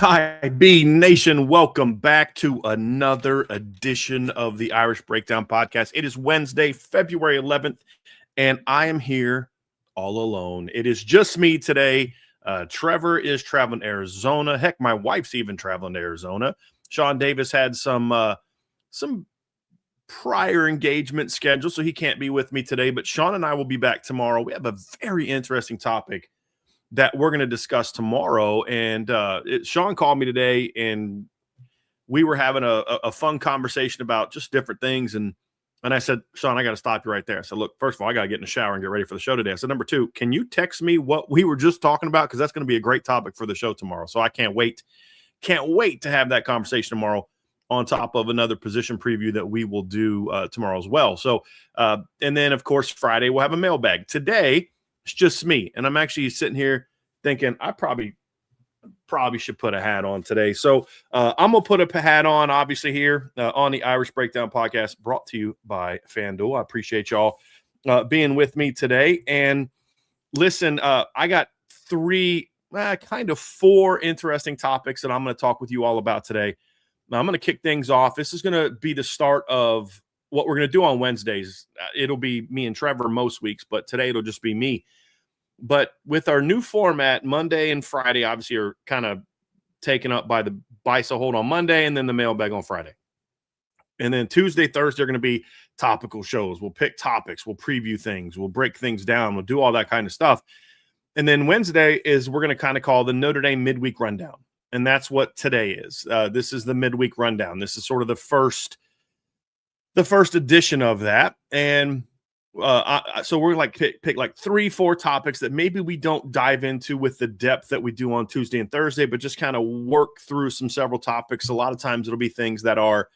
CFB Nation, welcome back to another edition of the Irish Breakdown Podcast. It is Wednesday, February 11th, and I am here all alone. It is just me today. Trevor is traveling to Arizona. Heck, my wife's even traveling to Arizona. Sean Davis had some prior engagement scheduled, so he can't be with me today, but Sean and I will be back tomorrow. We have a very interesting topic that we're going to discuss tomorrow. And Sean called me today, and we were having a fun conversation about just different things. And I said, Sean, I got to stop you right there. I said, look, first of all, I got to get in the shower and get ready for the show today. I said, number two, can you text me what we were just talking about? Because that's going to be a great topic for the show tomorrow. So I can't wait to have that conversation tomorrow, on top of another position preview that we will do tomorrow as well. So, and then, of course, Friday, we'll have a mailbag. Today, it's just me, and I'm actually sitting here thinking I probably should put a hat on today. So I'm going to put a hat on, obviously, here on the Irish Breakdown Podcast, brought to you by FanDuel. I appreciate y'all being with me today. And listen, I got four interesting topics that I'm going to talk with you all about today. Now, I'm going to kick things off. This is going to be the start of what we're going to do on Wednesdays. It'll be me and Trevor most weeks, but today it'll just be me. But with our new format, Monday and Friday obviously are kind of taken up by the BISA hold on Monday and then the mailbag on Friday. And then Tuesday, Thursday are going to be topical shows. We'll pick topics. We'll preview things. We'll break things down. We'll do all that kind of stuff. And then Wednesday is we're going to kind of call the Notre Dame Midweek Rundown. And that's what today is. This is the Midweek Rundown. This is sort of the first edition of that. And so we're like pick like 3-4 topics that maybe we don't dive into with the depth that we do on Tuesday and Thursday, but just kind of work through several topics. A lot of times it'll be things that are,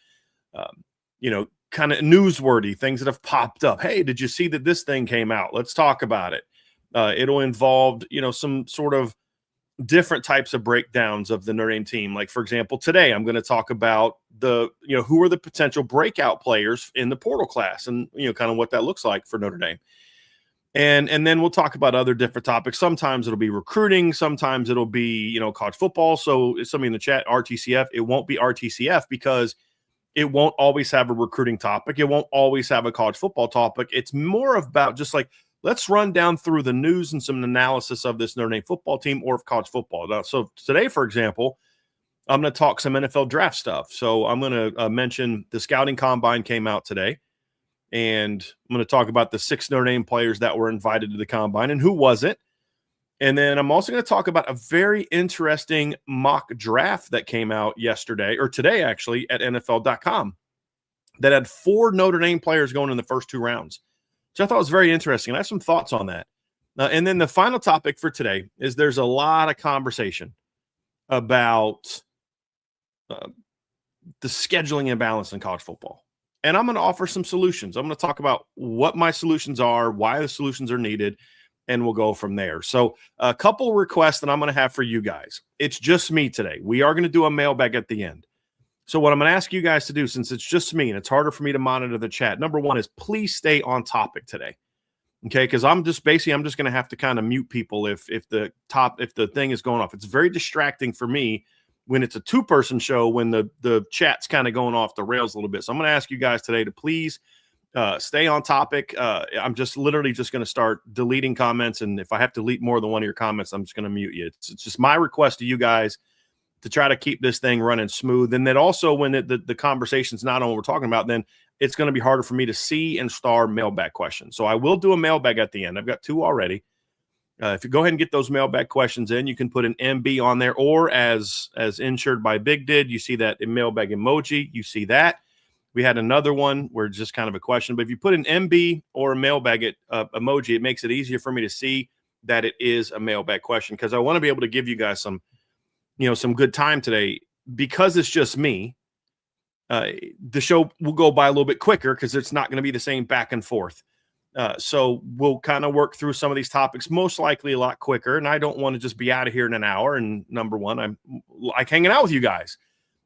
kind of newsworthy, things that have popped up. Hey, did you see that this thing came out? Let's talk about it. It'll involve, some sort of different types of breakdowns of the Notre Dame team. Like, for example, today I'm going to talk about who are the potential breakout players in the portal class and, kind of what that looks like for Notre Dame. And then we'll talk about other different topics. Sometimes it'll be recruiting. Sometimes it'll be, college football. So if somebody in the chat, RTCF, it won't be RTCF because it won't always have a recruiting topic. It won't always have a college football topic. It's more about just like, let's run down through the news and some analysis of this Notre Dame football team or of college football. Now, so today, for example, I'm going to talk some NFL draft stuff. So I'm going to mention the scouting combine came out today, and I'm going to talk about the 6 Notre Dame players that were invited to the combine and who wasn't. And then I'm also going to talk about a very interesting mock draft that came out yesterday or today, actually, at NFL.com that had 4 Notre Dame players going in the first 2 rounds. So I thought it was very interesting. And I have some thoughts on that. And then the final topic for today is there's a lot of conversation about the scheduling imbalance in college football. And I'm going to offer some solutions. I'm going to talk about what my solutions are, why the solutions are needed, and we'll go from there. So a couple requests that I'm going to have for you guys. It's just me today. We are going to do a mailbag at the end. So what I'm going to ask you guys to do, since it's just me and it's harder for me to monitor the chat, number one is please stay on topic today. Okay, because I'm just going to have to kind of mute people if the thing is going off. It's very distracting for me when it's a 2-person show when the chat's kind of going off the rails a little bit. So I'm going to ask you guys today to please stay on topic. I'm just literally just going to start deleting comments, and if I have to delete more than one of your comments, I'm just going to mute you. It's just my request to you guys to try to keep this thing running smooth. And then also when the conversation's not on what we're talking about, then it's going to be harder for me to see and star mailbag questions. So I will do a mailbag at the end. I've got 2 already. If you go ahead and get those mailbag questions in, you can put an MB on there, or as insured by Big did, you see that in mailbag emoji, you see that. We had another one where it's just kind of a question, but if you put an MB or a mailbag emoji, it makes it easier for me to see that it is a mailbag question, because I want to be able to give you guys some good time today. Because it's just me, the show will go by a little bit quicker because it's not going to be the same back and forth. So we'll kind of work through some of these topics, most likely a lot quicker. And I don't want to just be out of here in an hour. And number one, I like hanging out with you guys.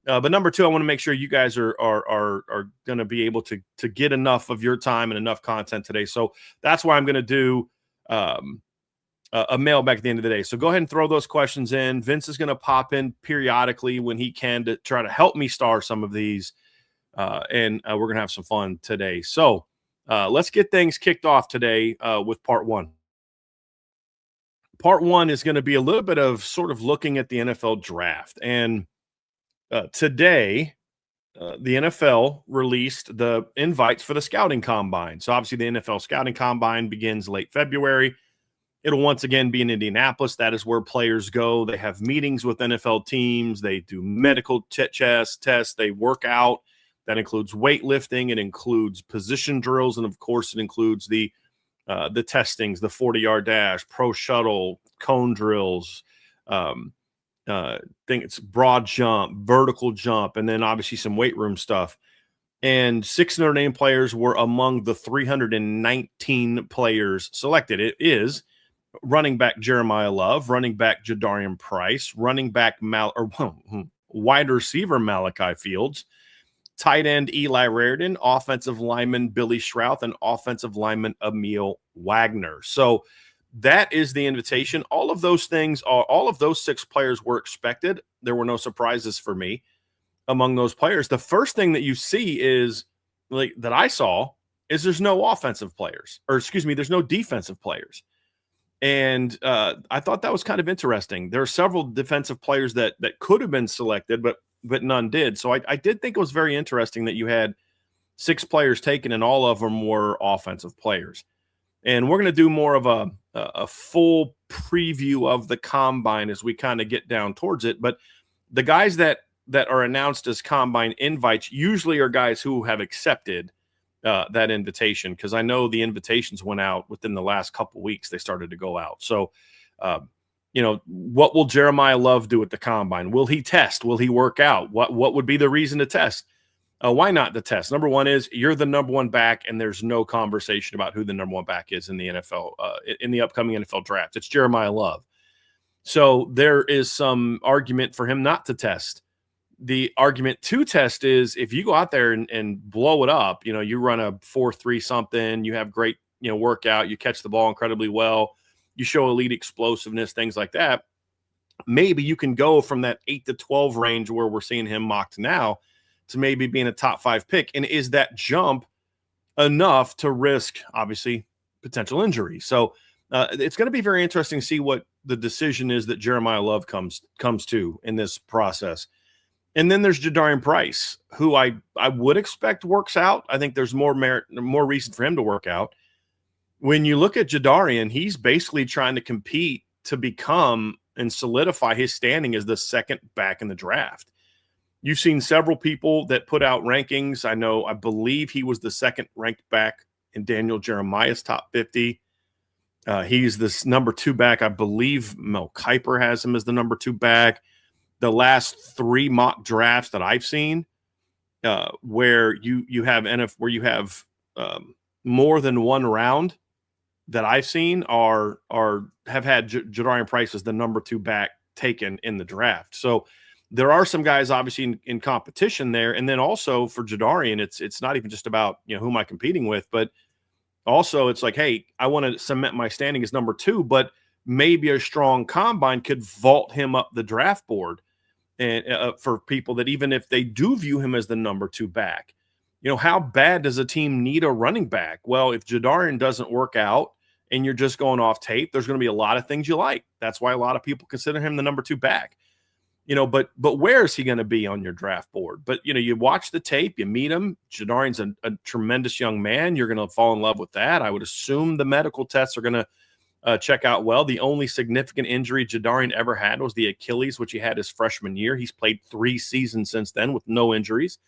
But number two, I want to make sure you guys are going to be able to get enough of your time and enough content today. So that's why I'm going to do a mailbag at the end of the day. So go ahead and throw those questions in. Vince is going to pop in periodically when he can to try to help me star some of these. And we're going to have some fun today. So let's get things kicked off today with part one. Part one is going to be a little bit of sort of looking at the NFL draft. And today, the NFL released the invites for the scouting combine. So obviously the NFL scouting combine begins late February. It'll once again be in Indianapolis. That is where players go. They have meetings with NFL teams. They do medical tests. They work out. That includes weightlifting. It includes position drills. And, of course, it includes the testings, the 40-yard dash, pro shuttle, cone drills, think it's broad jump, vertical jump, and then obviously some weight room stuff. And 6 Notre Dame players were among the 319 players selected. It is running back Jeremiah Love, running back Jadarian Price, running back wide receiver Malachi Fields, tight end Eli Raridan, offensive lineman Billy Shrouth, and offensive lineman Emil Wagner. So that is the invitation. All of those 6 players were expected. There were no surprises for me among those players. The first thing that you see is that I saw is there's no offensive players, there's no defensive players. And I thought that was kind of interesting. There are several defensive players that could have been selected, but none did. So I did think it was very interesting that you had 6 players taken and all of them were offensive players. And we're going to do more of a full preview of the combine as we kind of get down towards it. But the guys that are announced as combine invites usually are guys who have accepted that invitation, because I know the invitations went out within the last couple weeks. They started to go out. So, what will Jeremiah Love do at the combine? Will he test? Will he work out? What would be the reason to test? Why not the test? Number one is you're the number one back, and there's no conversation about who the number one back is in the NFL, in the upcoming NFL draft. It's Jeremiah Love. So there is some argument for him not to test. The argument to test is if you go out there and blow it up, you run a 4.3 something, you have great, workout, you catch the ball incredibly well, you show elite explosiveness, things like that. Maybe you can go from that 8 to 12 range where we're seeing him mocked now to maybe being a top 5 pick. And is that jump enough to risk, obviously, potential injury? So it's going to be very interesting to see what the decision is that Jeremiah Love comes to in this process. And then there's Jadarian Price, who I would expect works out. I think there's more reason for him to work out. When you look at Jadarian, he's basically trying to compete to become and solidify his standing as the second back in the draft. You've seen several people that put out rankings. I believe he was the second ranked back in Daniel Jeremiah's top 50. He's this number 2 back. I believe Mel Kiper has him as the number 2 back. The last 3 mock drafts that I've seen, where you have more than one round that I've seen have had Jadarian Price as the number 2 back taken in the draft. So there are some guys obviously in competition there, and then also for Jadarian, it's not even just about who am I competing with, but also it's like, hey, I want to cement my standing as number 2, but maybe a strong combine could vault him up the draft board. And for people that even if they do view him as the number 2 back, how bad does a team need a running back? Well, if Jadarian doesn't work out and you're just going off tape, there's going to be a lot of things you like. That's why a lot of people consider him the number 2 back. But where is he going to be on your draft board? But, you watch the tape, you meet him. Jadarian's a tremendous young man. You're going to fall in love with that. I would assume the medical tests are going to check out well. The only significant injury Jadarian ever had was the Achilles, which he had his freshman year. He's played 3 seasons since then with no injuries.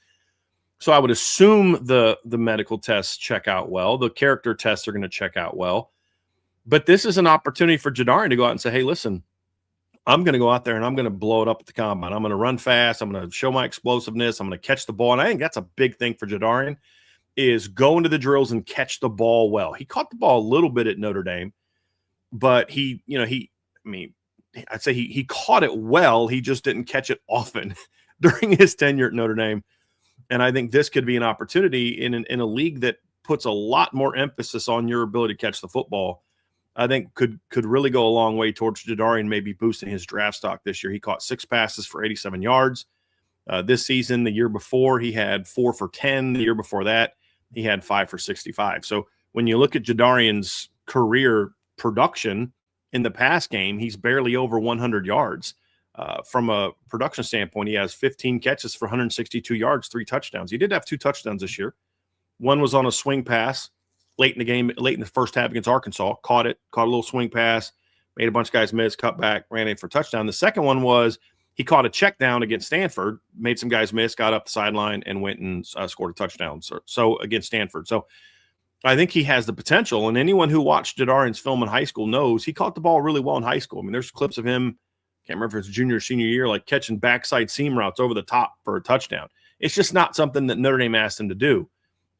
So I would assume the medical tests check out well. The character tests are going to check out well. But this is an opportunity for Jadarian to go out and say, hey, listen, I'm going to go out there and I'm going to blow it up at the combine. I'm going to run fast. I'm going to show my explosiveness. I'm going to catch the ball. And I think that's a big thing for Jadarian is go into the drills and catch the ball well. He caught the ball a little bit at Notre Dame, but he I'd say he caught it well. He just didn't catch it often during his tenure at Notre Dame. And I think this could be an opportunity in a league that puts a lot more emphasis on your ability to catch the football. I think could really go a long way towards Jadarian maybe boosting his draft stock this year. He caught 6 passes for 87 yards this season. The year before, he had 4 for 10. The year before that, he had 5 for 65. So when you look at Jadarian's career production in the pass game, he's barely over 100 yards. From a production standpoint, he has 15 catches for 162 yards, 3 touchdowns. He did have 2 touchdowns this year. One was on a swing pass late in the game, late in the first half against Arkansas. Caught a little swing pass, made a bunch of guys miss, cut back, ran in for a touchdown. The second one was he caught a check down against Stanford, made some guys miss, got up the sideline, and went and scored a touchdown. So against Stanford. So I think he has the potential. And anyone who watched Jadarian's film in high school knows he caught the ball really well in high school. I mean, there's clips of him, can't remember if it's junior or senior year, like catching backside seam routes over the top for a touchdown. It's just not something that Notre Dame asked him to do.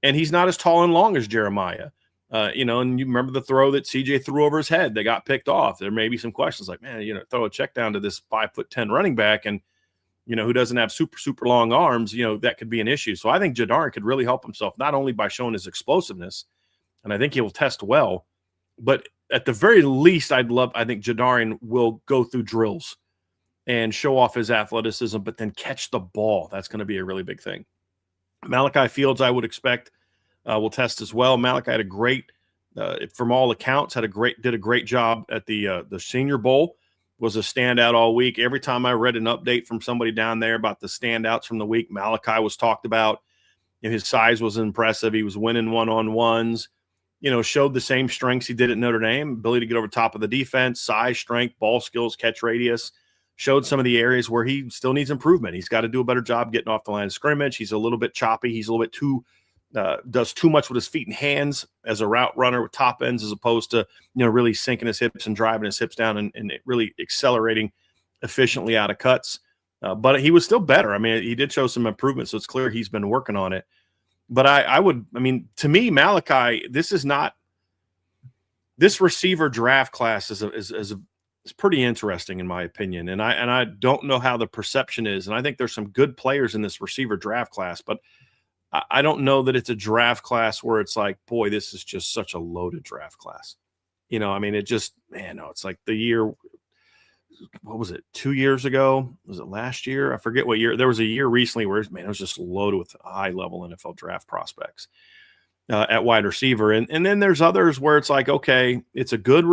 And he's not as tall and long as Jeremiah. And you remember the throw that CJ threw over his head that got picked off. There may be some questions like, man, throw a check down to this 5'10" running back and, who doesn't have super, super long arms, that could be an issue. So I think Jadarian could really help himself, not only by showing his explosiveness, and I think he will test well, but at the very least, I think Jadarian will go through drills and show off his athleticism, but then catch the ball. That's going to be a really big thing. Malachi Fields, I would expect, will test as well. Malachi had a great, from all accounts, did a great job at the Senior Bowl. Was a standout all week. Every time I read an update from somebody down there about the standouts from the week, Malachi was talked about. His size was impressive. He was winning one-on-ones. Showed the same strengths he did at Notre Dame, ability to get over top of the defense, size, strength, ball skills, catch radius. Showed some of the areas where he still needs improvement. He's got to do a better job getting off the line of scrimmage. He's a little bit choppy. He's a little bit too does too much with his feet and hands as a route runner with top ends, as opposed to really sinking his hips and driving his hips down and really accelerating efficiently out of cuts. But he was still better. I mean, he did show some improvement, so it's clear he's been working on it. But to me, Malachi, this receiver draft class is pretty interesting in my opinion. And I don't know how the perception is. And I think there's some good players in this receiver draft class, but I don't know that it's a draft class where it's like, boy, this is just such a loaded draft class. It's like the year, what was it, 2 years ago? Was it last year? I forget what year. There was a year recently where, it was just loaded with high-level NFL draft prospects at wide receiver. And then there's others where it's like, okay, it's a good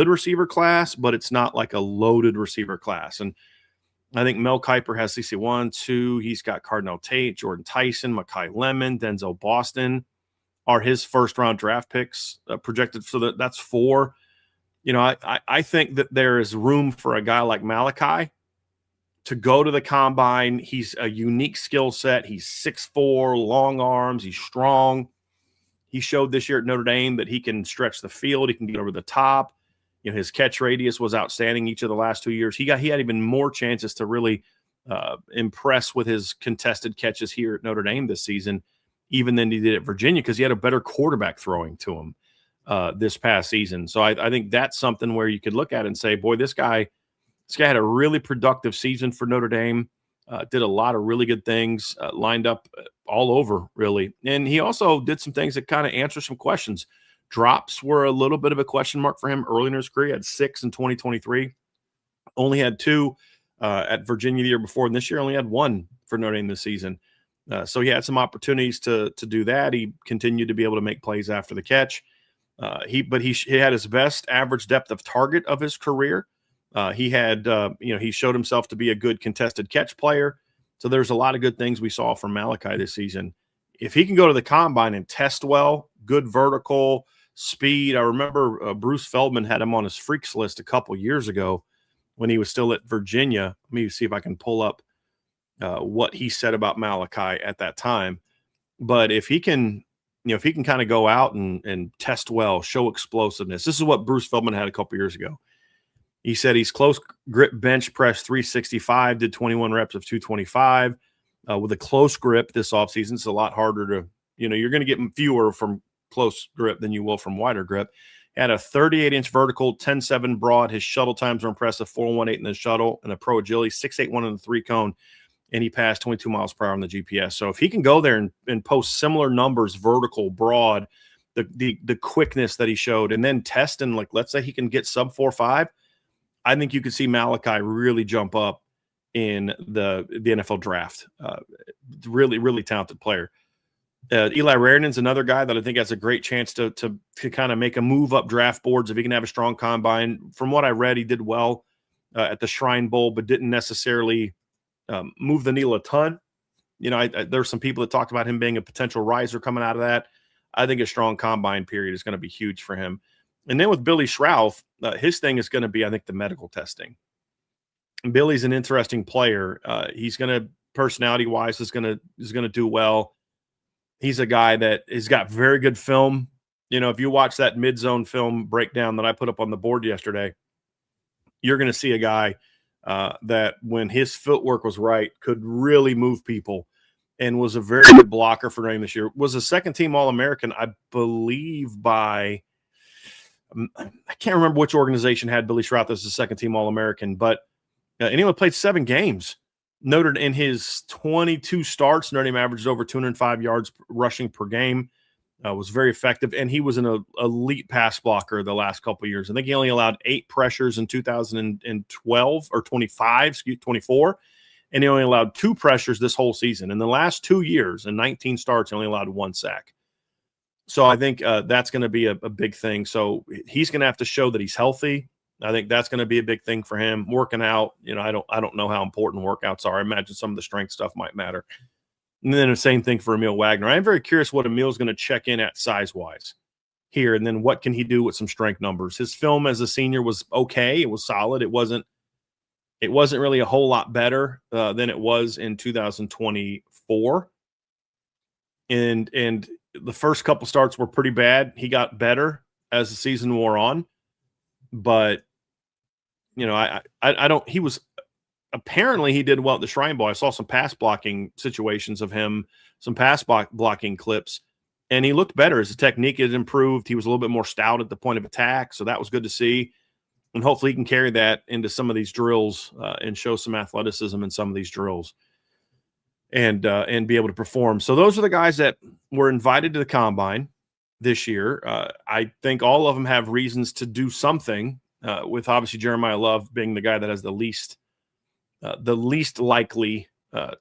receiver class, but it's not like a loaded receiver class. And I think Mel Kiper has CC1, 2. He's got Cardinal Tate, Jordan Tyson, Mekhi Lemon, Denzel Boston are his first-round draft picks projected. So that's 4. I think that there is room for a guy like Malachi to go to the combine. He's a unique skill set. He's 6'4", long arms. He's strong. He showed this year at Notre Dame that he can stretch the field. He can get over the top. His catch radius was outstanding each of the last 2 years. He had even more chances to really impress with his contested catches here at Notre Dame this season, even than he did at Virginia, because he had a better quarterback throwing to him this past season. So I think that's something where you could look at and say, boy, this guy had a really productive season for Notre Dame, did a lot of really good things, lined up all over, really. And he also did some things that kind of answer some questions. Drops were a little bit of a question mark for him early in his career. He had 6 in 2023, only had 2 at Virginia the year before, and this year only had 1 for Notre Dame this season. So he had some opportunities to do that. He continued to be able to make plays after the catch. He had his best average depth of target of his career. He showed himself to be a good contested catch player. So there's a lot of good things we saw from Malachi this season. If he can go to the combine and test well, good vertical speed. I remember Bruce Feldman had him on his freaks list a couple years ago when he was still at Virginia. Let me see if I can pull up what he said about Malachi at that time. But if he can kind of go out and test well, show explosiveness. This is what Bruce Feldman had a couple years ago. He said he's close grip bench press 365, did 21 reps of 225 with a close grip this offseason. It's a lot harder to, you're going to get fewer from close grip than you will from wider grip. Had a 38-inch vertical, 10.7 broad. His shuttle times are impressive, 4.18 in the shuttle, and a pro agility, 6.81 in the 3-cone. And he passed 22 miles per hour on the GPS. So if he can go there and post similar numbers, vertical, broad, the quickness that he showed, and then testing, like, let's say he can get sub 4.5, I think you could see Malachi really jump up in the NFL draft. Really, really talented player. Eli Rarian's another guy that I think has a great chance to kind of make a move up draft boards if he can have a strong combine. From what I read, he did well at the Shrine Bowl, but didn't necessarily move the needle a ton. You know, there's some people that talked about him being a potential riser coming out of that. I think a strong combine period is going to be huge for him. And then with Billy Schrauth, his thing is going to be, I think, the medical testing. Billy's an interesting player. He's going to, personality-wise, is going to do well. He's a guy that has got very good film. You know, if you watch that mid-zone film breakdown that I put up on the board yesterday, you're going to see a guy that when his footwork was right could really move people and was a very good blocker for Notre Dame this year. Was a second-team All-American, I believe, by I can't remember which organization had Billy Schrauth as a second-team All-American, but and he only played 7 games. Noted in his 22 starts, Notre Dame averaged over 205 yards rushing per game. Was very effective, and he was an elite pass blocker the last couple of years. I think he only allowed 8 pressures in 2012 or 24, and he only allowed 2 pressures this whole season. In the last 2 years, in 19 starts, he only allowed 1 sack. So I think that's going to be a big thing. So he's going to have to show that he's healthy. I think that's going to be a big thing for him. Working out, you know, I don't know how important workouts are. I imagine some of the strength stuff might matter. And then the same thing for Emil Wagner. I'm very curious what Emil's going to check in at size-wise here, and then what can he do with some strength numbers. His film as a senior was okay. It was solid. It wasn't really a whole lot better than it was in 2024. And the first couple starts were pretty bad. He got better as the season wore on. But, you know, I don't – he was – apparently he did well at the Shrine Bowl. I saw some pass blocking situations of him, some pass blocking clips, and he looked better. His technique had improved. He was a little bit more stout at the point of attack, so that was good to see. And hopefully he can carry that into some of these drills and show some athleticism in some of these drills and be able to perform. So those are the guys that were invited to the Combine this year. I think all of them have reasons to do something, with obviously Jeremiah Love being the guy that has the least likely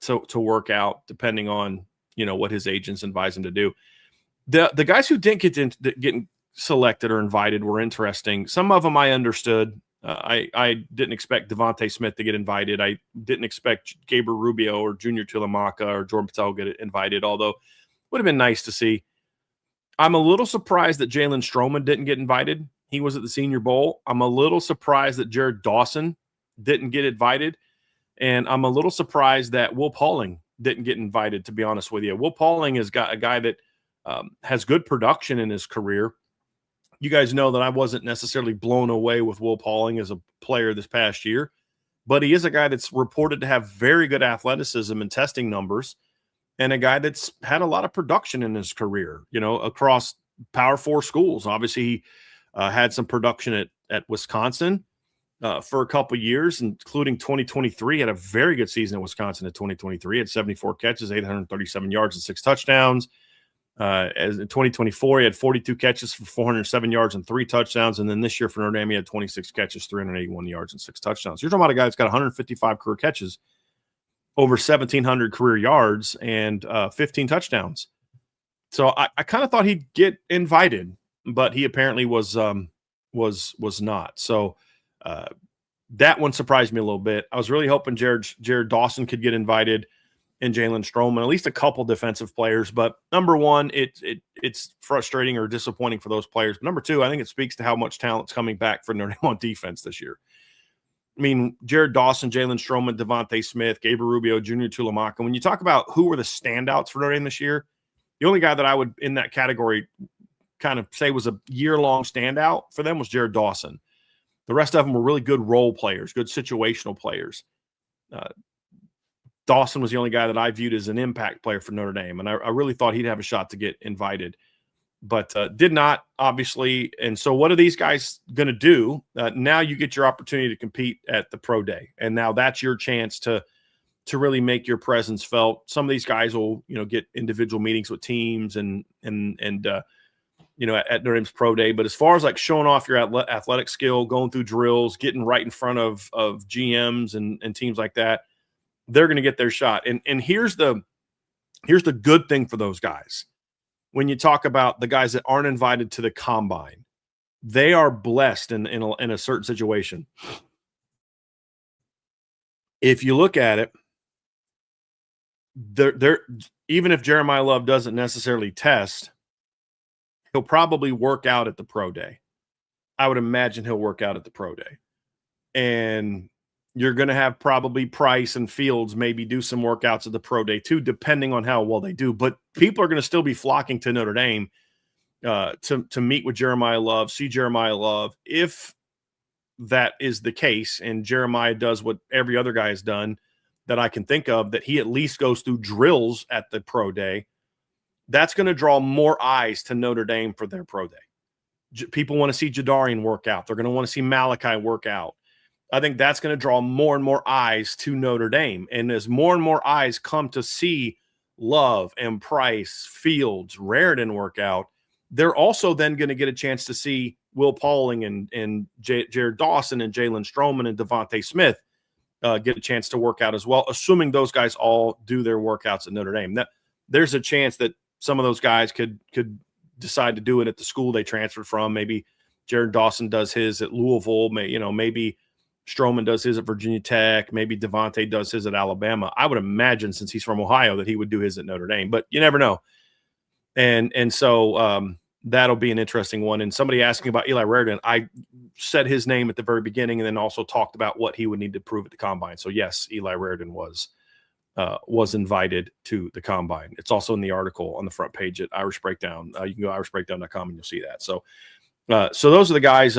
to work out, depending on, you know, what his agents advise him to do. The guys who didn't get selected or invited were interesting. Some of them I understood. I didn't expect Devontae Smith to get invited. I didn't expect Gabriel Rubio or Junior Tuilamaka or Jordan Patel get invited, although it would have been nice to see. I'm a little surprised that Jalen Stroman didn't get invited. He was at the Senior Bowl. I'm a little surprised that Jared Dawson didn't get invited. And I'm a little surprised that Will Pauling didn't get invited, to be honest with you. Will Pauling has got a guy that has good production in his career. You guys know that I wasn't necessarily blown away with Will Pauling as a player this past year, but he is a guy that's reported to have very good athleticism and testing numbers, and a guy that's had a lot of production in his career, you know, across Power 4 schools. Obviously, he had some production at Wisconsin for a couple years, including 2023. Had a very good season at Wisconsin in 2023. Had 74 catches, 837 yards, and 6 touchdowns. As in 2024, he had 42 catches for 407 yards and 3 touchdowns. And then this year for Notre Dame, he had 26 catches, 381 yards, and 6 touchdowns. You're talking about a guy that's got 155 career catches, over 1,700 career yards, and 15 touchdowns. So I kind of thought he'd get invited, but he apparently was not. So that one surprised me a little bit. I was really hoping Jared Dawson could get invited, and Jalen Stroman, at least a couple defensive players. But number one, it's frustrating or disappointing for those players. But number two, I think it speaks to how much talent's coming back for Notre Dame on defense this year. I mean, Jared Dawson, Jalen Stroman, Devontae Smith, Gabriel Rubio, Junior Tuilamaka. When you talk about who were the standouts for Notre Dame this year, the only guy that I would in that category kind of say was a year-long standout for them was Jared Dawson. The rest of them were really good role players, good situational players. Dawson was the only guy that I viewed as an impact player for Notre Dame, and I really thought he'd have a shot to get invited, but did not, obviously. And so what are these guys going to do? Now you get your opportunity to compete at the Pro Day, and now that's your chance to really make your presence felt. Some of these guys will, get individual meetings with teams and at Notre Dame's pro day. But as far as like showing off your athletic skill, going through drills, getting right in front of GMs and teams like that, they're going to get their shot. And here's the good thing for those guys. When you talk about the guys that aren't invited to the combine, they are blessed in a certain situation. If you look at it, they're even if Jeremiah Love doesn't necessarily test, he'll probably work out at the pro day. I would imagine he'll work out at the pro day. And you're going to have probably Price and Fields maybe do some workouts at the pro day too, depending on how well they do. But people are going to still be flocking to Notre Dame to meet with Jeremiah Love, see Jeremiah Love. If that is the case and Jeremiah does what every other guy has done that I can think of, that he at least goes through drills at the pro day, that's going to draw more eyes to Notre Dame for their pro day. People want to see Jadarian work out. They're going to want to see Malachi work out. I think that's going to draw more and more eyes to Notre Dame. And as more and more eyes come to see Love and Price, Fields, Raridan work out, they're also then going to get a chance to see Will Pauling and Jared Dawson and Jalen Stroman and Devontae Smith get a chance to work out as well, assuming those guys all do their workouts at Notre Dame. There's a chance that some of those guys could decide to do it at the school they transferred from. Maybe Jared Dawson does his at Louisville. Maybe Stroman does his at Virginia Tech. Maybe Devontae does his at Alabama. I would imagine, since he's from Ohio, that he would do his at Notre Dame, but you never know. And so that'll be an interesting one. And somebody asking about Eli Raridan, I said his name at the very beginning and then also talked about what he would need to prove at the combine. So yes, Eli Raridan was invited to the combine. It's also in the article on the front page at Irish Breakdown. You can go irishbreakdown.com and you'll see that. So those are the guys.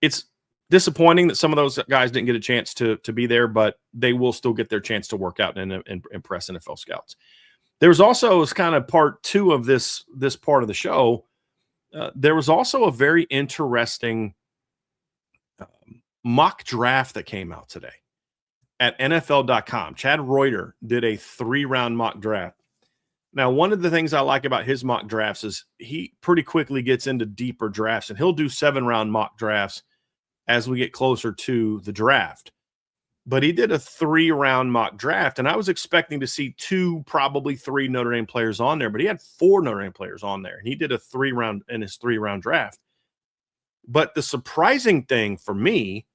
It's disappointing that some of those guys didn't get a chance to be there, but they will still get their chance to work out and impress NFL scouts. There was also, as kind of part two of this part of the show, there was also a very interesting mock draft that came out today at NFL.com. Chad Reuter did a 3-round mock draft. Now, one of the things I like about his mock drafts is he pretty quickly gets into deeper drafts, and he'll do 7-round mock drafts as we get closer to the draft. But he did a 3-round mock draft, and I was expecting to see 2, probably 3 Notre Dame players on there, but he had 4 Notre Dame players on there, and he did a 3-round in his 3-round draft. But the surprising thing for me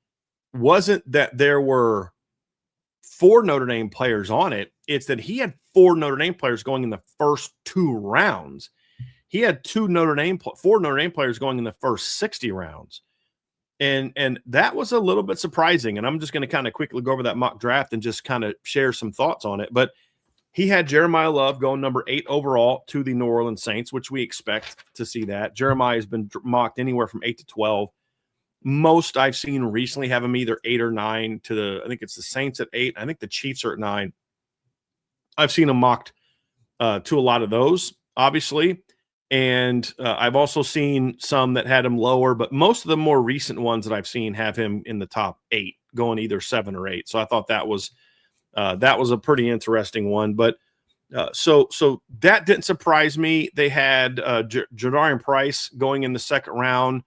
wasn't that there were 4 Notre Dame players on it. It's that he had 4 Notre Dame players going in the first 2 rounds. He had 4 Notre Dame players going in the first 60 rounds. And that was a little bit surprising. And I'm just going to kind of quickly go over that mock draft and just kind of share some thoughts on it. But he had Jeremiah Love going number 8 overall to the New Orleans Saints, which we expect to see that. Jeremiah has been mocked anywhere from 8 to 12. Most I've seen recently have him either 8 or 9 I think it's the Saints at 8. I think the Chiefs are at 9. I've seen him mocked to a lot of those, obviously. And I've also seen some that had him lower, but most of the more recent ones that I've seen have him in the top 8, going either 7 or 8. So I thought that was a pretty interesting one. But so that didn't surprise me. They had Jadarian Price going in the 2nd round.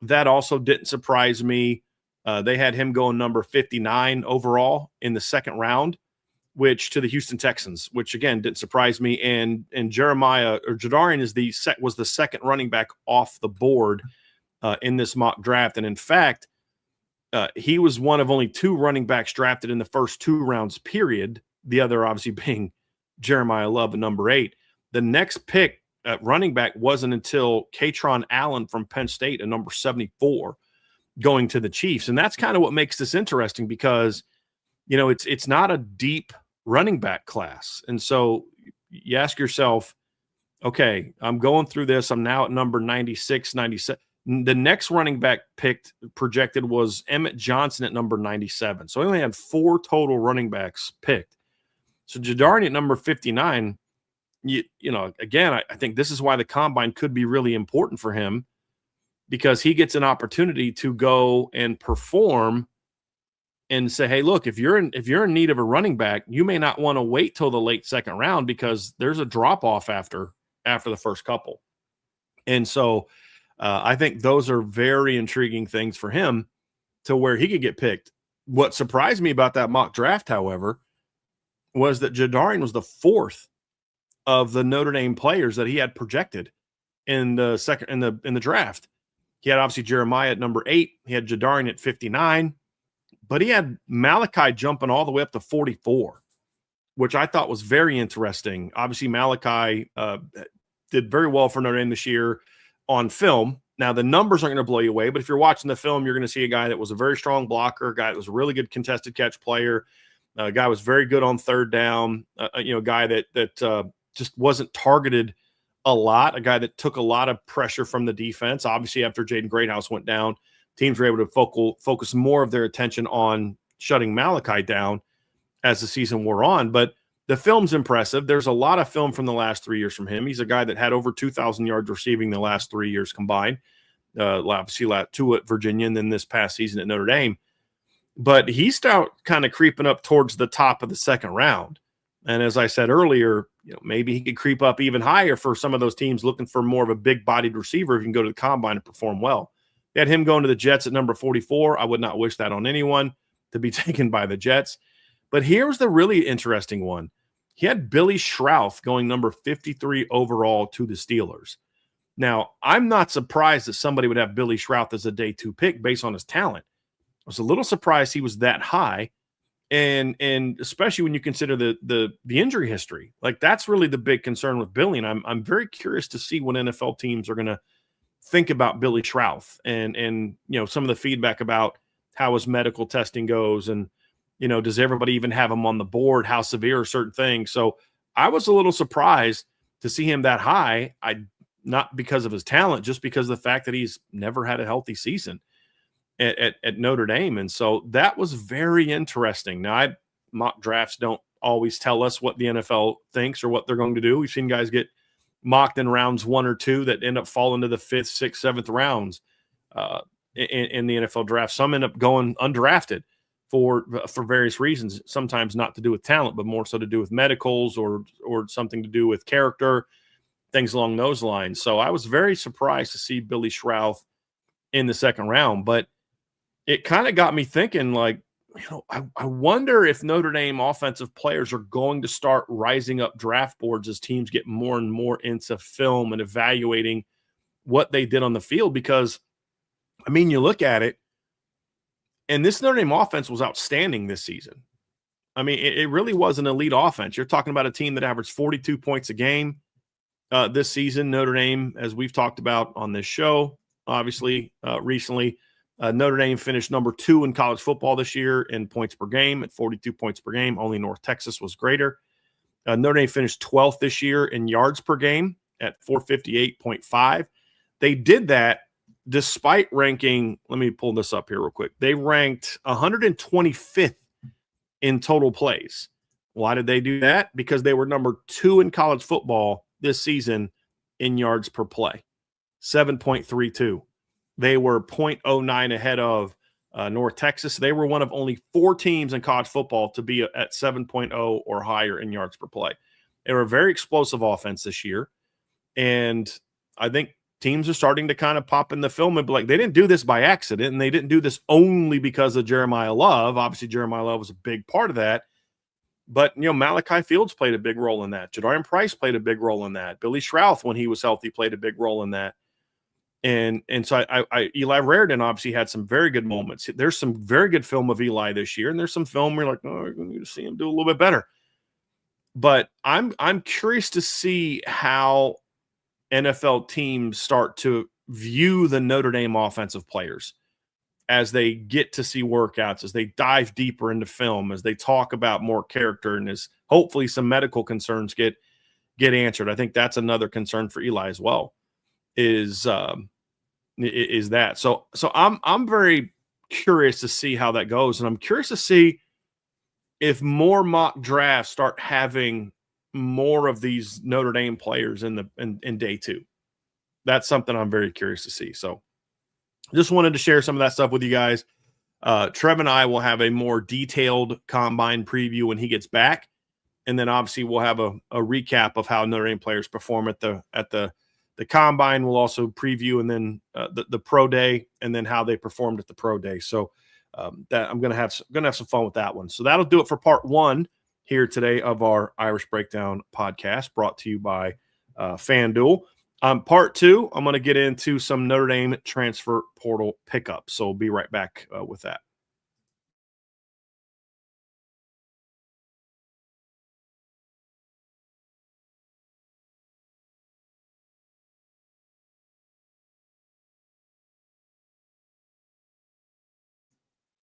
That also didn't surprise me. They had him going number 59 overall in the 2nd round, which to the Houston Texans, which again didn't surprise me. And Jadarian was the 2nd running back off the board in this mock draft. And in fact, he was one of only 2 running backs drafted in the first 2 rounds, period. The other obviously being Jeremiah Love at number 8. The next pick at running back wasn't until Katron Allen from Penn State at number 74 going to the Chiefs. And that's kind of what makes this interesting because, it's not a deep running back class. And so you ask yourself, okay, I'm going through this. I'm now at number 96, 97. The next running back projected was Emmett Johnson at number 97. So he only had 4 total running backs picked. So Jadarian at number 59, again, I think this is why the combine could be really important for him, because he gets an opportunity to go and perform and say, hey, look, if you're in need of a running back, you may not want to wait till the late 2nd round because there's a drop off after the first couple. And so I think those are very intriguing things for him to where he could get picked. What surprised me about that mock draft, however, was that Jadarian was the fourth of the Notre Dame players that he had projected in the second in the draft. He had obviously Jeremiah at number 8. He had Jadarian at 59, but he had Malachi jumping all the way up to 44, which I thought was very interesting. Obviously, Malachi did very well for Notre Dame this year on film. Now, the numbers aren't going to blow you away, but if you're watching the film, you're going to see a guy that was a very strong blocker, a guy that was a really good contested catch player, a guy was very good on third down, a guy that just wasn't targeted a lot, a guy that took a lot of pressure from the defense. Obviously, after Jaden Greathouse went down, teams were able to focus more of their attention on shutting Malachi down as the season wore on. But the film's impressive. There's a lot of film from the last 3 years from him. He's a guy that had over 2,000 yards receiving the last 3 years combined. Obviously, 2 at Virginia and then this past season at Notre Dame. But he's kind of creeping up towards the top of the second round. And as I said earlier, maybe he could creep up even higher for some of those teams looking for more of a big-bodied receiver who can go to the combine and perform well. They had him going to the Jets at number 44. I would not wish that on anyone, to be taken by the Jets. But here's the really interesting one. He had Billy Schrauth going number 53 overall to the Steelers. Now, I'm not surprised that somebody would have Billy Schrauth as a day 2 pick based on his talent. I was a little surprised he was that high, and especially when you consider the injury history. Like, that's really the big concern with Billy, and I'm very curious to see what NFL teams are going to think about Billy Schrauth and some of the feedback about how his medical testing goes and does everybody even have him on the board? How severe are certain things? So I was a little surprised to see him that high. Not because of his talent, just because of the fact that he's never had a healthy season at Notre Dame. And so that was very interesting. Now, mock drafts don't always tell us what the NFL thinks or what they're going to do. We've seen guys get mocked in rounds 1 or 2 that end up falling to the 5th, 6th, 7th rounds in the NFL draft. Some end up going undrafted for various reasons, sometimes not to do with talent, but more so to do with medicals or something to do with character, things along those lines. So I was very surprised to see Billy Schrauth in the second round, but it kind of got me thinking, like, I wonder if Notre Dame offensive players are going to start rising up draft boards as teams get more and more into film and evaluating what they did on the field. Because, you look at it, and this Notre Dame offense was outstanding this season. It really was an elite offense. You're talking about a team that averaged 42 points a game this season. Notre Dame, as we've talked about on this show, obviously recently, Notre Dame finished number 2 in college football this year in points per game at 42 points per game. Only North Texas was greater. Notre Dame finished 12th this year in yards per game at 458.5. They did that despite ranking, let me pull this up here real quick. They ranked 125th in total plays. Why did they do that? Because they were number 2 in college football this season in yards per play, 7.32. They were 0.09 ahead of North Texas. They were one of only 4 teams in college football to be at 7.0 or higher in yards per play. They were a very explosive offense this year, and I think teams are starting to kind of pop in the film and be like, they didn't do this by accident, and they didn't do this only because of Jeremiah Love. Obviously, Jeremiah Love was a big part of that. But, Malachi Fields played a big role in that. Jadarian Price played a big role in that. Billy Schrauth, when he was healthy, played a big role in that. And so Eli Raridon obviously had some very good moments. There's some very good film of Eli this year, and there's some film where you're like, oh, we're going to see him do a little bit better. But I'm curious to see how NFL teams start to view the Notre Dame offensive players as they get to see workouts, as they dive deeper into film, as they talk about more character, and as hopefully some medical concerns get answered. I think that's another concern for Eli as well, is that. So I'm very curious to see how that goes, and I'm curious to see if more mock drafts start having more of these Notre Dame players in day 2. That's something I'm very curious to see. So just wanted to share some of that stuff with you guys. Trev and I will have a more detailed combine preview when he gets back. And then obviously we'll have a recap of how Notre Dame players perform at the the combine. We'll also preview and then the pro day and then how they performed at the pro day. So that I'm going to have some fun with that one. So that'll do it for part one here today of our Irish Breakdown podcast, brought to you by FanDuel. Part two, I'm going to get into some Notre Dame transfer portal pickups. So we'll be right back with that.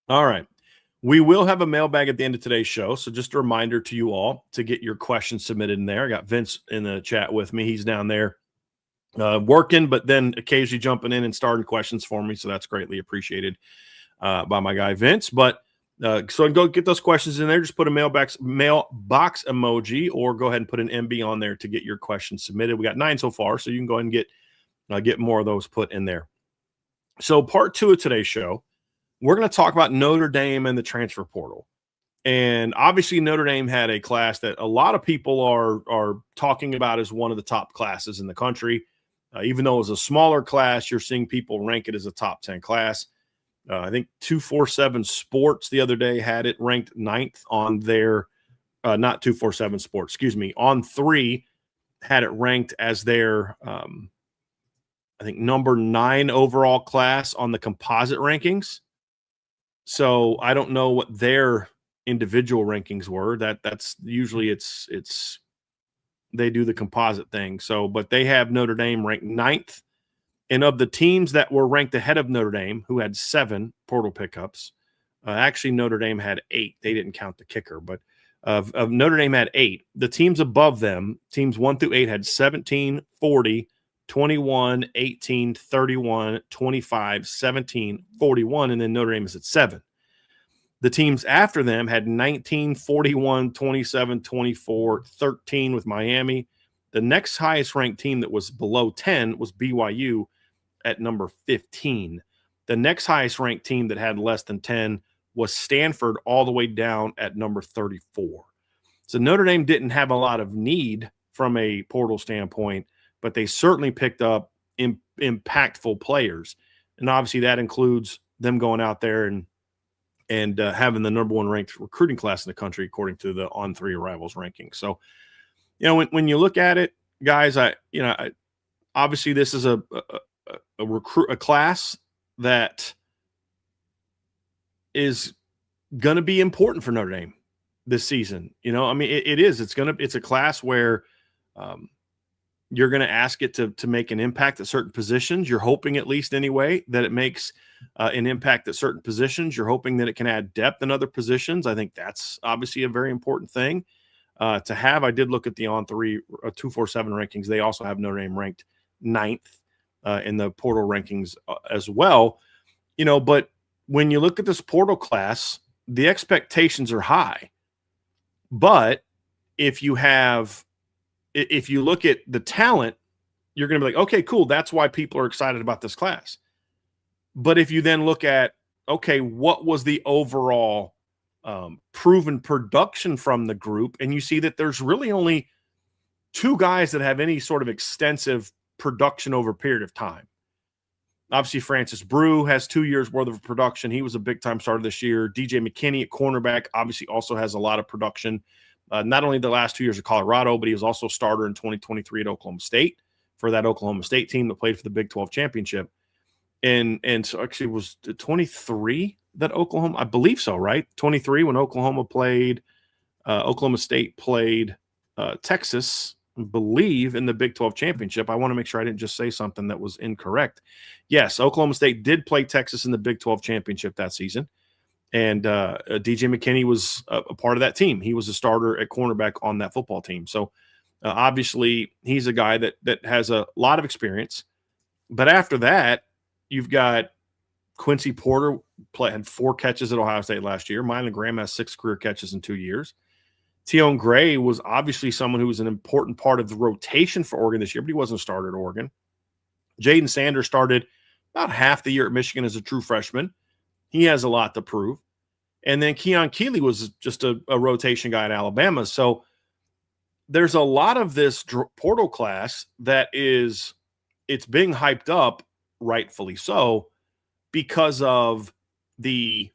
All right. We will have a mailbag at the end of today's show. So just a reminder to you all to get your questions submitted in there. I got Vince in the chat with me. He's down there working, but then occasionally jumping in and starting questions for me. So that's greatly appreciated by my guy, Vince. But so go get those questions in there. Just put a mailbox emoji or go ahead and put an MB on there to get your questions submitted. We got 9 so far, so you can go ahead and get more of those put in there. So part two of today's show, we're going to talk about Notre Dame and the transfer portal. And obviously Notre Dame had a class that a lot of people are talking about as one of the top classes in the country. Even though it was a smaller class, you're seeing people rank it as a top 10 class. I think 247 Sports the other day had it ranked 9th on their not 247 Sports, excuse me, on 3 had it ranked as their I think number 9 overall class on the composite rankings. So I don't know what their individual rankings were. That's usually it's they do the composite thing. So, but they have Notre Dame ranked 9th. And of the teams that were ranked ahead of Notre Dame, who had 7 portal pickups, actually Notre Dame had 8. They didn't count the kicker, but of Notre Dame had 8. The teams above them, teams 1 through 8, had 17, 40, 21, 18, 31, 25, 17, 41, and then Notre Dame is at 7. The teams after them had 19, 41, 27, 24, 13 with Miami. The next highest ranked team that was below 10 was BYU at number 15. The next highest ranked team that had less than 10 was Stanford, all the way down at number 34. So Notre Dame didn't have a lot of need from a portal standpoint, but they certainly picked up impactful players. And obviously that includes them going out there and having the number 1 ranked recruiting class in the country, according to the On3 Arrivals ranking. So, when you look at it, guys, obviously this is a class that is going to be important for Notre Dame this season. It is. It's a class where you're going to ask it to make an impact at certain positions. You're hoping, at least anyway, that it makes an impact at certain positions. You're hoping that it can add depth in other positions. I think that's obviously a very important thing to have. I did look at the On3 247 rankings. They also have Notre Dame ranked 9th in the portal rankings as well. But when you look at this portal class, the expectations are high. But if you look at the talent, you're going to be like, okay, cool. That's why people are excited about this class. But if you then look at, okay, what was the overall proven production from the group, and you see that there's really only 2 guys that have any sort of extensive production over a period of time. Obviously, Francis Brew has 2 years worth of production. He was a big-time starter this year. DJ McKinney at cornerback obviously also has a lot of production. Not only the last 2 years of Colorado, but he was also a starter in 2023 at Oklahoma State for that Oklahoma State team that played for the Big 12 championship. And so actually it was 23 that Oklahoma, I believe so, right? 23 when Oklahoma State played Texas, I believe, in the Big 12 championship. I want to make sure I didn't just say something that was incorrect. Yes, Oklahoma State did play Texas in the Big 12 championship that season. And DJ McKinney was a part of that team. He was a starter at cornerback on that football team. So obviously he's a guy that has a lot of experience. But after that, you've got Quincy Porter had 4 catches at Ohio State last year. Mylan Graham has 6 career catches in 2 years. Tion Gray was obviously someone who was an important part of the rotation for Oregon this year, but he wasn't a starter at Oregon. Jaden Sanders started about half the year at Michigan as a true freshman. He has a lot to prove. And then Keon Keeley was just a rotation guy at Alabama. So there's a lot of this portal class that is it's being hyped up, rightfully so, because of the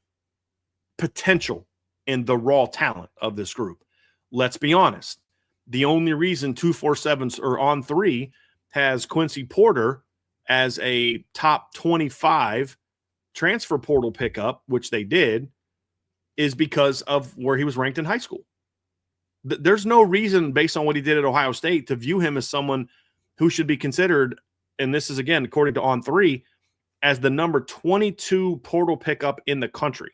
potential and the raw talent of this group. Let's be honest. The only reason 247s or On 3 has Quincy Porter as a top 25 transfer portal pickup, which they did, is because of where he was ranked in high school. There's no reason, based on what he did at Ohio State, to view him as someone who should be considered, and this is, again, according to On 3, as the number 22 portal pickup in the country.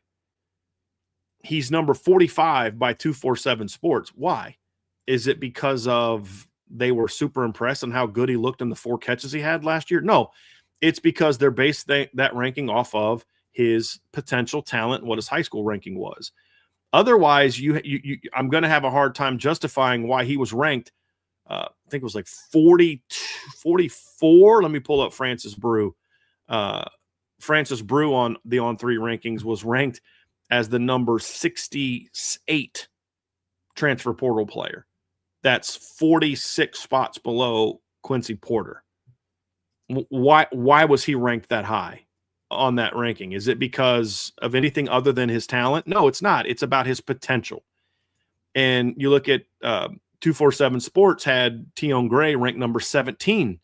He's number 45 by 247 Sports. Why? Is it because of they were super impressed on how good he looked in the 4 catches he had last year? No, it's because they're based that ranking off of his potential talent and what his high school ranking was. Otherwise, I'm going to have a hard time justifying why he was ranked. I think it was like 44. Let me pull up Francis Brew. Francis Brew on the On 3 rankings was ranked as the number 68 transfer portal player. That's 46 spots below Quincy Porter. Why was he ranked that high on that ranking? Is it because of anything other than his talent? No, it's not. It's about his potential. And you look at 247 Sports had Tion Gray ranked number 17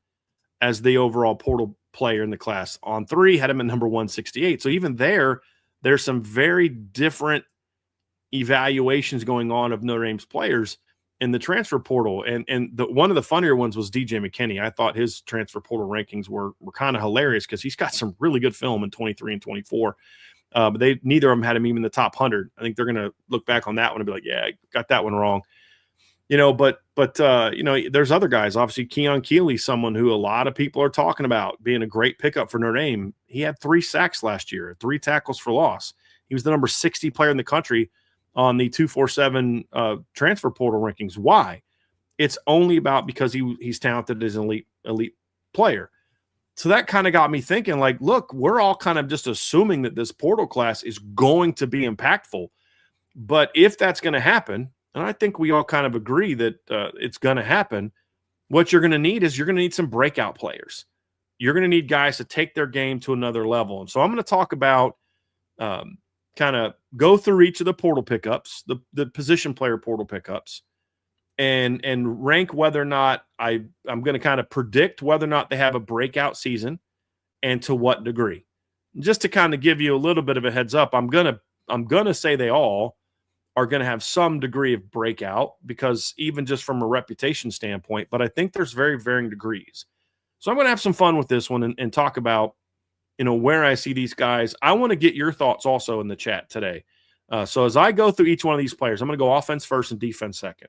as the overall portal player in the class. On 3 had him at number 168. So even there's some very different evaluations going on of Notre Dame's players in the transfer portal. And one of the funnier ones was DJ McKinney. I thought his transfer portal rankings were kind of hilarious because he's got some really good film in 23 and 24. But neither of them had him even in the top 100. I think they're going to look back on that one and be like, yeah, I got that one wrong. But there's other guys. Obviously, Keon Keeley, someone who a lot of people are talking about being a great pickup for Notre Dame. He had 3 sacks last year, 3 tackles for loss. He was the number 60 player in the country on the 247 transfer portal rankings. Why? It's only about because he's talented as an elite player. So that kind of got me thinking, like, look, we're all kind of just assuming that this portal class is going to be impactful. But if that's going to happen, and I think we all kind of agree that it's going to happen, what you're going to need is you're going to need some breakout players. You're going to need guys to take their game to another level. And so I'm going to talk about kind of go through each of the portal pickups, the position player portal pickups, and rank whether or not I'm going to kind of predict whether or not they have a breakout season and to what degree. Just to kind of give you a little bit of a heads up, I'm going to say they all are going to have some degree of breakout, because even just from a reputation standpoint, but I think there's very varying degrees. So I'm going to have some fun with this one and talk about, where I see these guys. I want to get your thoughts also in the chat today. So as I go through each one of these players, I'm going to go offense first and defense second.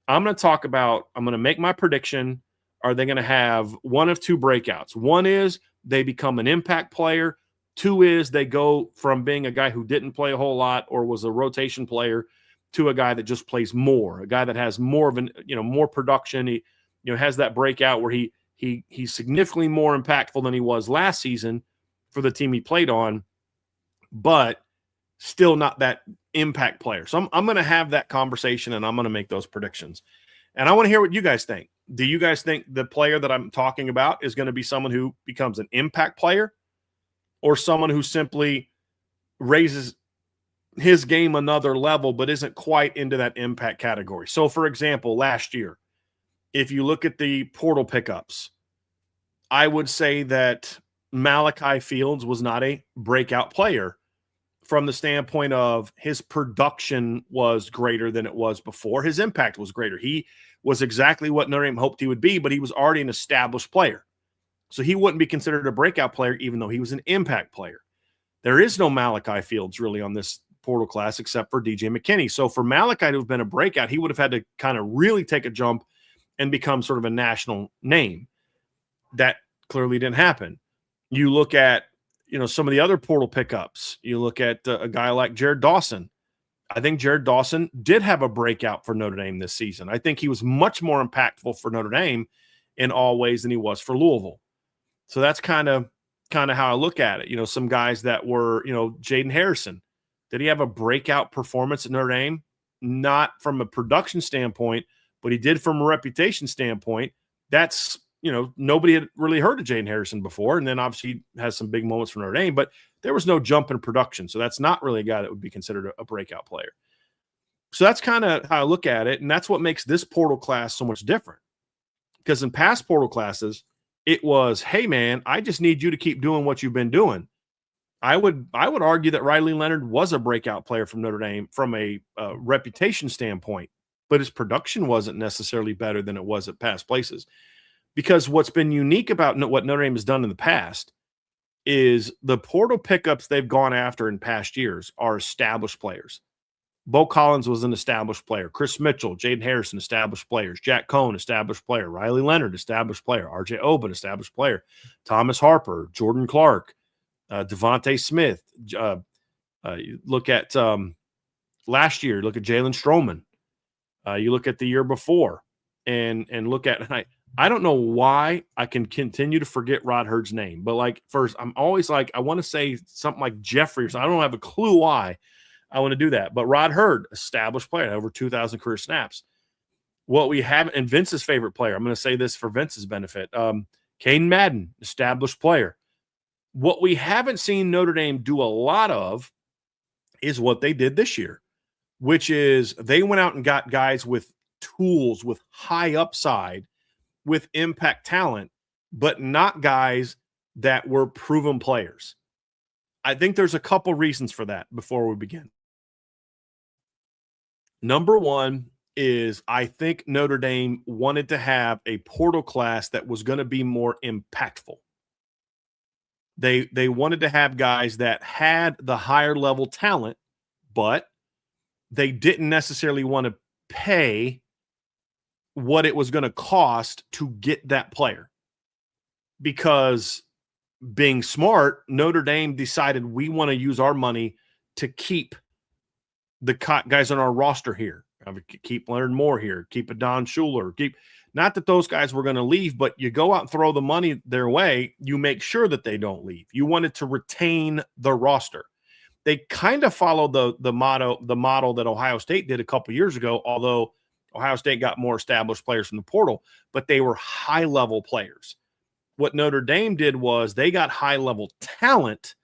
I'm going to make my prediction. Are they going to have one of 2 breakouts? One is they become an impact player. 2 is they go from being a guy who didn't play a whole lot or was a rotation player to a guy that just plays more, a guy that has more of more production. He, has that breakout where he's significantly more impactful than he was last season for the team he played on, but still not that impact player. So I'm going to have that conversation and I'm going to make those predictions. And I want to hear what you guys think. Do you guys think the player that I'm talking about is going to be someone who becomes an impact player, or someone who simply raises his game another level but isn't quite into that impact category? So, for example, last year, if you look at the portal pickups, I would say that Malachi Fields was not a breakout player from the standpoint of his production was greater than it was before. His impact was greater. He was exactly what Notre Dame hoped he would be, but he was already an established player. So he wouldn't be considered a breakout player, even though he was an impact player. There is no Malachi Fields really on this portal class except for DJ McKinney. So for Malachi to have been a breakout, he would have had to kind of really take a jump and become sort of a national name. That clearly didn't happen. You look at, some of the other portal pickups. You look at a guy like Jared Dawson. I think Jared Dawson did have a breakout for Notre Dame this season. I think he was much more impactful for Notre Dame in all ways than he was for Louisville. So that's kind of how I look at it. Some guys that were, Jaden Harrison. Did he have a breakout performance at Notre Dame? Not from a production standpoint, but he did from a reputation standpoint. That's nobody had really heard of Jaden Harrison before. And then obviously he has some big moments for Notre Dame, but there was no jump in production. So that's not really a guy that would be considered a breakout player. So that's kind of how I look at it. And that's what makes this portal class so much different. Because in past portal classes, it was, hey, man, I just need you to keep doing what you've been doing. I would argue that Riley Leonard was a breakout player from Notre Dame from a reputation standpoint, but his production wasn't necessarily better than it was at past places. Because what's been unique about what Notre Dame has done in the past is the portal pickups they've gone after in past years are established players. Bo Collins was an established player. Chris Mitchell, Jaden Harrison, established players. Jack Cohn, established player. Riley Leonard, established player. RJ Oben, established player. Thomas Harper, Jordan Clark, Devontae Smith. You look at last year, look at Jalen Stroman. You look at the year before and look at – I don't know why I can continue to forget Rod Hurd's name, but first, I'm always I want to say something like Jeffrey or something. I don't have a clue why I want to do that. But Rod Hurd, established player, over 2,000 career snaps. What we have, and Vince's favorite player, I'm going to say this for Vince's benefit, Caden Madden, established player. What we haven't seen Notre Dame do a lot of is what they did this year, which is they went out and got guys with tools, with high upside, with impact talent, but not guys that were proven players. I think there's a couple reasons for that before we begin. Number one is I think Notre Dame wanted to have a portal class that was going to be more impactful. They wanted to have guys that had the higher level talent, but they didn't necessarily want to pay what it was going to cost to get that player. Because being smart, Notre Dame decided we want to use our money to keep the guys on our roster here. Keep Leonard Moore here. Keep a Don Schuler. Not that those guys were going to leave, but you go out and throw the money their way, you make sure that they don't leave. You wanted to retain the roster. They kind of followed the model that Ohio State did a couple years ago, although Ohio State got more established players from the portal, but they were high-level players. What Notre Dame did was they got high-level talent,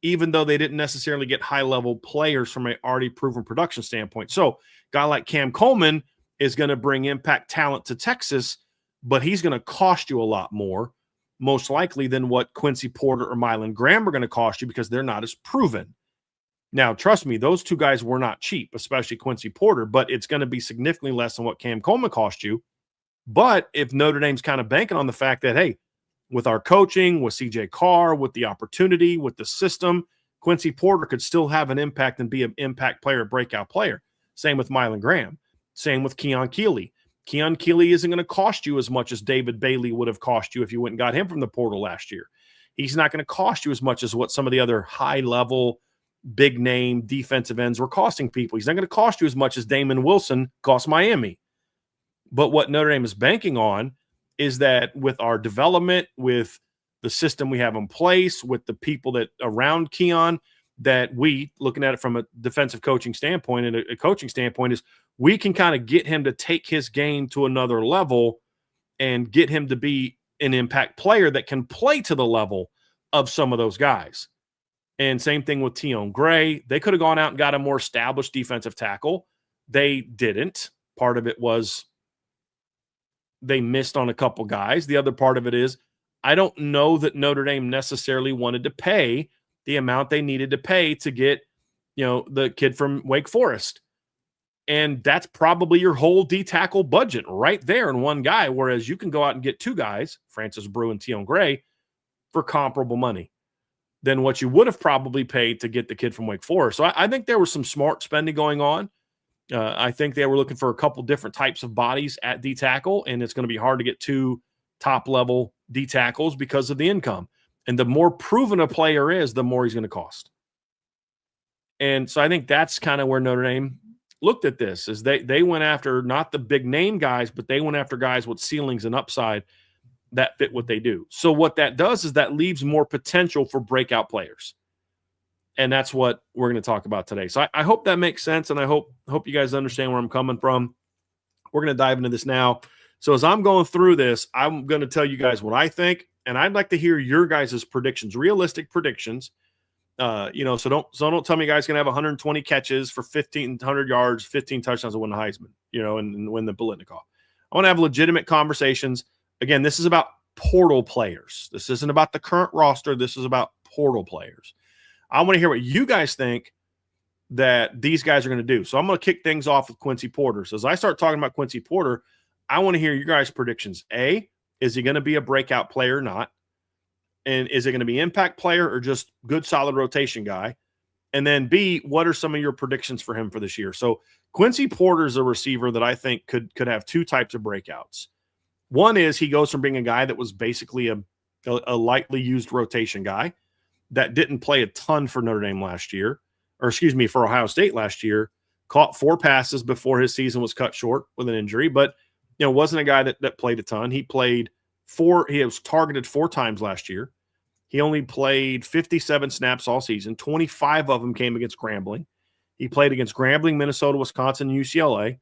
even though they didn't necessarily get high-level players from an already proven production standpoint. So a guy like Cam Coleman is going to bring impact talent to Texas, but he's going to cost you a lot more, most likely, than what Quincy Porter or Mylan Graham are going to cost you because they're not as proven. Now, trust me, those two guys were not cheap, especially Quincy Porter, but it's going to be significantly less than what Cam Coleman cost you. But if Notre Dame's kind of banking on the fact that, hey, with our coaching, with CJ Carr, with the opportunity, with the system, Quincy Porter could still have an impact and be an impact player, a breakout player. Same with Mylan Graham. Same with Keon Keeley. Keon Keeley isn't going to cost you as much as David Bailey would have cost you if you went and got him from the portal last year. He's not going to cost you as much as what some of the other high-level, big-name defensive ends were costing people. He's not going to cost you as much as Damon Wilson cost Miami. But what Notre Dame is banking on is that with our development, with the system we have in place, with the people that around Keon, that we, looking at it from a defensive coaching standpoint and a coaching standpoint, is we can kind of get him to take his game to another level and get him to be an impact player that can play to the level of some of those guys. And same thing with Tion Gray. They could have gone out and got a more established defensive tackle. They didn't. Part of it was they missed on a couple guys. The other part of it is I don't know that Notre Dame necessarily wanted to pay the amount they needed to pay to get, the kid from Wake Forest. And that's probably your whole D-tackle budget right there in one guy, whereas you can go out and get two guys, Francis Brew and Tion Gray, for comparable money than what you would have probably paid to get the kid from Wake Forest. So I think there was some smart spending going on. I think they were looking for a couple different types of bodies at D-tackle, and it's going to be hard to get two top-level D-tackles because of the income. And the more proven a player is, the more he's going to cost. And so I think that's kind of where Notre Dame looked at this, is they went after not the big-name guys, but they went after guys with ceilings and upside that fit what they do. So what that does is that leaves more potential for breakout players. And that's what we're going to talk about today. So I hope that makes sense, and I hope you guys understand where I'm coming from. We're going to dive into this now. So as I'm going through this, I'm going to tell you guys what I think, and I'd like to hear your guys' predictions, realistic predictions. So don't tell me you guys going to have 120 catches for 1,500 yards, 15 touchdowns to win the Heisman, and win the Biletnikoff. I want to have legitimate conversations. Again, this is about portal players. This isn't about the current roster. This is about portal players. I want to hear what you guys think that these guys are going to do. So I'm going to kick things off with Quincy Porter. So as I start talking about Quincy Porter, I want to hear your guys' predictions. A, is he going to be a breakout player or not? And is it going to be impact player or just good, solid rotation guy? And then B, what are some of your predictions for him for this year? So Quincy Porter is a receiver that I think could have two types of breakouts. One is he goes from being a guy that was basically a lightly used rotation guy that didn't play a ton for Notre Dame last year, for Ohio State last year, caught 4 passes before his season was cut short with an injury, but wasn't a guy that played a ton. He was targeted 4 times last year. He only played 57 snaps all season. 25 of them came against Grambling. He played against Grambling, Minnesota, Wisconsin, and UCLA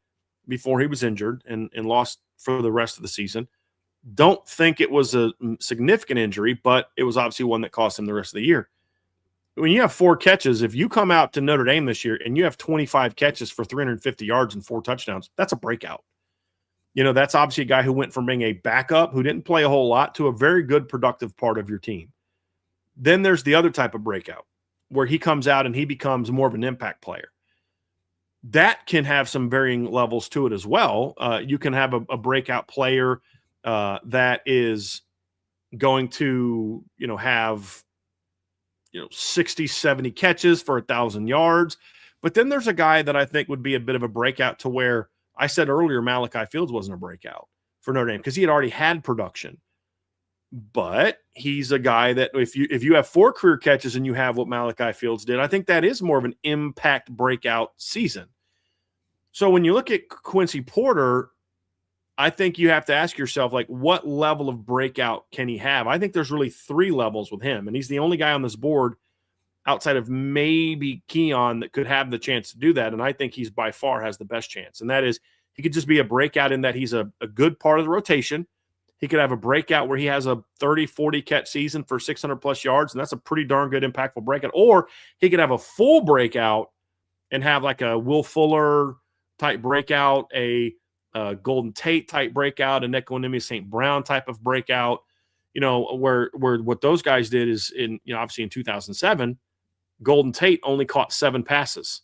before he was injured and lost for the rest of the season. Don't think it was a significant injury, but it was obviously one that cost him the rest of the year. When you have 4 catches, if you come out to Notre Dame this year and you have 25 catches for 350 yards and 4 touchdowns, that's a breakout. That's obviously a guy who went from being a backup who didn't play a whole lot to a very good, productive part of your team. Then there's the other type of breakout where he comes out and he becomes more of an impact player. That can have some varying levels to it as well. You can have a breakout player that is going to, have, 60, 70 catches for 1,000 yards. But then there's a guy that I think would be a bit of a breakout to where I said earlier Malachi Fields wasn't a breakout for Notre Dame because he had already had production. But he's a guy that if you have 4 career catches and you have what Malachi Fields did, I think that is more of an impact breakout season. So when you look at Quincy Porter, I think you have to ask yourself, what level of breakout can he have? I think there's really 3 levels with him, and he's the only guy on this board outside of maybe Keon that could have the chance to do that, and I think he's by far has the best chance, and that is he could just be a breakout in that he's a good part of the rotation. He could have a breakout where he has a 30, 40 catch season for 600-plus yards, and that's a pretty darn good impactful breakout. Or he could have a full breakout and have like a Will Fuller type breakout, a Golden Tate type breakout, an Equanimous St. Brown type of breakout, where what those guys did is obviously in 2007, Golden Tate only caught 7 passes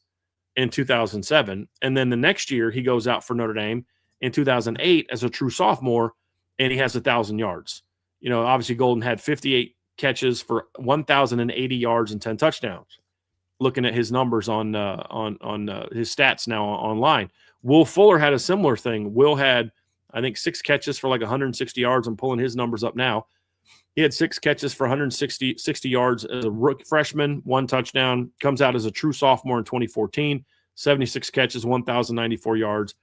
in 2007. And then the next year he goes out for Notre Dame in 2008 as a true sophomore, and he has 1,000 yards. Obviously Golden had 58 catches for 1,080 yards and 10 touchdowns. Looking at his numbers on his stats now online. Will Fuller had a similar thing. Will had, I think, 6 catches for 160 yards. I'm pulling his numbers up now. He had 6 catches for 60 yards as a rookie freshman, 1 touchdown. Comes out as a true sophomore in 2014, 76 catches, 1,094 yards,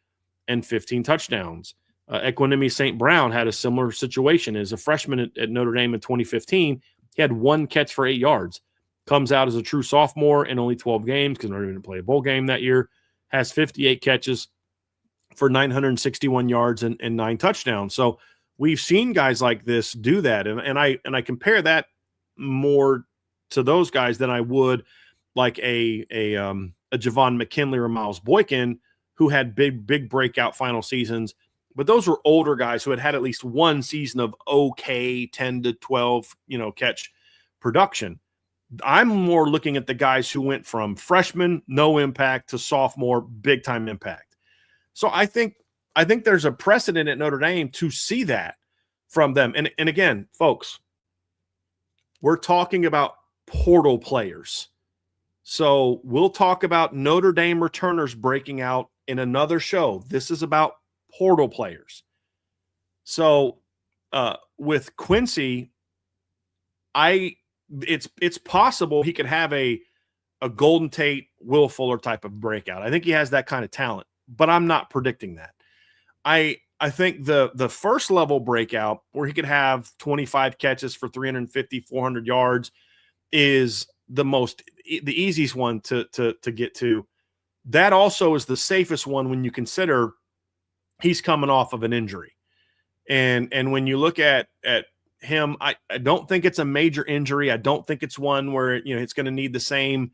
and 15 touchdowns. Equanimous St. Brown had a similar situation as a freshman at Notre Dame in 2015. He had 1 catch for 8 yards. Comes out as a true sophomore in only 12 games because Notre Dame didn't play a bowl game that year. Has 58 catches for 961 yards and 9 touchdowns. So we've seen guys like this do that, and I compare that more to those guys than I would like a Javon McKinley or Miles Boykin who had big breakout final seasons. But those were older guys who had at least 1 season of okay 10 to 12 catch production. I'm more looking at the guys who went from freshman, no impact, to sophomore, big time impact. So I think there's a precedent at Notre Dame to see that from them. And again, folks, we're talking about portal players. So we'll talk about Notre Dame returners breaking out in another show. This is about portal players. So with Quincy, it's possible he could have a Golden Tate, Will Fuller type of breakout. I think he has that kind of talent, but I'm not predicting that. I think the first level breakout where he could have 25 catches for 350, 400 yards is the easiest one to get to. That also is the safest one when you consider he's coming off of an injury. And when you look at him, I don't think it's a major injury. I don't think it's one where, it's going to need the same,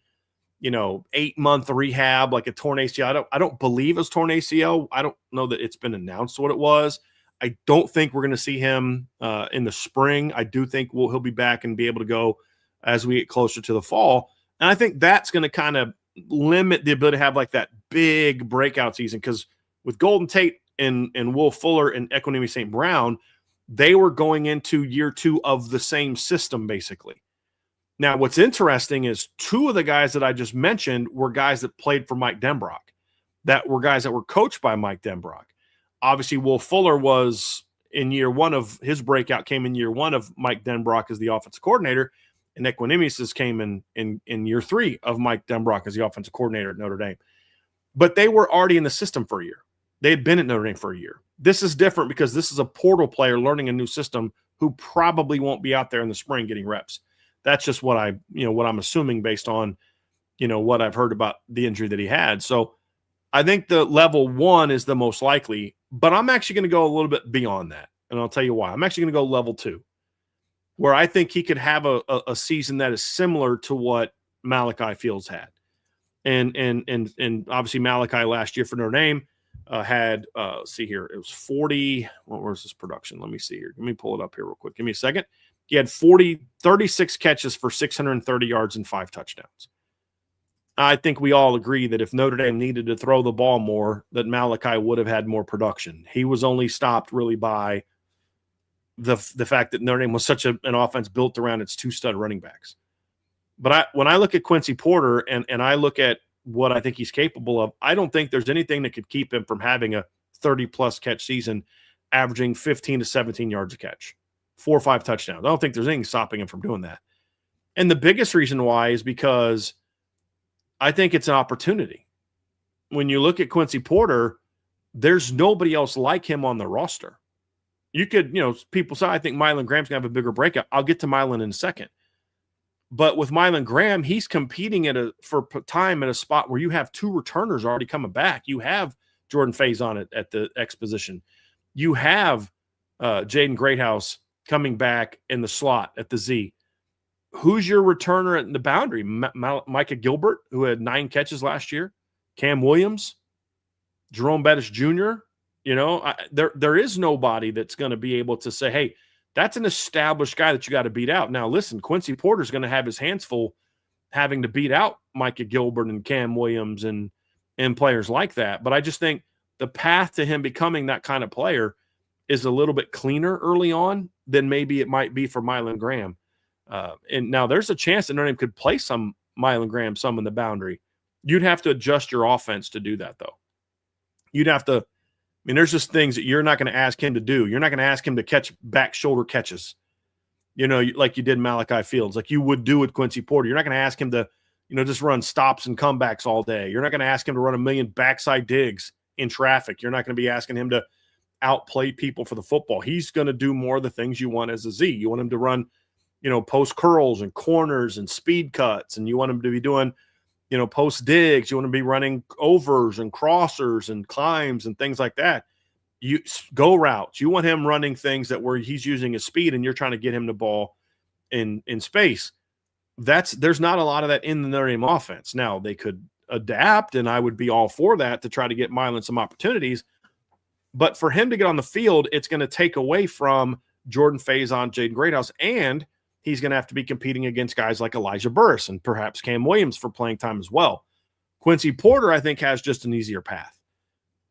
8-month rehab like a torn ACL. I don't believe it's torn ACL. I don't know that it's been announced what it was. I don't think we're going to see him in the spring. I do think he'll be back and be able to go as we get closer to the fall. And I think that's going to kind of limit the ability to have like that big breakout season, because with Golden Tate and Will Fuller and Equanimous St. Brown, they were going into year 2 of the same system, basically. Now, what's interesting is 2 of the guys that I just mentioned were guys that played for Mike Denbrock, that were guys that were coached by Mike Denbrock. Obviously, Will Fuller was in year 1 of his breakout, came in year 1 of Mike Denbrock as the offensive coordinator, and Equanimous came in year 3 of Mike Denbrock as the offensive coordinator at Notre Dame. But they were already in the system for a year. They had been at Notre Dame for a year. This is different because this is a portal player learning a new system who probably won't be out there in the spring getting reps. That's just what I'm assuming based on, what I've heard about the injury that he had. So I think the level 1 is the most likely, but I'm actually going to go a little bit beyond that. And I'll tell you why. I'm actually going to go level 2, where I think he could have a season that is similar to what Malachi Fields had. And obviously Malachi last year for Notre Dame had, see here, it was 40. What was his production? Let me see here. Let me pull it up here real quick. Give me a second. He had 36 catches for 630 yards and 5 touchdowns. I think we all agree that if Notre Dame needed to throw the ball more, that Malachi would have had more production. He was only stopped really by the fact that Notre Dame was such an offense built around its 2 stud running backs. But when I look at Quincy Porter and I look at what I think he's capable of, I don't think there's anything that could keep him from having a 30-plus catch season, averaging 15 to 17 yards a catch, 4 or 5 touchdowns. I don't think there's anything stopping him from doing that. And the biggest reason why is because I think it's an opportunity. When you look at Quincy Porter, there's nobody else like him on the roster. You could, people say, I think Mylan Graham's going to have a bigger breakout. I'll get to Mylan in a second. But with Mylan Graham, he's competing for time at a spot where you have 2 returners already coming back. You have Jordan Faison at the X position. You have Jaden Greathouse coming back in the slot at the Z. Who's your returner at the boundary? Micah Gilbert, who had 9 catches last year. Cam Williams, Jerome Bettis Jr. There is nobody that's going to be able to say, hey, that's an established guy that you got to beat out. Now, listen, Quincy Porter's going to have his hands full having to beat out Micah Gilbert and Cam Williams and players like that. But I just think the path to him becoming that kind of player is a little bit cleaner early on than maybe it might be for Mylan Graham. And now there's a chance that Notre Dame could play some Mylan Graham, some in the boundary. You'd have to adjust your offense to do that, though. You'd have to there's just things that you're not going to ask him to do. You're not going to ask him to catch back shoulder catches, like you did Malachi Fields, like you would do with Quincy Porter. You're not going to ask him to, just run stops and comebacks all day. You're not going to ask him to run a million backside digs in traffic. You're not going to be asking him to outplay people for the football. He's going to do more of the things you want as a Z. You want him to run, post curls and corners and speed cuts, and you want him to be doing post digs. You want to be running overs and crossers and climbs and things like that. You go routes. You want him running things where he's using his speed and you're trying to get him the ball in space. There's not a lot of that in the Notre Dame offense. Now they could adapt, and I would be all for that to try to get Mylan some opportunities. But for him to get on the field, it's going to take away from Jordan Faison, Jaden Greathouse, and he's going to have to be competing against guys like Elijah Burris and perhaps Cam Williams for playing time as well. Quincy Porter, I think, has just an easier path.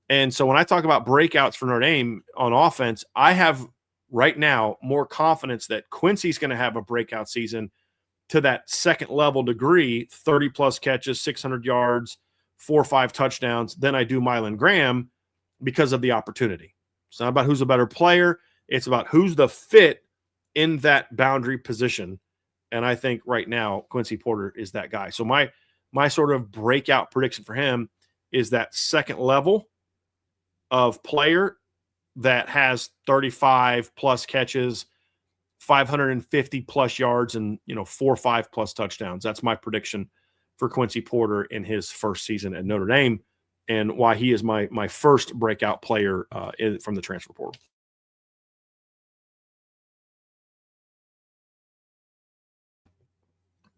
And so when I talk about breakouts for Notre Dame on offense, I have right now more confidence that Quincy's going to have a breakout season to that second level degree, 30-plus catches, 600 yards, 4 or 5 touchdowns, than I do Mylan Graham because of the opportunity. It's not about who's a better player. It's about who's the fit in that boundary position. And I think right now Quincy Porter is that guy. So my sort of breakout prediction for him is that second level of player that has 35 plus catches, 550 plus yards, and 4 or 5 plus touchdowns. That's my prediction for Quincy Porter in his first season at Notre Dame, and why he is my first breakout player from the transfer portal.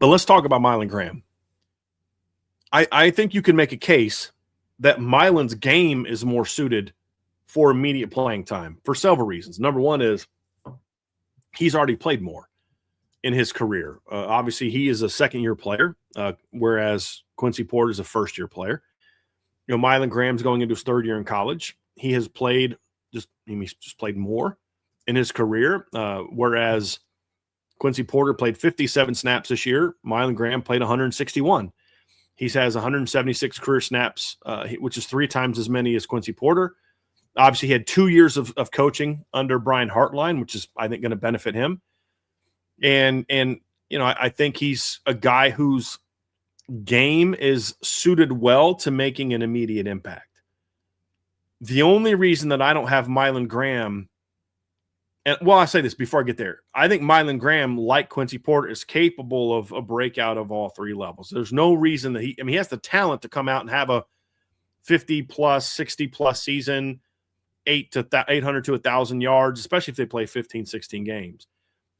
But let's talk about Mylan Graham. I think you can make a case that Mylan's game is more suited for immediate playing time for several reasons. Number one is he's already played more in his career. Obviously, he is a second-year player, whereas Quincy Porter is a first-year player. Mylan Graham's going into his third year in college. He has played he's played more in his career, whereas Quincy Porter played 57 snaps this year. Mylan Graham played 161. He has 176 career snaps, which is 3 times as many as Quincy Porter. Obviously, he had 2 years of coaching under Bryan Hartline, which is, I think, going to benefit him. And I think he's a guy whose game is suited well to making an immediate impact. The only reason that I don't have Mylan Graham, I say this before I get there, I think Mylan Graham, like Quincy Porter, is capable of a breakout of all 3 levels. There's no reason that he has the talent to come out and have a 50-plus, 60-plus season, 800 to 1,000 yards, especially if they play 15, 16 games.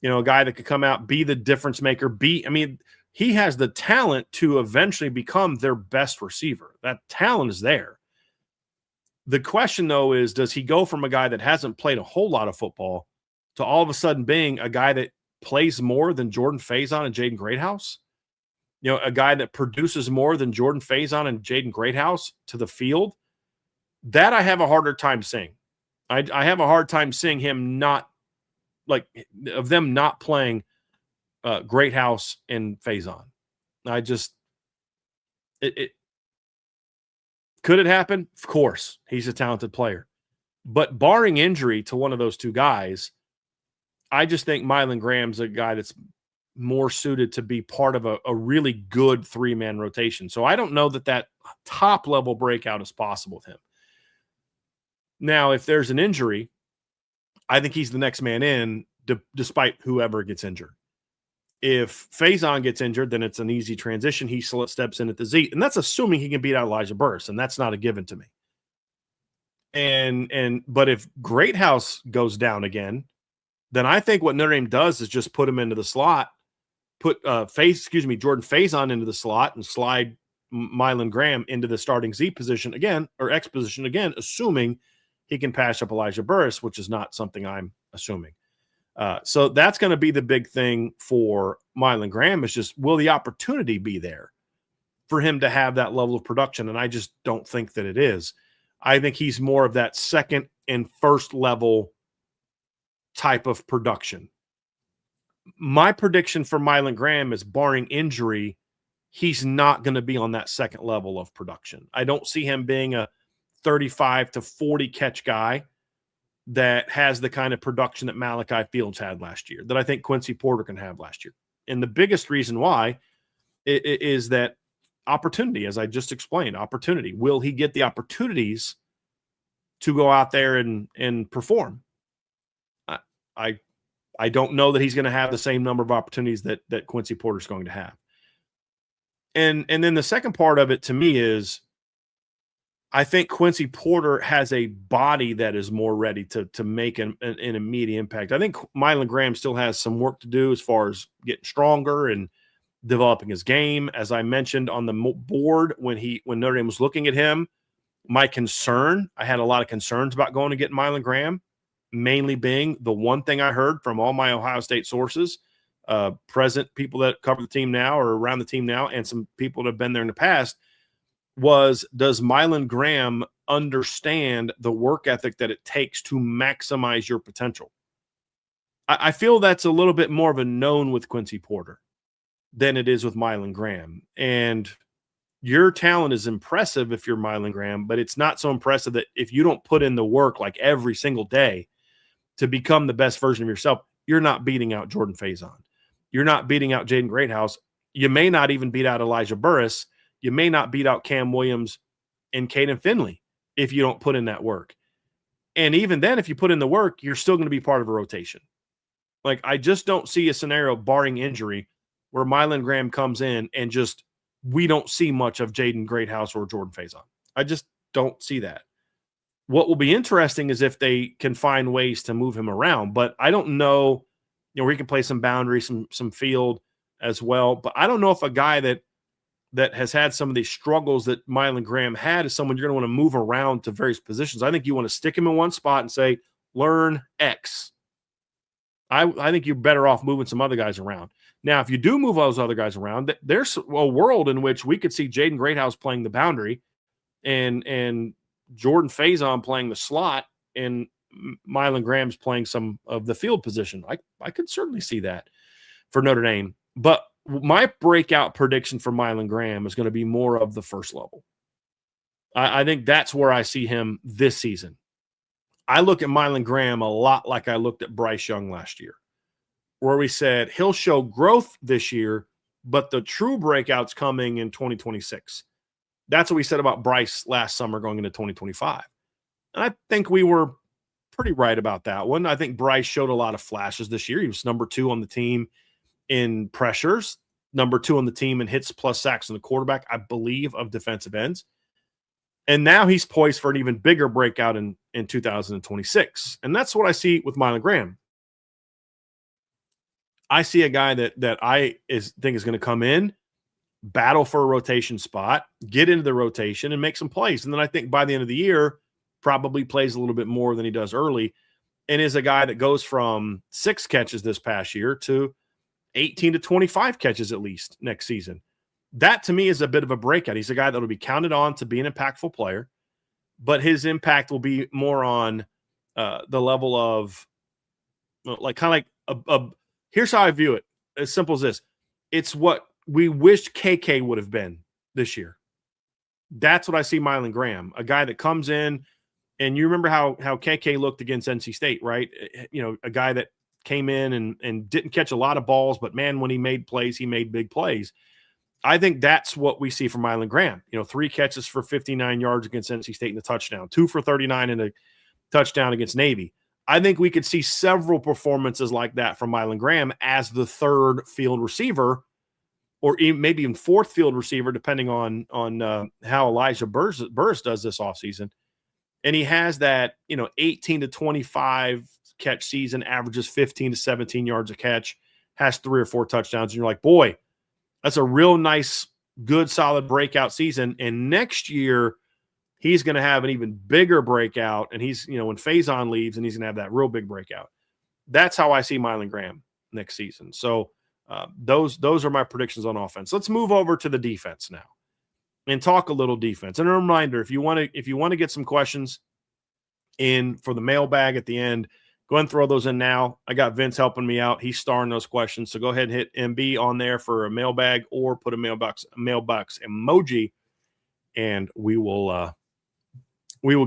A guy that could come out, be the difference maker, he has the talent to eventually become their best receiver. That talent is there. The question, though, is does he go from a guy that hasn't played a whole lot of football to all of a sudden being a guy that plays more than Jordan Faison and Jaden Greathouse? A guy that produces more than Jordan Faison and Jaden Greathouse to the field? That I have a harder time seeing. I have a hard time seeing him not playing Greathouse and Faison. Could it happen? Of course. He's a talented player. But barring injury to one of those 2 guys, I just think Mylan Graham's a guy that's more suited to be part of a really good 3-man rotation. So I don't know that top-level breakout is possible with him. Now, if there's an injury, I think he's the next man in, despite whoever gets injured. If Faison gets injured, then it's an easy transition. He steps in at the Z, and that's assuming he can beat out Elijah Burris, and that's not a given to me. But if Greathouse goes down again, then I think what Notre Dame does is just put him into the slot, put Jordan Faison into the slot, and slide Mylan Graham into the starting Z position again, or X position again, assuming he can pass up Elijah Burris, which is not something I'm assuming. So that's going to be the big thing for Mylan Graham, is just, will the opportunity be there for him to have that level of production? And I just don't think that it is. I think he's more of that second and first level type of production. My prediction for Mylan Graham is, barring injury, he's not going to be on that second level of production. I don't see him being a 35 to 40 catch guy that has the kind of production that Malachi Fields had last year, that I think Quincy Porter can have last year. And the biggest reason why is that opportunity, as I just explained, opportunity. Will he get the opportunities to go out there and perform? I don't know that he's going to have the same number of opportunities that Quincy Porter is going to have. And then the second part of it to me is, I think Quincy Porter has a body that is more ready to make an immediate impact. I think Mylan Graham still has some work to do as far as getting stronger and developing his game. As I mentioned on the board when Notre Dame was looking at him, I had a lot of concerns about going to get Mylan Graham, mainly being the one thing I heard from all my Ohio State sources, present people that cover the team now or around the team now, and some people that have been there in the past, was, does Mylan Graham understand the work ethic that it takes to maximize your potential? I feel that's a little bit more of a known with Quincy Porter than it is with Mylan Graham. And your talent is impressive if you're Mylan Graham, but it's not so impressive that if you don't put in the work like every single day to become the best version of yourself, you're not beating out Jordan Faison. You're not beating out Jaden Greathouse. You may not even beat out Elijah Burris. You may not beat out Cam Williams and Caden Finley if you don't put in that work. And even then, if you put in the work, you're still going to be part of a rotation. Like, I just don't see a scenario, barring injury, where Mylan Graham comes in and just, we don't see much of Jaden Greathouse or Jordan Faison. I just don't see that. What will be interesting is if they can find ways to move him around, but I don't know, where he can play some boundary, some field, as well. But I don't know if a guy that has had some of these struggles that Mylan Graham had is someone you're going to want to move around to various positions. I think you want to stick him in one spot and say, learn X. I think you're better off moving some other guys around. Now, if you do move those other guys around, there's a world in which we could see Jaden Greathouse playing the boundary and Jordan Faison playing the slot and Mylan Graham's playing some of the field position. I could certainly see that for Notre Dame. But my breakout prediction for Mylan Graham is going to be more of the first level. I think that's where I see him this season. I look at Mylan Graham a lot like I looked at Bryce Young last year, where we said he'll show growth this year, but the true breakout's coming in 2026. That's what we said about Bryce last summer going into 2025. And I think we were pretty right about that one. I think Bryce showed a lot of flashes this year. He was number 2 on the team in pressures, number 2 on the team in hits plus sacks on the quarterback, I believe, of defensive ends. And now he's poised for an even bigger breakout in 2026. And that's what I see with Mylan Graham. I see a guy that I think is going to come in, battle for a rotation spot, get into the rotation, and make some plays. And then I think by the end of the year, probably plays a little bit more than he does early, and is a guy that goes from 6 catches this past year to 18 to 25 catches at least next season. That, to me, is a bit of a breakout. He's a guy that will be counted on to be an impactful player, but his impact will be more on the level of here's how I view it. As simple as this. It's what we wished KK would have been this year. That's what I see Mylan Graham, a guy that comes in, and you remember how KK looked against NC State, right? A guy that came in and didn't catch a lot of balls, but man, when he made plays, he made big plays. I think that's what we see from Mylan Graham. 3 catches for 59 yards against NC State in the touchdown, 2 for 39 in a touchdown against Navy. I think we could see several performances like that from Mylan Graham as the 3rd field receiver, or maybe even 4th field receiver, depending on how Elijah Burris does this offseason. And he has that, 18 to 25 catch season, averages 15 to 17 yards a catch, has 3 or 4 touchdowns. And you're like, boy, that's a real nice, good, solid breakout season. And next year, he's going to have an even bigger breakout. And he's, when Faison leaves, and he's going to have that real big breakout. That's how I see Mylan Graham next season. So those are my predictions on offense. Let's move over to the defense now and talk a little defense. And a reminder, if you want to get some questions in for the mailbag at the end, go ahead and throw those in now. I got Vince helping me out. He's starring those questions. So go ahead and hit MB on there for a mailbag, or put a mailbox emoji, and we will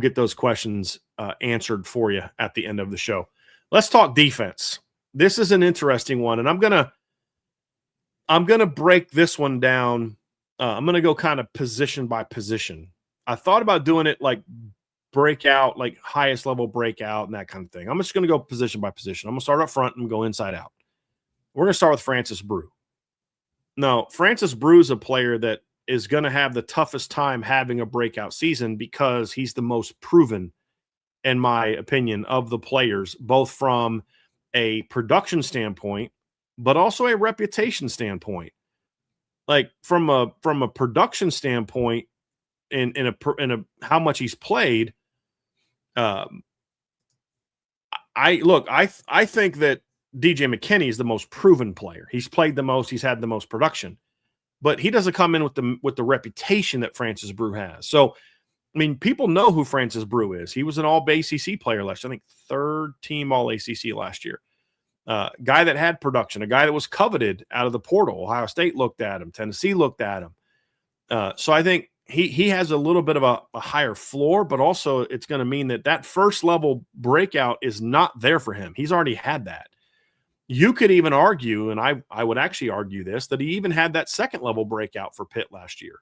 get those questions answered for you at the end of the show. Let's talk defense. This is an interesting one, and I'm gonna break this one down. I'm gonna go kind of position by position. I thought about doing it like breakout, like highest level breakout and that kind of thing. I'm just going to go position by position. I'm going to start up front and go inside out. We're going to start with Francis Brew. Now, Francis Brew is a player that is going to have the toughest time having a breakout season because he's the most proven, in my opinion, of the players, both from a production standpoint, but also a reputation standpoint. Like from a production standpoint, in a how much he's played, I think that DJ McKinney is the most proven player. He's played the most. He's had the most production, but he doesn't come in with the reputation that Francis Brew has. So, I mean, people know who Francis Brew is. He was an All-ACC player last year. I think 3rd team All-ACC last year. Guy that had production, a guy that was coveted out of the portal. Ohio State looked at him. Tennessee looked at him. So I think he has a little bit of a higher floor, but also it's going to mean that first level breakout is not there for him. He's already had that. You could even argue, and I would actually argue this, that he even had that second level breakout for Pitt last year.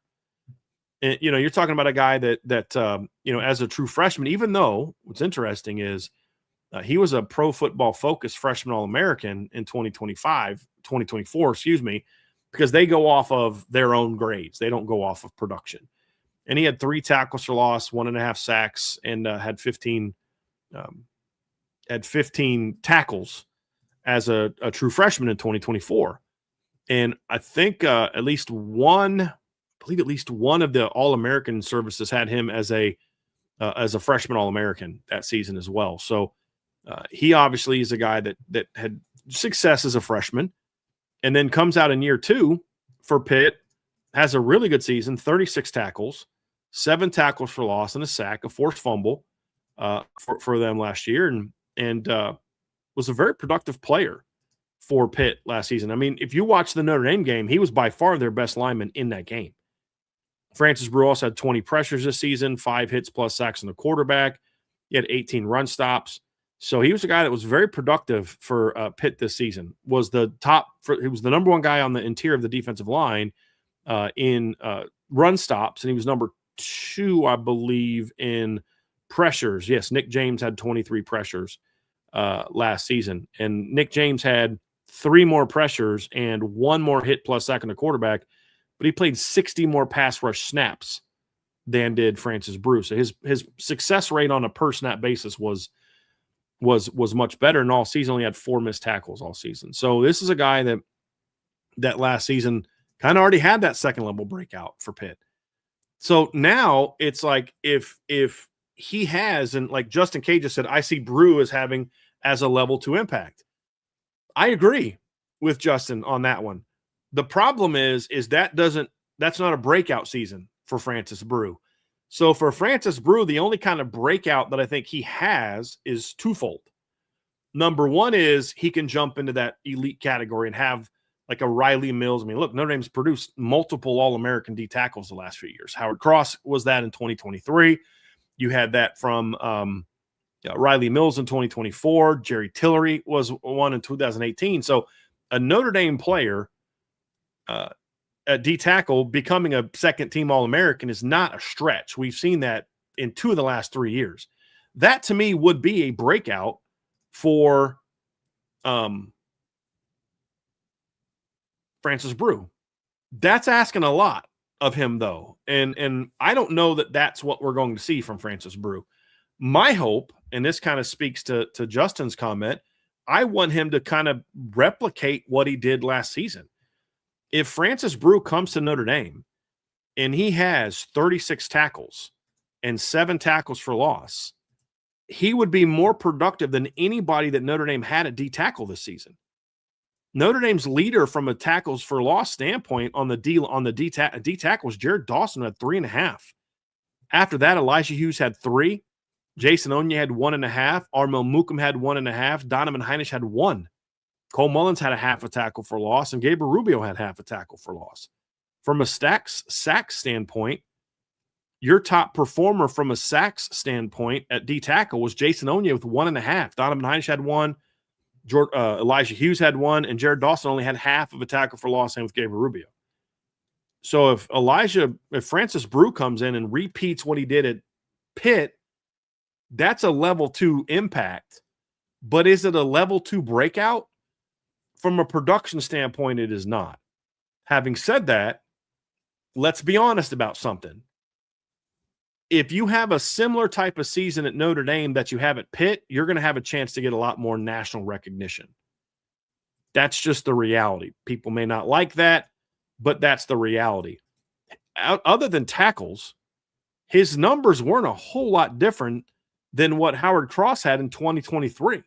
And, you're talking about a guy that as a true freshman, even though what's interesting is he was a Pro Football Focus freshman All-American in 2024, because they go off of their own grades. They don't go off of production. And he had 3 tackles for loss, 1.5 sacks, and had 15 tackles as a true freshman in 2024. And I think at least one of the All-American services had him as a freshman All-American that season as well. So he obviously is a guy that had success as a freshman, and then comes out in year 2 for Pitt, has a really good season, 36 tackles, 7 tackles for loss and a sack, a forced fumble for them last year, and was a very productive player for Pitt last season. I mean, if you watch the Notre Dame game, he was by far their best lineman in that game. Francis Brew also had 20 pressures this season, 5 hits plus sacks on the quarterback. He had 18 run stops. So he was a guy that was very productive for Pitt this season. He was the number 1 guy on the interior of the defensive line in run stops, and he was number 2, I believe, in pressures. Yes, Nick James had 23 pressures last season, and Nick James had 3 more pressures and 1 more hit plus sack on the quarterback, but he played 60 more pass rush snaps than did Francis Brew. So his success rate on a per snap basis was much better, and all season only had 4 missed tackles all season. So this is a guy that last season kind of already had that second level breakout for Pitt. So now it's like if he has, and like Justin K just said, I see Brew as having as a level 2 impact. I agree with Justin on that one. The problem is that's not a breakout season for Francis Brew. So for Francis Brew, the only kind of breakout that I think he has is twofold. Number 1 is he can jump into that elite category and have like a Riley Mills. I mean, look, Notre Dame's produced multiple All-American D tackles the last few years. Howard Cross was that in 2023. You had that from Riley Mills in 2024. Jerry Tillery was one in 2018. So a Notre Dame player at D tackle becoming a second-team All-American is not a stretch. We've seen that in 2 of the last 3 years. That, to me, would be a breakout for Francis Brew. That's asking a lot of him, though. And I don't know that that's what we're going to see from Francis Brew. My hope, and this kind of speaks to Justin's comment, I want him to kind of replicate what he did last season. If Francis Brew comes to Notre Dame and he has 36 tackles and 7 tackles for loss, he would be more productive than anybody that Notre Dame had at D tackle this season. Notre Dame's leader from a tackles for loss standpoint on the D tackle was Jared Dawson, who had 3.5. After that, Elijah Hughes had 3. Jason Onye had 1.5. Armel Mukam had 1.5. Donovan Heinisch had 1. Cole Mullins had a half a tackle for loss, and Gabriel Rubio had half a tackle for loss. From a sack standpoint, your top performer from a sacks standpoint at D tackle was Jason Onye with 1.5. Donovan Heinisch had 1. Elijah Hughes had 1, and Jared Dawson only had half of a tackle for loss, and with Gabriel Rubio. So if Francis Brew comes in and repeats what he did at Pitt, that's a level 2 impact. But is it a level 2 breakout? From a production standpoint, it is not. Having said that, let's be honest about something. If you have a similar type of season at Notre Dame that you have at Pitt, you're going to have a chance to get a lot more national recognition. That's just the reality. People may not like that, but that's the reality. Other than tackles, his numbers weren't a whole lot different than what Howard Cross had in 2023.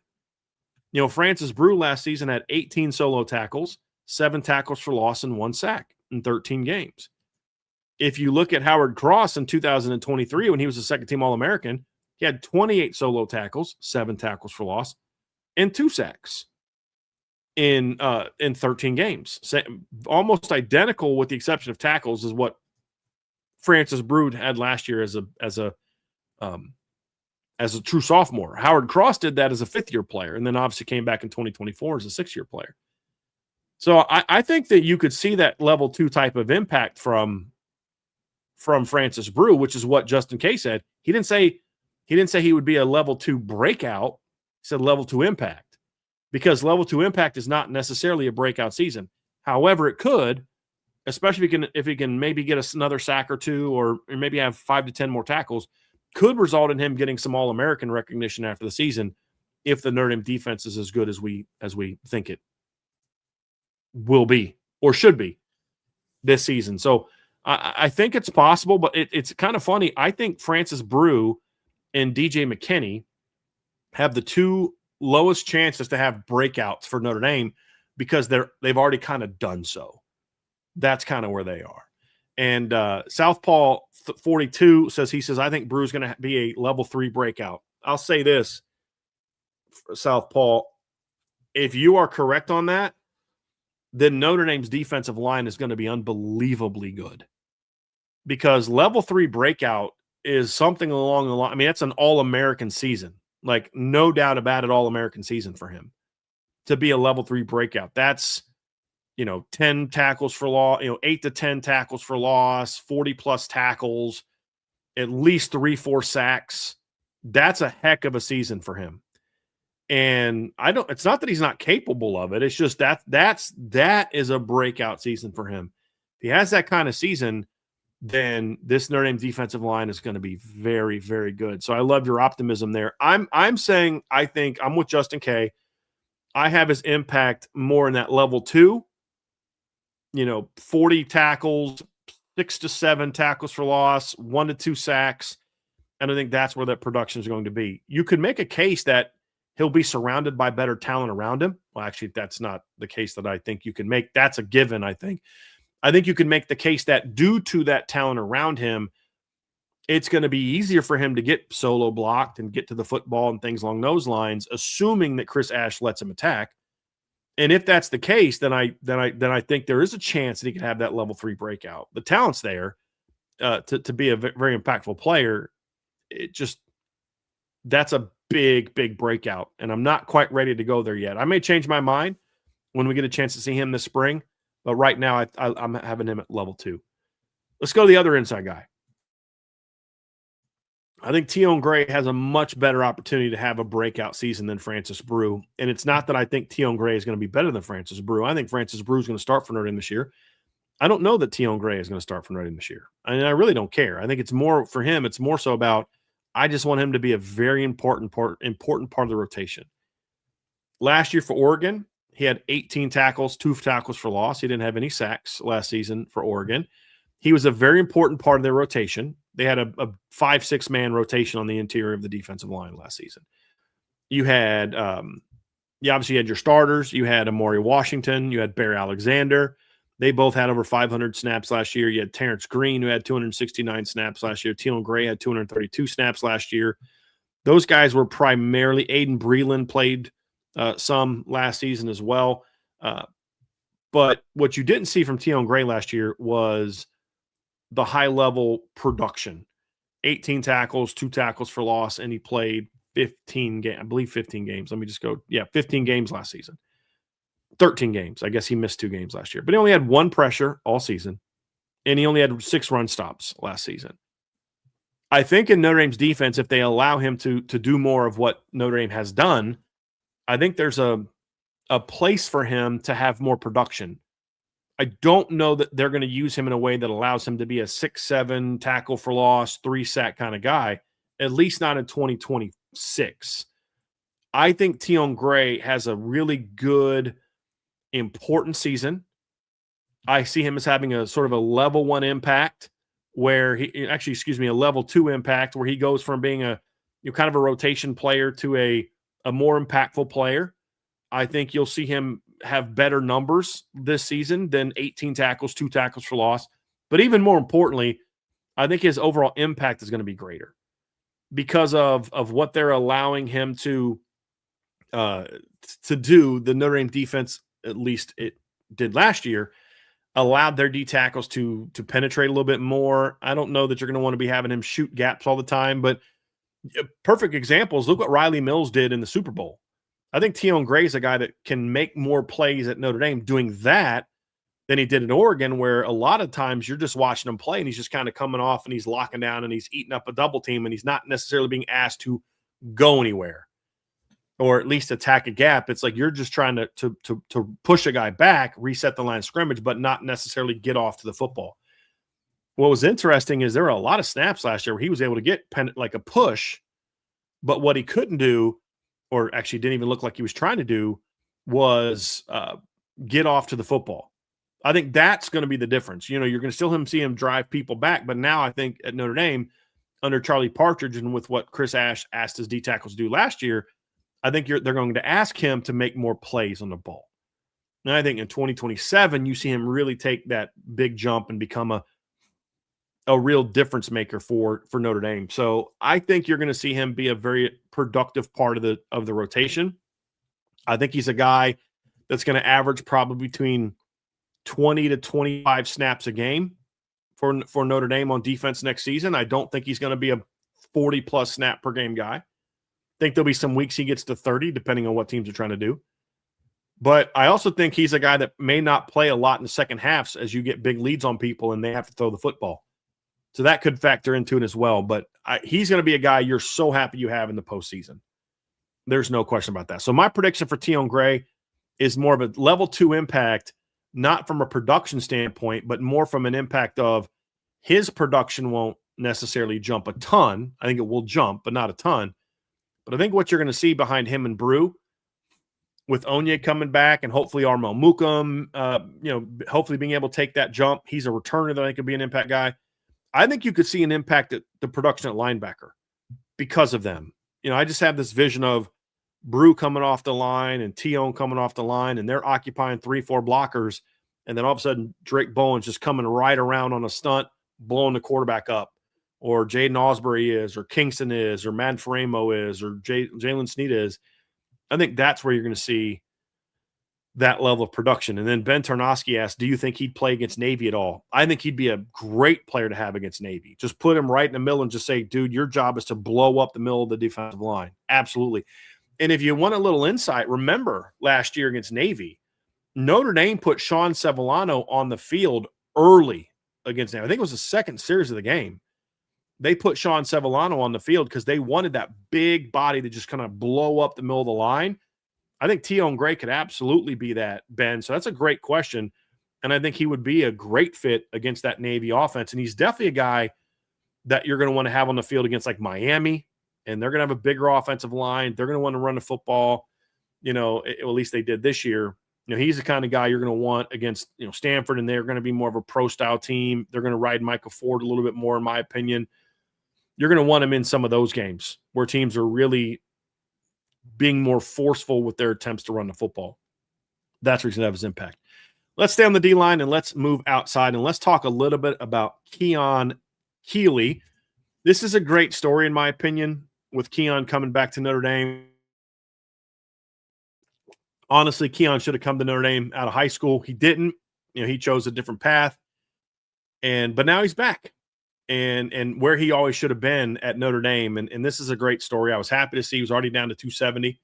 You know, Francis Brew last season had 18 solo tackles, 7 tackles for loss, and 1 sack in 13 games. If you look at Howard Cross in 2023, when he was a second-team All-American, he had 28 solo tackles, 7 tackles for loss, and 2 sacks in 13 games. Almost identical, with the exception of tackles, is what Francis Brew had last year as a true sophomore. Howard Cross did that as a 5th-year player, and then obviously came back in 2024 as a 6th-year player. So I think that you could see that level 2 type of impact from Francis Brew, which is what Justin K said. He didn't say he would be a level 2 breakout. He said level 2 impact, because level 2 impact is not necessarily a breakout season. However, it could, especially if he can maybe get us another sack or 2, or maybe have 5 to 10 more tackles, could result in him getting some All-American recognition after the season if the Notre Dame defense is as good as we think it will be or should be this season. So I think it's possible, but it's kind of funny. I think Francis Brew and DJ McKinney have the two lowest chances to have breakouts for Notre Dame because they've already kind of done so. That's kind of where they are. And Southpaw 42 says, I think Brew's going to be a level 3 breakout. I'll say this, Southpaw, if you are correct on that, then Notre Dame's defensive line is going to be unbelievably good. Because level 3 breakout is something along the line. I mean, that's an all-American season. Like, no doubt about it, all-American season for him to be a level 3 breakout. That's, 10 tackles for loss, 8 to 10 tackles for loss, 40-plus tackles, at least 3-4 sacks. That's a heck of a season for him. And it's not that he's not capable of it. It's just that is a breakout season for him. If he has that kind of season, then this Notre Dame defensive line is going to be very, very good. So I love your optimism there. I'm saying I think I'm with Justin K. I have his impact more in that level 2, 40 tackles, 6 to 7 tackles for loss, 1 to 2 sacks. And I think that's where that production is going to be. You could make a case that he'll be surrounded by better talent around him. Well, actually, that's not the case that I think you can make. That's a given, I think. I think you can make the case that due to that talent around him, it's going to be easier for him to get solo blocked and get to the football and things along those lines, assuming that Chris Ash lets him attack. And if that's the case, then I think there is a chance that he can have that level 3 breakout. The talent's there to be a very impactful player. That's a big, big breakout. And I'm not quite ready to go there yet. I may change my mind when we get a chance to see him this spring. But right now, I'm having him at level 2. Let's go to the other inside guy. I think Tion Gray has a much better opportunity to have a breakout season than Francis Brew. And it's not that I think Tion Gray is going to be better than Francis Brew. I think Francis Brew is going to start for Notre Dame this year. I don't know that Tion Gray is going to start for Notre Dame this year. I mean, I really don't care. I think it's more for him. It's more so about I just want him to be a very important part of the rotation. Last year for Oregon, he had 18 tackles, 2 tackles for loss. He didn't have any sacks last season for Oregon. He was a very important part of their rotation. They had a 5-6 man rotation on the interior of the defensive line last season. You had, you obviously had your starters. You had Amari Washington. You had Bear Alexander. They both had over 500 snaps last year. You had Terrence Green, who had 269 snaps last year. Tion Gray had 232 snaps last year. Those guys were primarily Aiden Breland played some last season as well. But what you didn't see from Tion Gray last year was the high-level production. 18 tackles, 2 tackles for loss, and he played 15 games. I believe 15 games. Let me just go. Yeah, 15 games last season. 13 games. I guess he missed 2 games last year. But he only had 1 pressure all season, and he only had 6 run stops last season. I think in Notre Dame's defense, if they allow him to do more of what Notre Dame has done, I think there's a place for him to have more production. I don't know that they're going to use him in a way that allows him to be a 6-7 tackle for loss, 3 sack kind of guy, at least not in 2026. I think Tion Gray has a really good, important season. I see him as having a sort of a level 1 impact where a level 2 impact where he goes from being a kind of a rotation player to a more impactful player. I think you'll see him have better numbers this season than 18 tackles, 2 tackles for loss. But even more importantly, I think his overall impact is going to be greater because of what they're allowing him to do. The Notre Dame defense, at least it did last year, allowed their D tackles to penetrate a little bit more. I don't know that you're going to want to be having him shoot gaps all the time, but perfect examples. Look what Riley Mills did in the Super Bowl. I think Tion Gray is a guy that can make more plays at Notre Dame doing that than he did in Oregon, where a lot of times you're just watching him play and he's just kind of coming off and he's locking down and he's eating up a double team and he's not necessarily being asked to go anywhere or at least attack a gap. It's like you're just trying to push a guy back, reset the line of scrimmage, but not necessarily get off to the football. What was interesting is there were a lot of snaps last year where he was able to get like a push, but what he couldn't do, or actually didn't even look like he was trying to do, was get off to the football. I think that's going to be the difference. You're going to still see him drive people back, but now I think at Notre Dame, under Charlie Partridge and with what Chris Ash asked his D tackles to do last year, I think they're going to ask him to make more plays on the ball. And I think in 2027, you see him really take that big jump and become a real difference maker for Notre Dame. So I think you're going to see him be a very productive part of the rotation. I think he's a guy that's going to average probably between 20 to 25 snaps a game for Notre Dame on defense next season. I don't think he's going to be a 40-plus snap per game guy. I think there'll be some weeks he gets to 30, depending on what teams are trying to do. But I also think he's a guy that may not play a lot in the second halves as you get big leads on people and they have to throw the football. So that could factor into it as well. But he's going to be a guy you're so happy you have in the postseason. There's no question about that. So my prediction for Tion Gray is more of a level 2 impact, not from a production standpoint, but more from an impact of his production won't necessarily jump a ton. I think it will jump, but not a ton. But I think what you're going to see behind him and Brew, with Onye coming back and hopefully Armel Mukum, hopefully being able to take that jump. He's a returner that I think could be an impact guy. I think you could see an impact at the production at linebacker because of them. I just have this vision of Brew coming off the line and Tion coming off the line, and they're occupying 3-4 blockers. And then all of a sudden, Drake Bowen's just coming right around on a stunt, blowing the quarterback up. Or Jaden Osbury is, or Kingston is, or Matt Faramo is, or Jalen Sneed is. I think that's where you're going to see that level of production. And then Ben Tarnowski asked, do you think he'd play against Navy at all? I think he'd be a great player to have against Navy. Just put him right in the middle and just say, dude, your job is to blow up the middle of the defensive line. Absolutely. And if you want a little insight, remember last year against Navy, Notre Dame put Sean Sevillano on the field early against Navy. I think it was the second series of the game. They put Sean Sevillano on the field because they wanted that big body to just kind of blow up the middle of the line. I think Tion Gray could absolutely be that, Ben. So that's a great question. And I think he would be a great fit against that Navy offense. And he's definitely a guy that you're going to want to have on the field against like Miami. And they're going to have a bigger offensive line. They're going to want to run the football. At least they did this year. He's the kind of guy you're going to want against, Stanford, and they're going to be more of a pro-style team. They're going to ride Michael Ford a little bit more, in my opinion. You're going to want him in some of those games where teams are really being more forceful with their attempts to run the football. That's where he's going to have his impact. Let's stay on the D-line and let's move outside and let's talk a little bit about Keon Keeley. This is a great story, in my opinion, with Keon coming back to Notre Dame. Honestly, Keon should have come to Notre Dame out of high school. He didn't. He chose a different path. But now he's back. And where he always should have been at Notre Dame. And this is a great story. I was happy to see he was already down to 270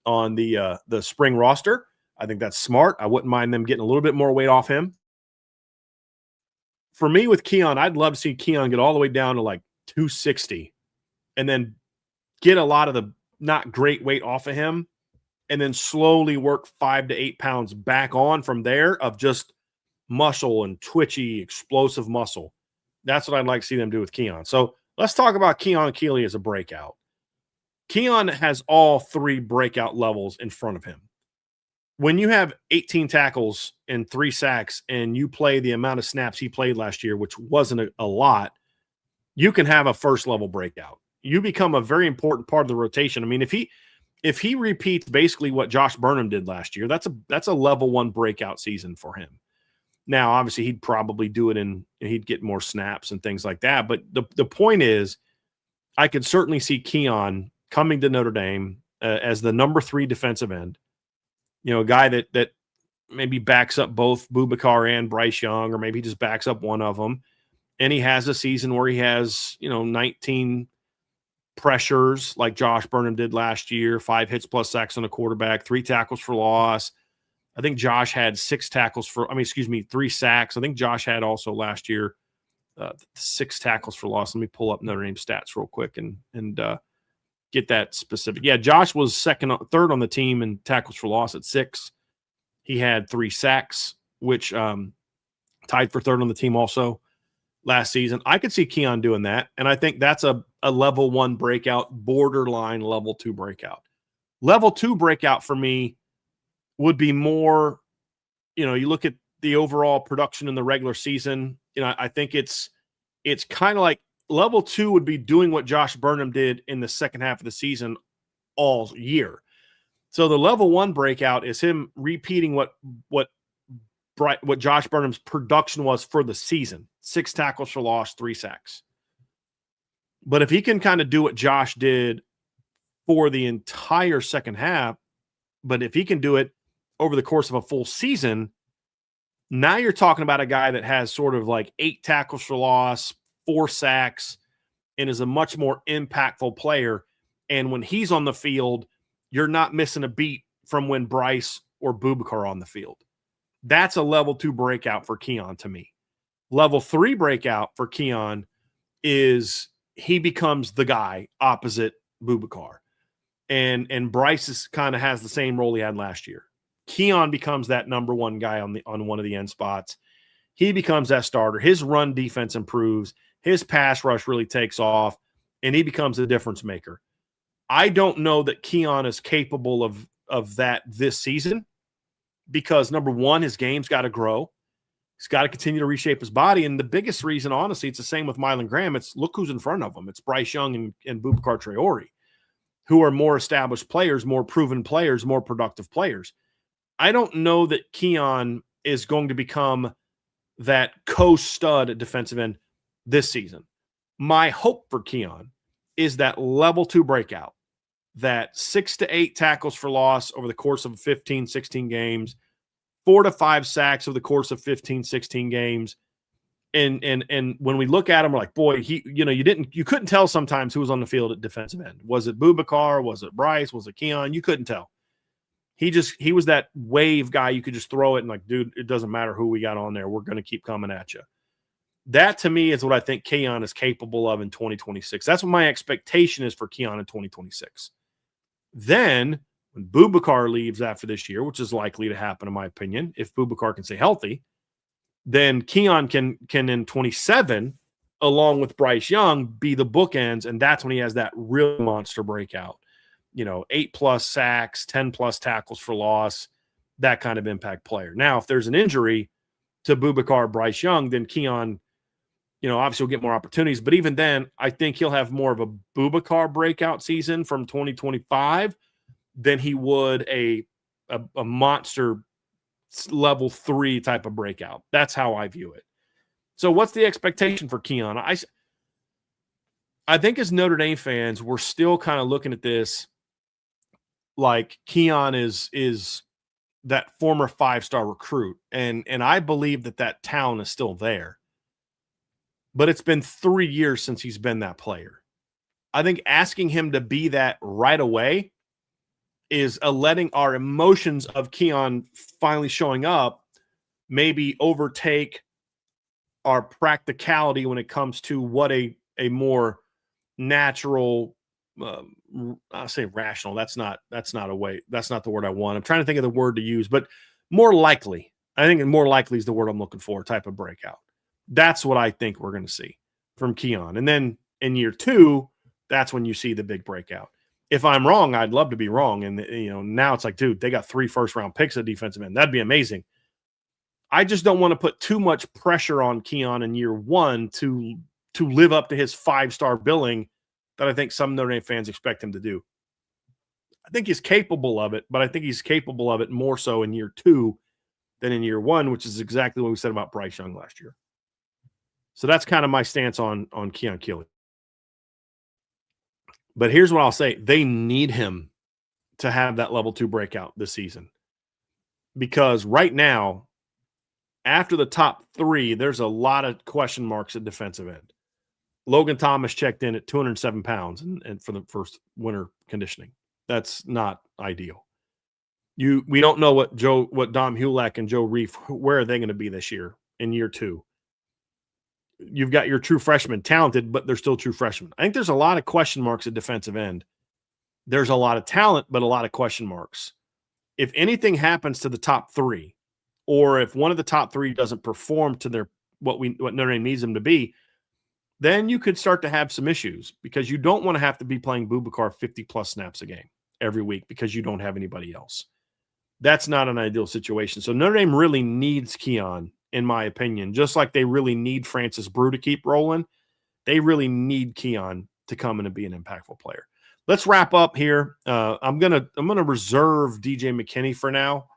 on the spring roster. I think that's smart. I wouldn't mind them getting a little bit more weight off him. For me with Keon, I'd love to see Keon get all the way down to like 260 and then get a lot of the not great weight off of him and then slowly work 5 to 8 pounds back on from there of just muscle and twitchy, explosive muscle. That's what I'd like to see them do with Keon. So let's talk about Keon Keeley as a breakout. Keon has all 3 breakout levels in front of him. When you have 18 tackles and 3 sacks and you play the amount of snaps he played last year, which wasn't a lot, you can have a first-level breakout. You become a very important part of the rotation. I mean, if he repeats basically what Josh Burnham did last year, that's a level 1 breakout season for him. Now, obviously, he'd probably do it and he'd get more snaps and things like that. But the point is, I could certainly see Keon coming to Notre Dame as the number 3 defensive end. A guy that maybe backs up both Boubacar and Bryce Young, or maybe he just backs up one of them. And he has a season where he has, 19 pressures like Josh Burnham did last year, 5 hits plus sacks on the quarterback, 3 tackles for loss. I think Josh had 3 sacks. I think Josh had also last year 6 tackles for loss. Let me pull up Notre Dame stats real quick and get that specific. Yeah, Josh was third on the team in tackles for loss at 6. He had 3 sacks, which tied for third on the team also last season. I could see Keon doing that, and I think that's a level 1 breakout, borderline level 2 breakout. Level 2 breakout for me would be more, you look at the overall production in the regular season, I think it's kind of like level 2 would be doing what Josh Burnham did in the second half of the season all year. So the level 1 breakout is him repeating what Josh Burnham's production was for the season: 6 tackles for loss, 3 sacks. But if he can kind of do what Josh did for the entire second half, but if he can do it over the course of a full season, now you're talking about a guy that has sort of like 8 tackles for loss, 4 sacks, and is a much more impactful player. And when he's on the field, you're not missing a beat from when Bryce or Bubakar are on the field. That's a level 2 breakout for Keon to me. Level 3 breakout for Keon is he becomes the guy opposite Bubakar. And Bryce kind of has the same role he had last year. Keon becomes that number 1 guy on one of the end spots. He becomes that starter. His run defense improves. His pass rush really takes off, and he becomes a difference maker. I don't know that Keon is capable of that this season because, number 1, his game's got to grow. He's got to continue to reshape his body. And the biggest reason, honestly, it's the same with Mylan Graham. It's look who's in front of him. It's Bryce Young and Bubakar Traore, who are more established players, more proven players, more productive players. I don't know that Keon is going to become that co-stud at defensive end this season. My hope for Keon is that level 2 breakout, that 6 to 8 tackles for loss over the course of 15, 16 games, 4 to 5 sacks over the course of 15, 16 games. And when we look at him, we're like, boy, you couldn't tell sometimes who was on the field at defensive end. Was it Bubakar? Was it Bryce? Was it Keon? You couldn't tell. He was that wave guy. You could just throw it and like, dude, it doesn't matter who we got on there. We're going to keep coming at you. That to me is what I think Keon is capable of in 2026. That's what my expectation is for Keon in 2026. Then when Bubakar leaves after this year, which is likely to happen in my opinion, if Bubakar can stay healthy, then Keon can in 27, along with Bryce Young, be the bookends, and that's when he has that real monster breakout. 8+ sacks, 10+ tackles for loss, that kind of impact player. Now, if there's an injury to Bubakar, Bryce Young, then Keon, obviously will get more opportunities. But even then, I think he'll have more of a Bubakar breakout season from 2025 than he would a monster level 3 type of breakout. That's how I view it. So what's the expectation for Keon? I think as Notre Dame fans, we're still kind of looking at this like Keon is that former 5-star recruit. And I believe that talent is still there. But it's been 3 years since he's been that player. I think asking him to be that right away is letting our emotions of Keon finally showing up maybe overtake our practicality when it comes to what a more natural, I say rational. That's not a way. That's not the word I want. I'm trying to think of the word to use, but more likely. I think more likely is the word I'm looking for. Type of breakout. That's what I think we're going to see from Keon. And then in year 2, that's when you see the big breakout. If I'm wrong, I'd love to be wrong. And now it's like, dude, they got 3 first-round picks at defensive end. That'd be amazing. I just don't want to put too much pressure on Keon in year 1 to live up to his 5-star billing that I think some Notre Dame fans expect him to do. I think he's capable of it, but I think he's capable of it more so in year 2 than in year 1, which is exactly what we said about Bryce Young last year. So that's kind of my stance on Keon Keeley. But here's what I'll say. They need him to have that level 2 breakout this season. Because right now, after the top 3, there's a lot of question marks at defensive end. Logan Thomas checked in at 207 pounds and for the first winter conditioning. That's not ideal. We don't know what Dom Hulak and Joe Reif, where are they going to be this year in year 2? You've got your true freshmen talented, but they're still true freshmen. I think there's a lot of question marks at defensive end. There's a lot of talent, but a lot of question marks. If anything happens to the top 3, or if one of the top 3 doesn't perform to what Notre Dame needs them to be, then you could start to have some issues because you don't want to have to be playing Bubakar 50+ snaps a game every week because you don't have anybody else. That's not an ideal situation. So Notre Dame really needs Keon, in my opinion, just like they really need Francis Brew to keep rolling. They really need Keon to come in and be an impactful player. Let's wrap up here. I'm gonna reserve DJ McKinney for now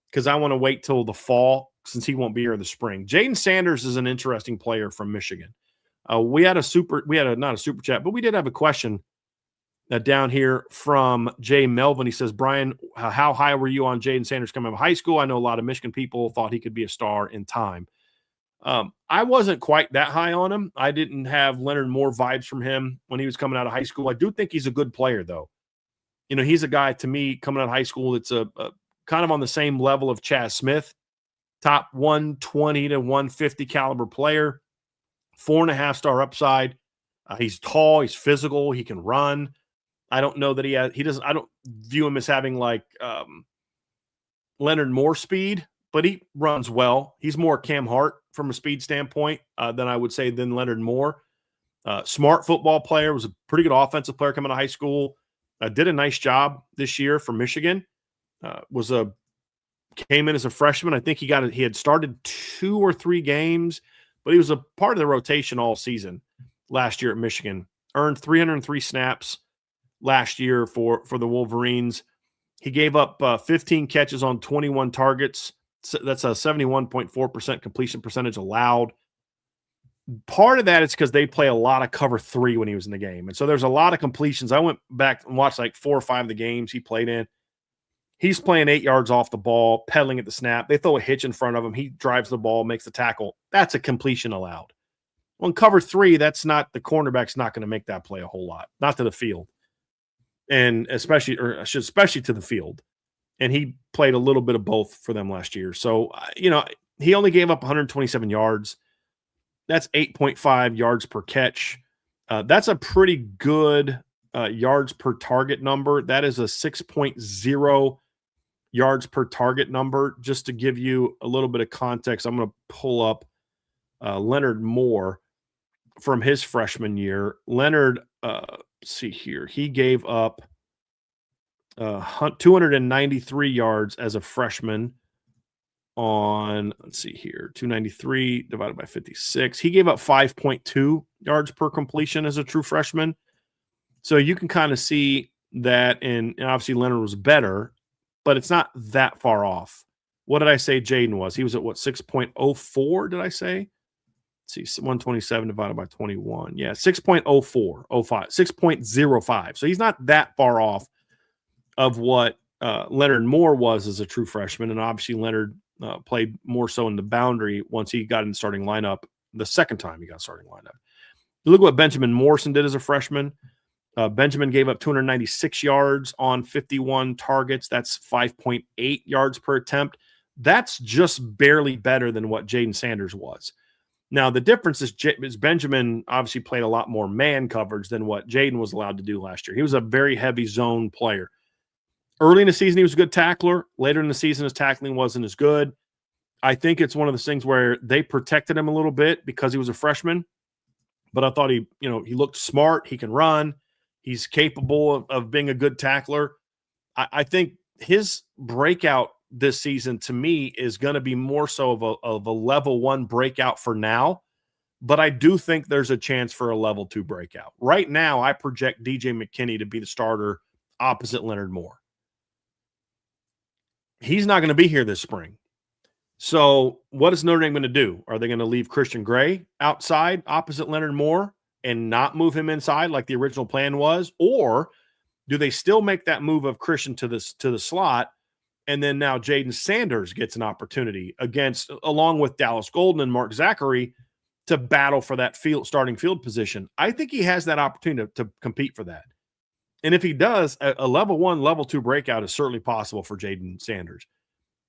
because I want to wait till the fall since he won't be here in the spring. Jaden Sanders is an interesting player from Michigan. We had not a super chat, but we did have a question down here from Jay Melvin. He says, Bryan, how high were you on Jaden Sanders coming out of high school? I know a lot of Michigan people thought he could be a star in time. I wasn't quite that high on him. I didn't have Leonard Moore vibes from him when he was coming out of high school. I do think he's a good player, though. You know, he's a guy, to me, coming out of high school that's a kind of on the same level of Chaz Smith, top 120 to 150 caliber player, 4.5-star upside. He's tall, he's physical, he can run. I don't know that I don't view him as having like Leonard Moore speed, but he runs well. He's more Cam Hart from a speed standpoint than I would say than Leonard Moore. Smart football player, was a pretty good offensive player coming out of high school. Did a nice job this year for Michigan. Came in as a freshman. I think he had started 2 or 3 games, but he was a part of the rotation all season last year at Michigan. Earned 303 snaps last year for the Wolverines. He gave up 15 catches on 21 targets. So that's a 71.4% completion percentage allowed. Part of that is because they play a lot of cover 3 when he was in the game. And so there's a lot of completions. I went back and watched like 4 or 5 of the games he played in. He's playing 8 yards off the ball, pedaling at the snap. They throw a hitch in front of him. He drives the ball, makes the tackle. That's a completion allowed. Well, in cover 3, that's not, the cornerback's not going to make that play a whole lot, not to the field. And especially to the field. And he played a little bit of both for them last year. So, he only gave up 127 yards. That's 8.5 yards per catch. That's a pretty good yards per target number. That is a 6.0 yards per target number. Just to give you a little bit of context, I'm going to pull up Leonard Moore from his freshman year. Leonard, see here, he gave up 293 yards as a freshman on, let's see here, 293 divided by 56. He gave up 5.2 yards per completion as a true freshman. So you can kind of see that, and obviously Leonard was better, but it's not that far off. What did I say Jaden was? He was at what, 6.04, did I say? Let's see, 127 divided by 21. Yeah, 6.04, 6.05. So he's not that far off of what Leonard Moore was as a true freshman. And obviously Leonard played more so in the boundary once he got in the starting lineup, the second time he got starting lineup. You look at what Benjamin Morrison did as a freshman. Benjamin gave up 296 yards on 51 targets. That's 5.8 yards per attempt. That's just barely better than what Jaden Sanders was. Now, the difference is Benjamin obviously played a lot more man coverage than what Jaden was allowed to do last year. He was a very heavy zone player. Early in the season, he was a good tackler. Later in the season, his tackling wasn't as good. I think it's one of those things where they protected him a little bit because he was a freshman. But I thought he looked smart. He can run. He's capable of being a good tackler. I think his breakout this season, to me, is going to be more so of a level 1 breakout for now. But I do think there's a chance for a level 2 breakout. Right now, I project DJ McKinney to be the starter opposite Leonard Moore. He's not going to be here this spring. So what is Notre Dame going to do? Are they going to leave Christian Gray outside opposite Leonard Moore and not move him inside like the original plan was? Or do they still make that move of Christian to the slot, and then now Jaden Sanders gets an opportunity along with Dallas Golden and Mark Zachary to battle for that starting field position? I think he has that opportunity to compete for that. And if he does, a level 1, level 2 breakout is certainly possible for Jaden Sanders.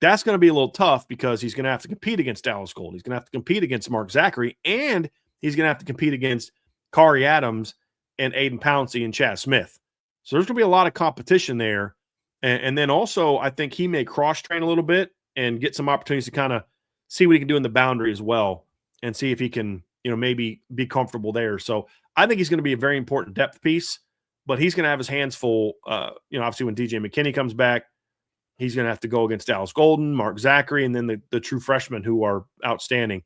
That's going to be a little tough because he's going to have to compete against Dallas Gold. He's going to have to compete against Mark Zachary, and he's going to have to compete against Kari Adams and Aiden Pouncey and Chaz Smith. So there's going to be a lot of competition there. And then also, I think he may cross-train a little bit and get some opportunities to kind of see what he can do in the boundary as well and see if he can, maybe be comfortable there. So I think he's going to be a very important depth piece, but he's going to have his hands full. Obviously when DJ McKinney comes back, He's going to have to go against Dallas Golden, Mark Zachary, and then the true freshmen who are outstanding.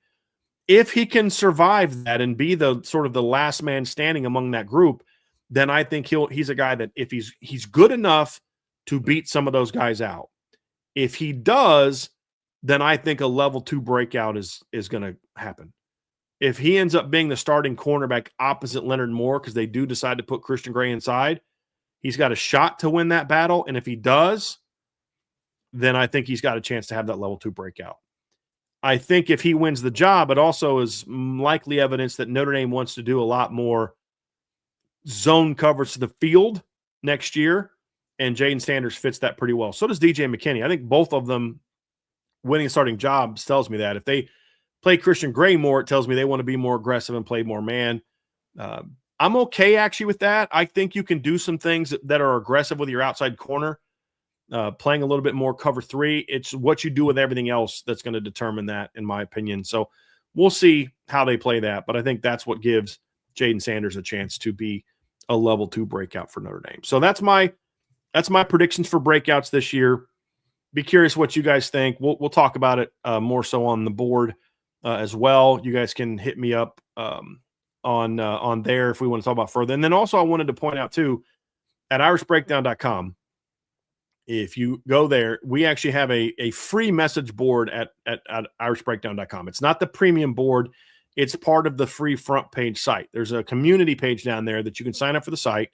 If he can survive that and be the sort of the last man standing among that group, then I think he's a guy that if he's good enough to beat some of those guys out. If he does, then I think a level 2 breakout is going to happen. If he ends up being the starting cornerback opposite Leonard Moore, because they do decide to put Christian Gray inside, he's got a shot to win that battle. And if he does, then I think he's got a chance to have that level 2 breakout. I think if he wins the job, it also is likely evidence that Notre Dame wants to do a lot more zone coverage to the field next year, and Jaden Sanders fits that pretty well. So does DJ McKinney. I think both of them winning starting jobs tells me that. If they play Christian Gray more, it tells me they want to be more aggressive and play more man. I'm okay actually with that. I think you can do some things that are aggressive with your outside corner, playing a little bit more cover 3. It's what you do with everything else that's going to determine that, in my opinion. So we'll see how they play that, but I think that's what gives Jaden Sanders a chance to be a level 2 breakout for Notre Dame. So that's my predictions for breakouts this year. Be curious what you guys think. We'll talk about it more so on the board as well. You guys can hit me up on there if we want to talk about further. And then also I wanted to point out too, at irishbreakdown.com, if you go there, we actually have a free message board at irishbreakdown.com. It's not the premium board. It's part of the free front page site. There's a community page down there that you can sign up for the site.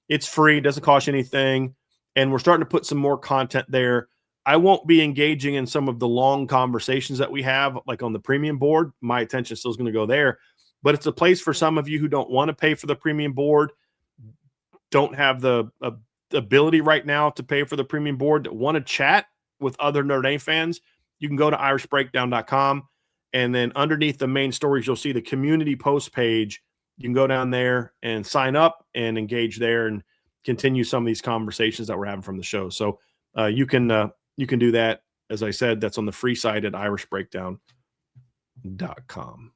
It's free. It doesn't cost you anything. And we're starting to put some more content there. I won't be engaging in some of the long conversations that we have, like on the premium board. My attention still is going to go there. But it's a place for some of you who don't want to pay for the premium board, don't have the ability right now to pay for the premium board, that want to chat with other Notre Dame fans. You can go to irishbreakdown.com, and then underneath the main stories, you'll see the community post page. You can go down there and sign up and engage there and continue some of these conversations that we're having from the show. So you can do that. As I said, that's on the free site at irishbreakdown.com.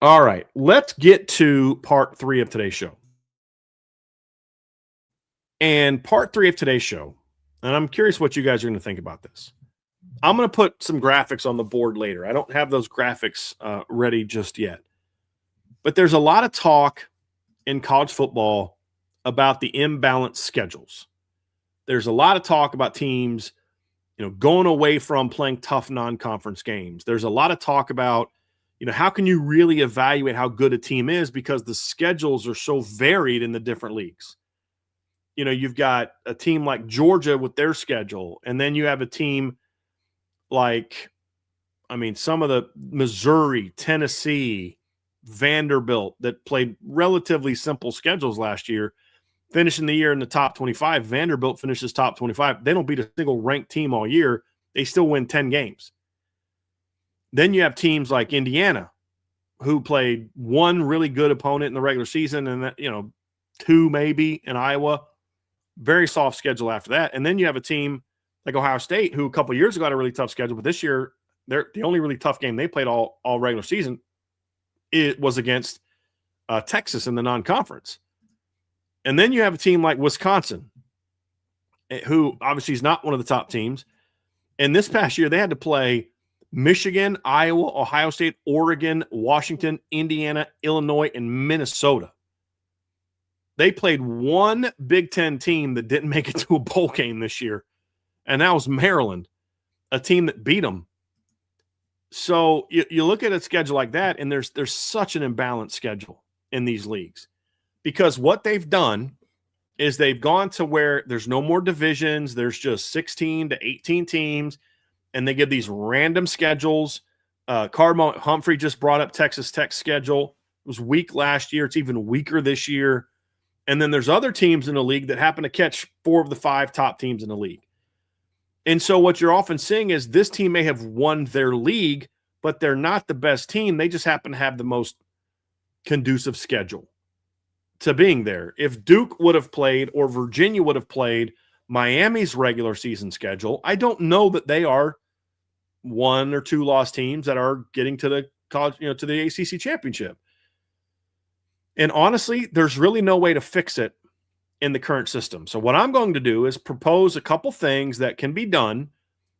All right, let's get to part 3 of today's show. And part 3 of today's show, and I'm curious what you guys are going to think about this. I'm going to put some graphics on the board later. I don't have those graphics ready just yet. But there's a lot of talk in college football about the imbalanced schedules. There's a lot of talk about teams, going away from playing tough non-conference games. There's a lot of talk about, how can you really evaluate how good a team is because the schedules are so varied in the different leagues. You've got a team like Georgia with their schedule, and then you have a team like, some of the Missouri, Tennessee, Vanderbilt that played relatively simple schedules last year, finishing the year in the top 25. Vanderbilt finishes top 25. They don't beat a single ranked team all year. They still win 10 games. Then you have teams like Indiana, who played one really good opponent in the regular season and that, 2 maybe in Iowa. Very soft schedule after that. And then you have a team like Ohio State, who a couple of years ago had a really tough schedule, but this year, the only really tough game they played all regular season, it was against Texas in the non-conference. And then you have a team like Wisconsin, who obviously is not one of the top teams. And this past year, they had to play Michigan, Iowa, Ohio State, Oregon, Washington, Indiana, Illinois, and Minnesota. They played one Big Ten team that didn't make it to a bowl game this year, and that was Maryland, a team that beat them. So you look at a schedule like that, and there's such an imbalanced schedule in these leagues because what they've done is they've gone to where there's no more divisions. There's just 16 to 18 teams, and they give these random schedules. Cardinal Humphrey just brought up Texas Tech's schedule. It was weak last year. It's even weaker this year. And then there's other teams in the league that happen to catch 4 of the 5 top teams in the league. And so what you're often seeing is this team may have won their league, but they're not the best team. They just happen to have the most conducive schedule to being there. If Duke would have played or Virginia would have played Miami's regular season schedule, I don't know that they are 1 or 2 loss teams that are getting to the college, to the ACC championship. And honestly, there's really no way to fix it in the current system. So what I'm going to do is propose a couple things that can be done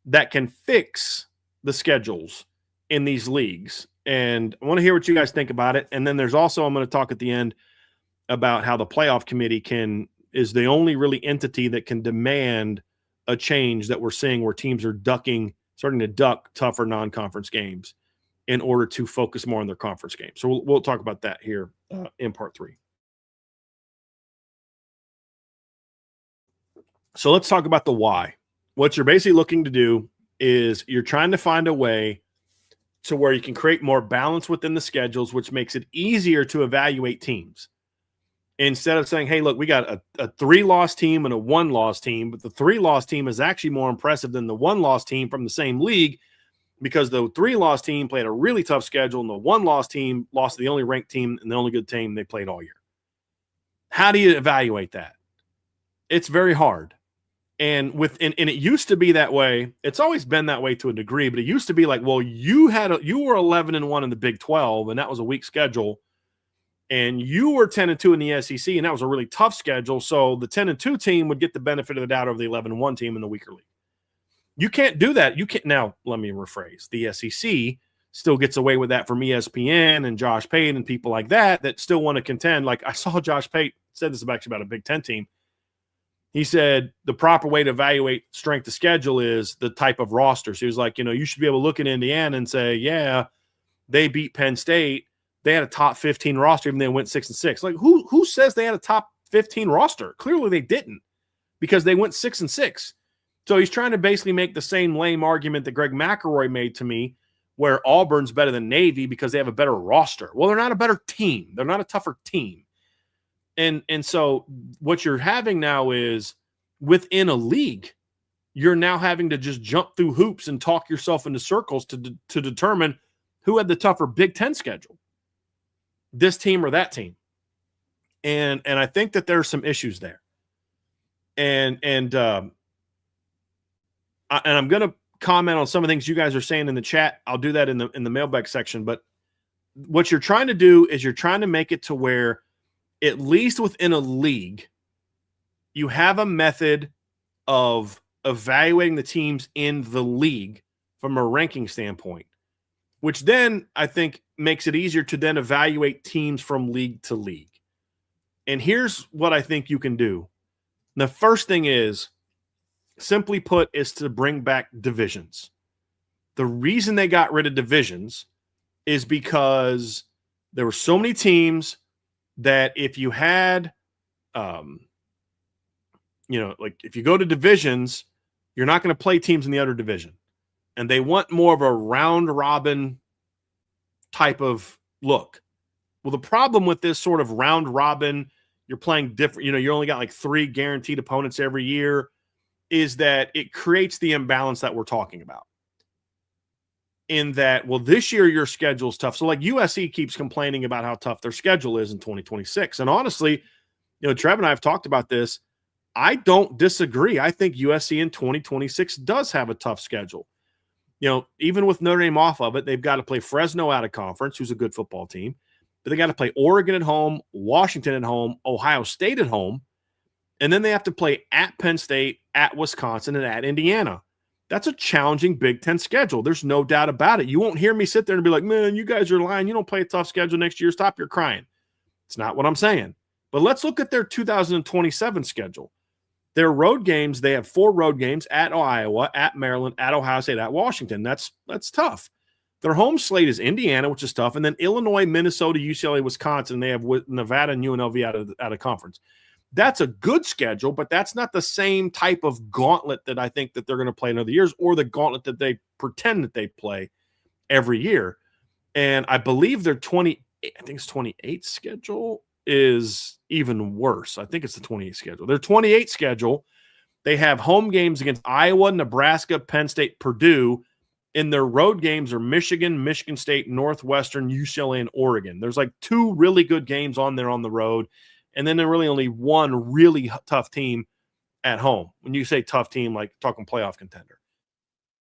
that can fix the schedules in these leagues. And I want to hear what you guys think about it. And then there's also, I'm going to talk at the end about how the playoff committee is the only really entity that can demand a change that we're seeing where teams are starting to duck tougher non-conference games in order to focus more on their conference games. So we'll talk about that here in part 3. So let's talk about the why. What you're basically looking to do is you're trying to find a way to where you can create more balance within the schedules, which makes it easier to evaluate teams. Instead of saying, hey, look, we got a 3-loss team and a 1-loss team, but the 3-loss team is actually more impressive than the 1-loss team from the same league because the 3-loss team played a really tough schedule and the 1-loss team lost to the only ranked team and the only good team they played all year. How do you evaluate that? It's very hard. And it used to be that way. It's always been that way to a degree, but it used to be like, well, you were 11-1 in the Big 12, and that was a weak schedule. And you were 10-2 in the SEC, and that was a really tough schedule. So the 10-2 team would get the benefit of the doubt over the 11-1 team in the weaker league. You can't do that. You can't. Now, let me rephrase. The SEC still gets away with that from ESPN and Josh Pate and people like that still want to contend. Like I saw Josh Pate said this actually about a Big Ten team. He said the proper way to evaluate strength of schedule is the type of roster. So he was like, you should be able to look at Indiana and say, yeah, they beat Penn State. They had a top 15 roster, even though they went 6-6. Like who says they had a top 15 roster? Clearly they didn't because they went 6-6. So he's trying to basically make the same lame argument that Greg McElroy made to me, where Auburn's better than Navy because they have a better roster. Well, they're not a better team. They're not a tougher team. And so what you're having now is within a league, you're now having to just jump through hoops and talk yourself into circles to determine who had the tougher Big Ten schedule, this team or that team. And I think that there's some issues there. And I'm going to comment on some of the things you guys are saying in the chat. I'll do that in the mailbag section. But what you're trying to do is you're trying to make it to where at least within a league, you have a method of evaluating the teams in the league from a ranking standpoint, which then I think makes it easier to then evaluate teams from league to league. And here's what I think you can do. The first thing is, simply put, is to bring back divisions. The reason they got rid of divisions is because there were so many teams that if you had, like if you go to divisions, you're not going to play teams in the other division. And they want more of a round robin type of look. Well, the problem with this sort of round robin, you're playing different, you only got like 3 guaranteed opponents every year, is that it creates the imbalance that we're talking about. In that, well, this year your schedule's tough. So like USC keeps complaining about how tough their schedule is in 2026. And honestly, Trev and I have talked about this. I don't disagree. I think USC in 2026 does have a tough schedule. Even with Notre Dame off of it, they've got to play Fresno out of conference, who's a good football team. But they got to play Oregon at home, Washington at home, Ohio State at home. And then they have to play at Penn State, at Wisconsin, and at Indiana. That's a challenging Big Ten schedule. There's no doubt about it. You won't hear me sit there and be like, man, you guys are lying. You don't play a tough schedule next year. Stop your crying. It's not what I'm saying. But let's look at their 2027 schedule. Their road games, they have 4 road games at Iowa, at Maryland, at Ohio State, at Washington. That's tough. Their home slate is Indiana, which is tough, and then Illinois, Minnesota, UCLA, Wisconsin. They have Nevada and UNLV out of conference. That's a good schedule, but that's not the same type of gauntlet that I think that they're going to play in other years, or the gauntlet that they pretend that they play every year. And I believe their 28 schedule is even worse. I think it's the 28 schedule. Their 28 schedule, they have home games against Iowa, Nebraska, Penn State, Purdue. And their road games are Michigan, Michigan State, Northwestern, UCLA, and Oregon. There's like 2 really good games on there on the road. And then there really only one really tough team at home. When you say tough team, like talking playoff contender.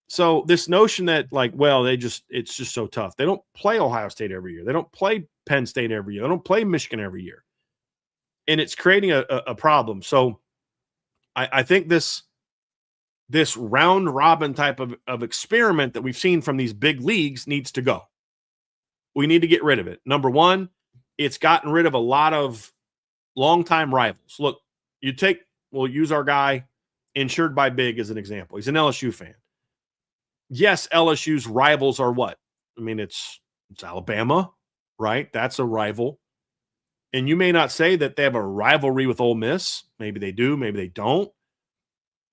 So this notion that it's just so tough. They don't play Ohio State every year. They don't play Penn State every year. They don't play Michigan every year. and it's creating a problem. So I think this round robin type of experiment that we've seen from these big leagues needs to go. We need to get rid of it. Number one, it's gotten rid of a lot of longtime rivals. Look, we'll use our guy Insured by Big as an example. He's an LSU fan. Yes, LSU's rivals are what? I mean, it's Alabama, right? That's a rival. And you may not say that they have a rivalry with Ole Miss. Maybe they do, maybe they don't.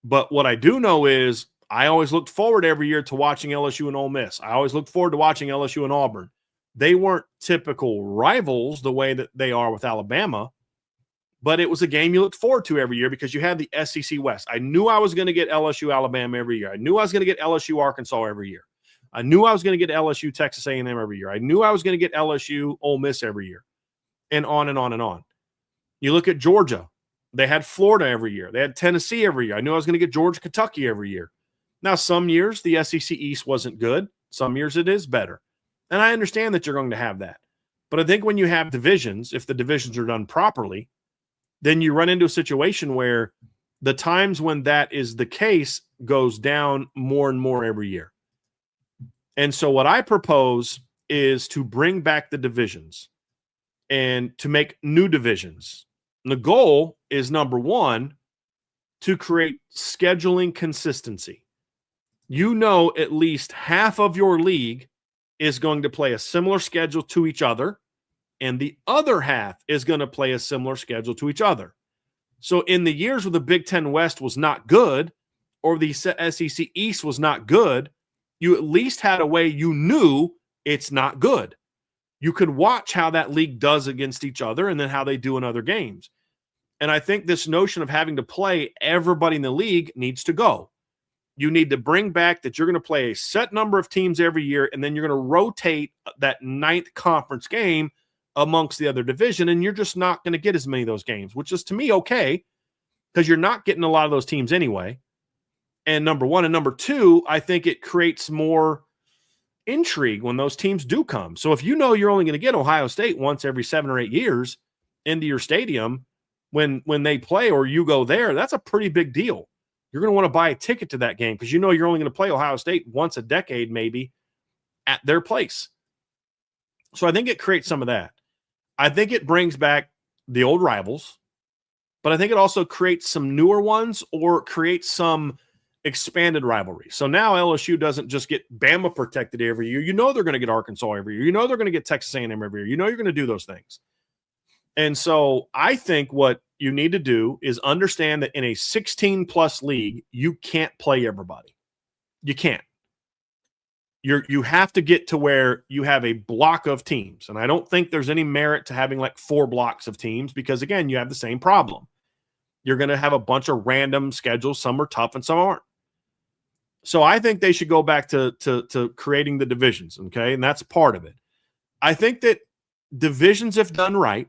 But what I do know is I always looked forward every year to watching LSU and Ole Miss. I always looked forward to watching LSU and Auburn. They weren't typical rivals the way that they are with Alabama, but it was a game you looked forward to every year because you had the SEC West. I knew I was going to get LSU Alabama every year. I knew I was going to get LSU Arkansas every year. I knew I was going to get LSU Texas A&M every year. I knew I was going to get LSU Ole Miss every year, and on and on and on. You look at Georgia. They had Florida every year. They had Tennessee every year. I knew I was going to get Georgia, Kentucky every year. Now, some years the SEC East wasn't good. Some years it is better. And I understand that you're going to have that. But I think when you have divisions, if the divisions are done properly, then you run into a situation where the times when that is the case goes down more and more every year. And so what I propose is to bring back the divisions and to make new divisions. And the goal is, number one, to create scheduling consistency. You know, at least half of your league is going to play a similar schedule to each other, and the other half is going to play a similar schedule to each other. So in the years where the Big Ten West was not good or the SEC East was not good, you at least had a way you knew it's not good. You could watch how that league does against each other and then how they do in other games. And I think this notion of having to play everybody in the league needs to go. You need to bring back that you're going to play a set number of teams every year, and then you're going to rotate that ninth conference game amongst the other division, and you're just not going to get as many of those games, which is, to me, okay, because you're not getting a lot of those teams anyway. And number one. And number two, I think it creates more intrigue when those teams do come. So if you know you're only going to get Ohio State once every 7 or 8 years into your stadium when they play or you go there, that's a pretty big deal. You're going to want to buy a ticket to that game because you know you're only going to play Ohio State once a decade maybe at their place. So I think it creates some of that. I think it brings back the old rivals, but I think it also creates some newer ones or creates some expanded rivalry. So now LSU doesn't just get Bama protected every year. You know they're going to get Arkansas every year. You know they're going to get Texas A&M every year. You know you're going to do those things. And so I think what you need to do is understand that in a 16-plus league, you can't play everybody. You can't. You have to get to where you have a block of teams. And I don't think there's any merit to having like 4 blocks of teams because, again, you have the same problem. You're going to have a bunch of random schedules. Some are tough and some aren't. So I think they should go back to creating the divisions, okay? And that's part of it. I think that divisions, if done right,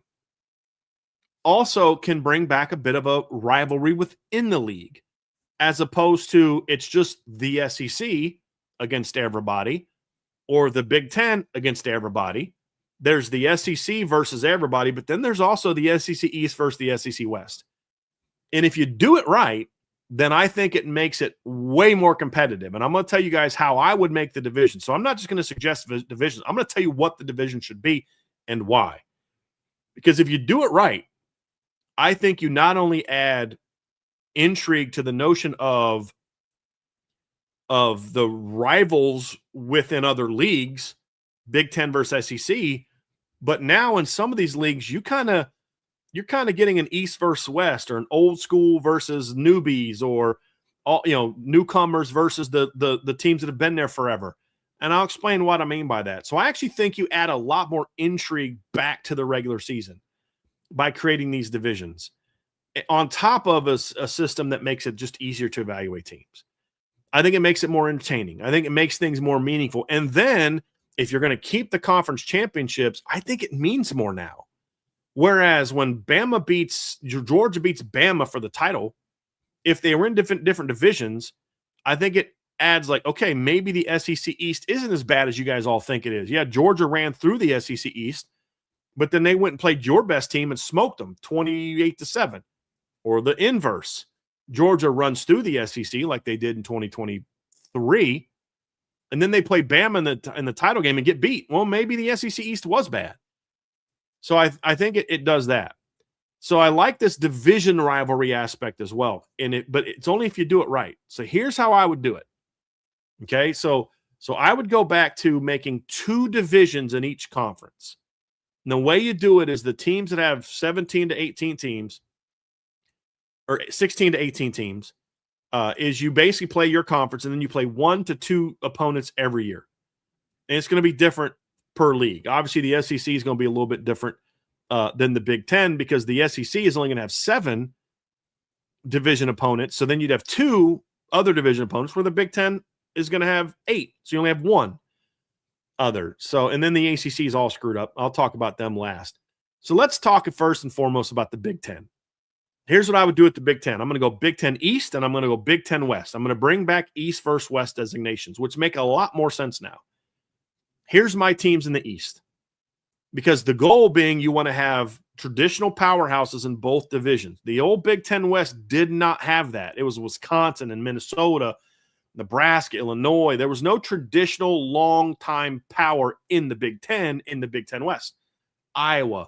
also can bring back a bit of a rivalry within the league, as opposed to it's just the SEC against everybody or the Big Ten against everybody. There's the SEC versus everybody, but then there's also the SEC East versus the SEC West. And if you do it right, then I think it makes it way more competitive. And I'm going to tell you guys how I would make the division. So I'm not just going to suggest divisions. I'm going to tell you what the division should be and why. Because if you do it right, I think you not only add intrigue to the notion of the rivals within other leagues, Big Ten versus SEC, but now in some of these leagues, you're kind of getting an East versus West, or an old school versus newbies, or all, newcomers versus the teams that have been there forever. And I'll explain what I mean by that. So I actually think you add a lot more intrigue back to the regular season by creating these divisions on top of a system that makes it just easier to evaluate teams. I think it makes it more entertaining. I think it makes things more meaningful. And then if you're going to keep the conference championships, I think it means more now. Whereas when Georgia beats Bama for the title, if they were in different divisions, I think it adds like, okay, maybe the SEC East isn't as bad as you guys all think it is. Yeah, Georgia ran through the SEC East, But then they went and played your best team and smoked them 28-7. Or the inverse. Georgia runs through the SEC like they did in 2023, and then they play Bama in the title game and get beat. Well, maybe the SEC East was bad. So I think it does that. So I like this division rivalry aspect as well. But it's only if you do it right. So here's how I would do it. Okay, so I would go back to making 2 divisions in each conference. And the way you do it is the teams that have 17 to 18 teams, or 16 to 18 teams, is you basically play your conference and then you play 1 to 2 opponents every year. And it's going to be different per league. Obviously, the SEC is going to be a little bit different than the Big Ten because the SEC is only going to have 7 division opponents. So then you'd have 2 other division opponents where the Big Ten is going to have 8. So you only have 1 other. So, and then the ACC is all screwed up. I'll talk about them last. So let's talk first and foremost about the Big Ten. Here's what I would do at the Big Ten. I'm going to go Big Ten East and I'm going to go Big Ten West. I'm going to bring back East versus West designations, which make a lot more sense now. Here's my teams in the East. Because the goal being you want to have traditional powerhouses in both divisions. The old Big Ten West did not have that. It was Wisconsin and Minnesota, Nebraska, Illinois. There was no traditional long-time power in the Big Ten West. Iowa.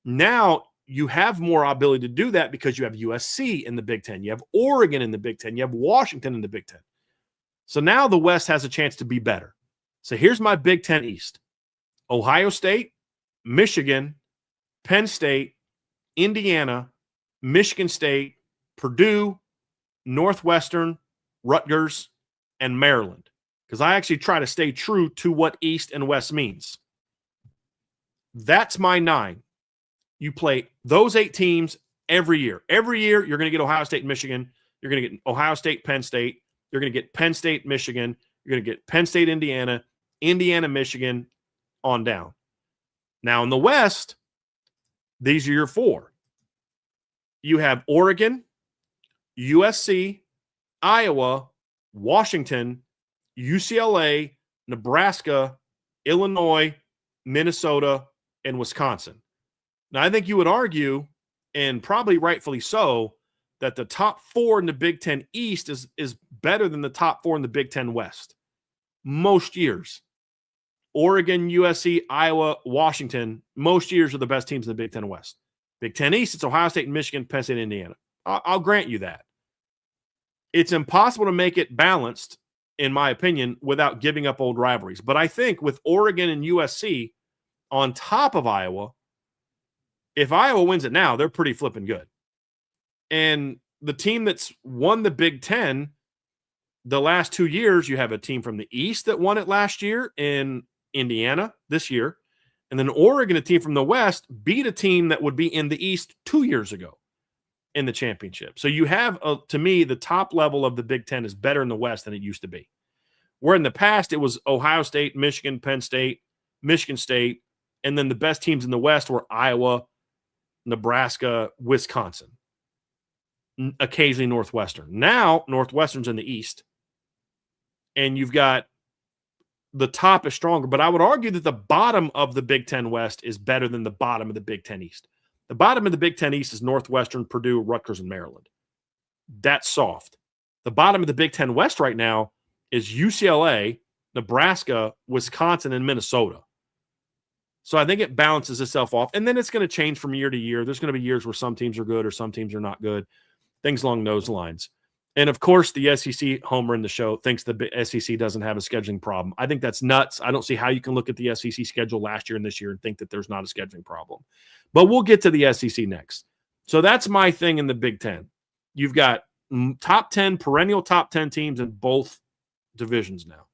Now you have more ability to do that because you have USC in the Big Ten. You have Oregon in the Big Ten. You have Washington in the Big Ten. So now the West has a chance to be better. So here's my Big Ten East. Ohio State, Michigan, Penn State, Indiana, Michigan State, Purdue, Northwestern, Rutgers, and Maryland. Because I actually try to stay true to what East and West means. That's my 9. You play those 8 teams every year. Every year, you're going to get Ohio State, Michigan. You're going to get Ohio State, Penn State. You're going to get Penn State, Michigan. You're going to get Penn State, Indiana, Indiana, Michigan, on down. Now, in the West, these are your 4. You have Oregon, USC, Iowa, Washington, UCLA, Nebraska, Illinois, Minnesota, and Wisconsin. Now, I think you would argue, and probably rightfully so, that the top 4 in the Big Ten East is better than the top 4 in the Big Ten West. Most years. Oregon, USC, Iowa, Washington, most years are the best teams in the Big Ten West. Big Ten East, it's Ohio State, Michigan, Penn State, Indiana. I'll grant you that. It's impossible to make it balanced, in my opinion, without giving up old rivalries. But I think with Oregon and USC on top of Iowa, if Iowa wins it now, they're pretty flipping good. And the team that's won the Big Ten the last 2 years, you have a team from the East that won it last year in Indiana this year. And then Oregon, a team from the West, beat a team that would be in the East 2 years ago in the championship. So you have, to me, the top level of the Big Ten is better in the West than it used to be. Where in the past, it was Ohio State, Michigan, Penn State, Michigan State, and then the best teams in the West were Iowa, Nebraska, Wisconsin, occasionally Northwestern. Now, Northwestern's in the East, and you've got the top is stronger, but I would argue that the bottom of the Big Ten West is better than the bottom of the Big Ten East. The bottom of the Big Ten East is Northwestern, Purdue, Rutgers, and Maryland. That's soft. The bottom of the Big Ten West right now is UCLA, Nebraska, Wisconsin, and Minnesota. So I think it balances itself off. And then it's going to change from year to year. There's going to be years where some teams are good or some teams are not good. Things along those lines. And, of course, the SEC homer in the show thinks the SEC doesn't have a scheduling problem. I think that's nuts. I don't see how you can look at the SEC schedule last year and this year and think that there's not a scheduling problem. But we'll get to the SEC next. So that's my thing in the Big Ten. You've got top 10, perennial top 10 teams in both divisions now.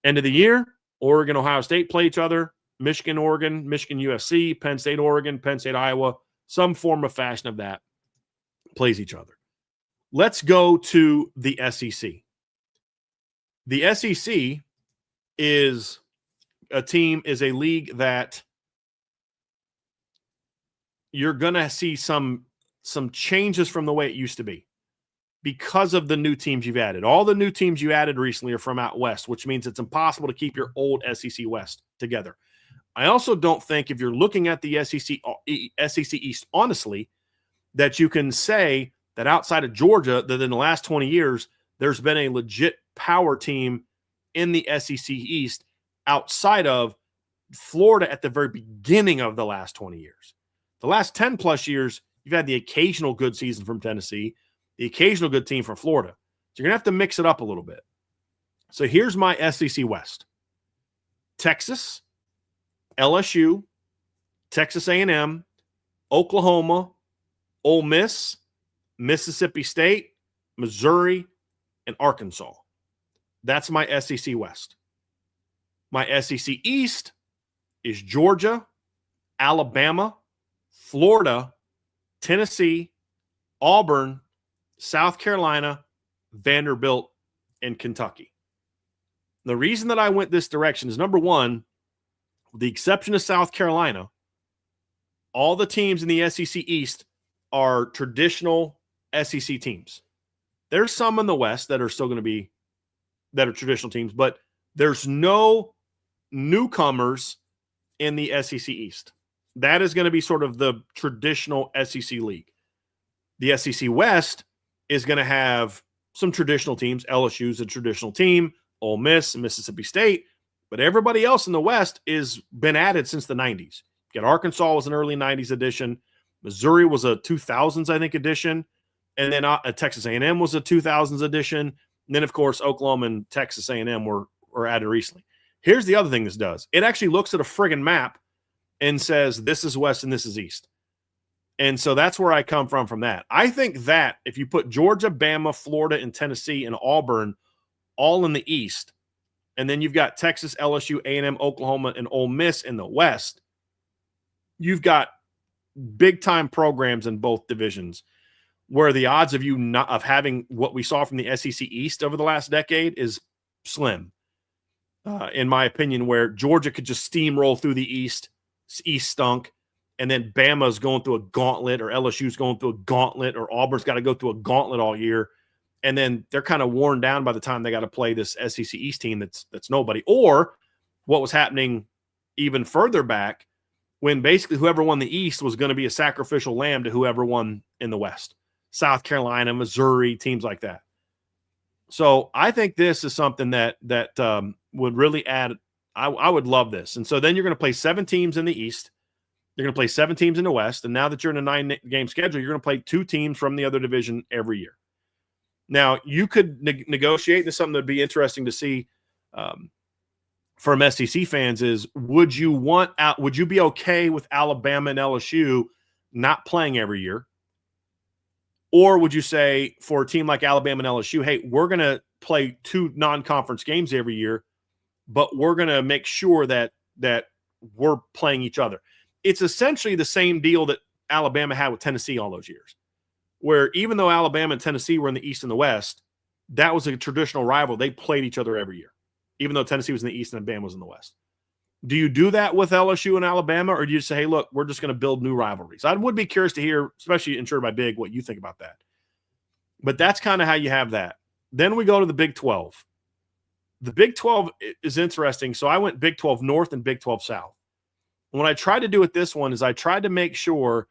End of the year, Oregon, Ohio State play each other. Michigan, Oregon, Michigan, USC, Penn State, Oregon, Penn State, Iowa, some form of fashion of that plays each other. Let's go to the SEC. The SEC is a league that you're going to see some changes from the way it used to be because of the new teams you've added. All the new teams you added recently are from out west, which means it's impossible to keep your old SEC West together. I also don't think if you're looking at the SEC East honestly, that you can say that outside of Georgia, that in the last 20 years, there's been a legit power team in the SEC East outside of Florida at the very beginning of the last 20 years. The last 10 plus years, you've had the occasional good season from Tennessee, the occasional good team from Florida. So you're going to have to mix it up a little bit. So here's my SEC West. Texas, LSU, Texas A&M, Oklahoma, Ole Miss, Mississippi State, Missouri, and Arkansas. That's my SEC West. My SEC East is Georgia, Alabama, Florida, Tennessee, Auburn, South Carolina, Vanderbilt, and Kentucky. The reason that I went this direction is, number one, with the exception of South Carolina, all the teams in the SEC East are traditional SEC teams. There's some in the West that are still going to be that are traditional teams, but there's no newcomers in the SEC East. That is going to be sort of the traditional SEC league. The SEC West is going to have some traditional teams. LSU is a traditional team, Ole Miss, Mississippi State, but everybody else in the West is been added since the 90s. You got Arkansas was an early 90s edition. Missouri was a 2000s, I think, edition. And then Texas A&M was a 2000s edition. And then, of course, Oklahoma and Texas A&M were added recently. Here's the other thing this does. It actually looks at a friggin' map and says this is West and this is East. And so that's where I come from that. I think that if you put Georgia, Bama, Florida, and Tennessee and Auburn all in the East, and then you've got Texas, LSU, A&M, Oklahoma, and Ole Miss in the West, you've got big-time programs in both divisions where the odds of you not of having what we saw from the SEC East over the last decade is slim, in my opinion, where Georgia could just steamroll through the East stunk, and then Bama's going through a gauntlet, or LSU's going through a gauntlet, or Auburn's got to go through a gauntlet all year, and then they're kind of worn down by the time they got to play this SEC East team that's nobody. Or what was happening even further back when basically whoever won the East was going to be a sacrificial lamb to whoever won in the West. South Carolina, Missouri, teams like that. So I think this is something that would really add. I would love this. And so then you're going to play 7 teams in the East. You're going to play 7 teams in the West. And now that you're in a 9-game schedule, you're going to play 2 teams from the other division every year. Now, you could negotiate. This is something that would be interesting to see from SEC fans is, would you be okay with Alabama and LSU not playing every year? Or would you say for a team like Alabama and LSU, hey, we're going to play 2 non-conference games every year, but we're going to make sure that we're playing each other? It's essentially the same deal that Alabama had with Tennessee all those years, where even though Alabama and Tennessee were in the East and the West, that was a traditional rival. They played each other every year, even though Tennessee was in the East and Bama was in the West. Do you do that with LSU and Alabama, or do you say, hey, look, we're just going to build new rivalries? I would be curious to hear, especially Insured by Big, what you think about that. But that's kind of how you have that. Then we go to the Big 12. The Big 12 is interesting. So I went Big 12 North and Big 12 South. And what I tried to do with this one is I tried to make sure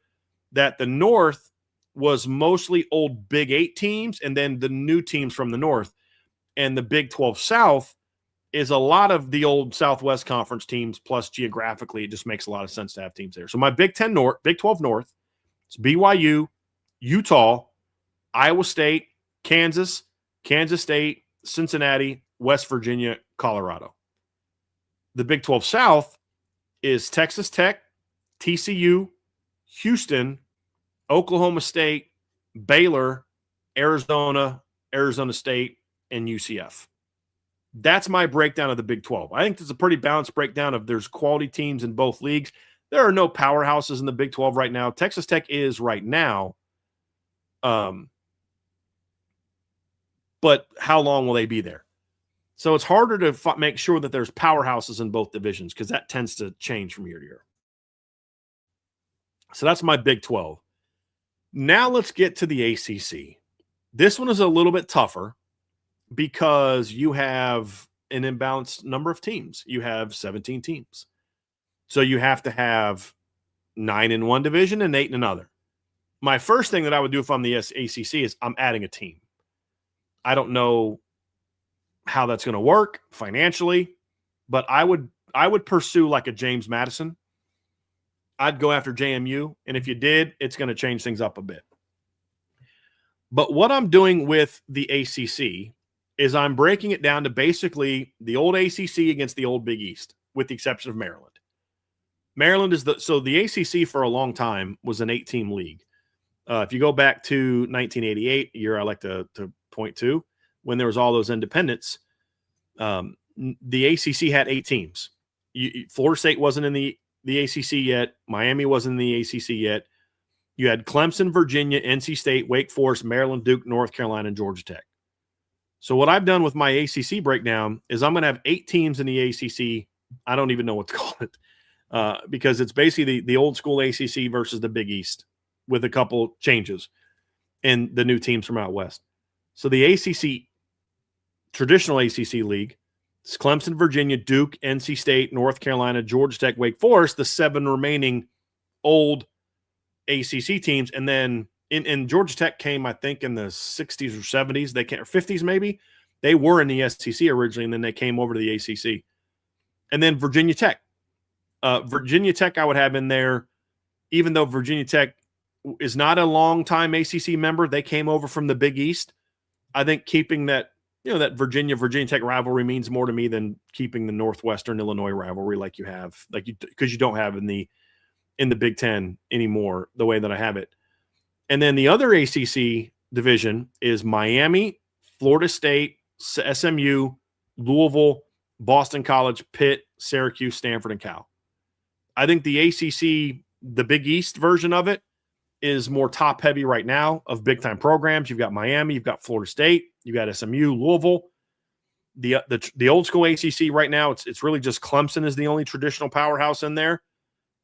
that the North was mostly old Big 8 teams and then the new teams from the North. And the Big 12 South is a lot of the old Southwest Conference teams, plus geographically, it just makes a lot of sense to have teams there. So my Big 12 North, it's BYU, Utah, Iowa State, Kansas State, Cincinnati, West Virginia, Colorado. The Big 12 South is Texas Tech, TCU, Houston, Oklahoma State, Baylor, Arizona State, and UCF. That's my breakdown of the Big 12. I think it's a pretty balanced breakdown of there's quality teams in both leagues. There are no powerhouses in the Big 12 right now. Texas Tech is right now. But how long will they be there? So it's harder to make sure that there's powerhouses in both divisions because that tends to change from year to year. So that's my Big 12. Now let's get to the ACC. This one is a little bit tougher because you have an imbalanced number of teams. You have 17 teams. So you have to have 9 in one division and 8 in another. My first thing that I would do if I'm the ACC is I'm adding a team. I don't know how that's going to work financially, but I would pursue like a James Madison. I'd go after JMU, and if you did, it's going to change things up a bit. But what I'm doing with the ACC is I'm breaking it down to basically the old ACC against the old Big East, with the exception of Maryland. Maryland is the ACC for a long time was an 8-team league. If you go back to 1988, a year I like to point to, when there was all those independents, the ACC had 8 teams. Florida State wasn't in the ACC yet. Miami wasn't in the ACC yet. You had Clemson, Virginia, NC State, Wake Forest, Maryland, Duke, North Carolina, and Georgia Tech. So what I've done with my ACC breakdown is I'm going to have 8 teams in the ACC. I don't even know what to call it because it's basically the old school ACC versus the Big East with a couple changes and the new teams from out west. So the ACC, traditional ACC league, it's Clemson, Virginia, Duke, NC State, North Carolina, Georgia Tech, Wake Forest, the 7 remaining old ACC teams. And then in Georgia Tech came, I think, in the 60s or 70s. They came, or 50s maybe. They were in the SEC originally, and then they came over to the ACC. And then Virginia Tech. Virginia Tech I would have in there, even though Virginia Tech is not a long-time ACC member. They came over from the Big East. I think keeping that, that Virginia Tech rivalry means more to me than keeping the Northwestern Illinois rivalry because you don't have in the Big Ten anymore the way that I have it. And then the other ACC division is Miami, Florida State, SMU, Louisville, Boston College, Pitt, Syracuse, Stanford, and Cal. I think the ACC, the Big East version of it, is more top heavy right now of big time programs. You've got Miami, you've got Florida State, you've got SMU, Louisville. The old school ACC right now, it's really just Clemson is the only traditional powerhouse in there.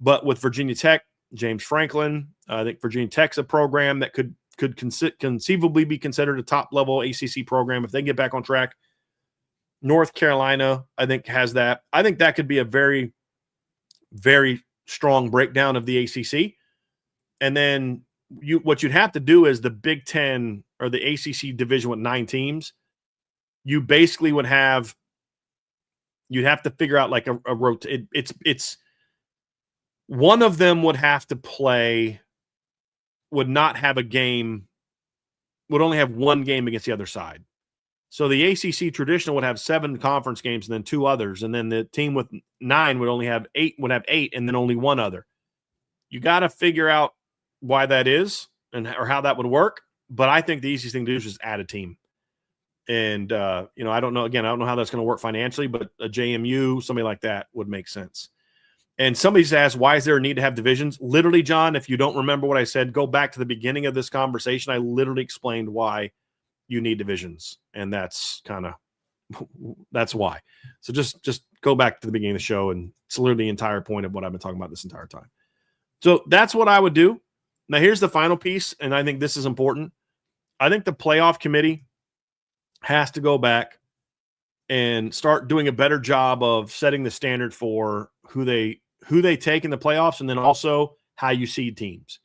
But with Virginia Tech, James Franklin, I think Virginia Tech's a program that could conceivably be considered a top level ACC program if they get back on track. North Carolina, I think, has that. I think that could be a very, very strong breakdown of the ACC. And then what you'd have to do is the Big Ten or the ACC division with 9 teams. You basically you'd have to figure out like a rotate. It's one of them would have to play, would not have a game, would only have one game against the other side. So the ACC traditional would have 7 conference games and then 2 others. And then the team with 9 would have 8 and then only 1 other. You got to figure out why that is or how that would work. But I think the easiest thing to do is just add a team. And, I don't know. Again, I don't know how that's going to work financially, but a JMU, somebody like that would make sense. And somebody's asked, why is there a need to have divisions? Literally, John, if you don't remember what I said, go back to the beginning of this conversation. I literally explained why you need divisions. And that's why. So just go back to the beginning of the show, and it's literally the entire point of what I've been talking about this entire time. So that's what I would do. Now, here's the final piece, and I think this is important. I think the playoff committee has to go back and start doing a better job of setting the standard for who they take in the playoffs, and then also how you seed teams.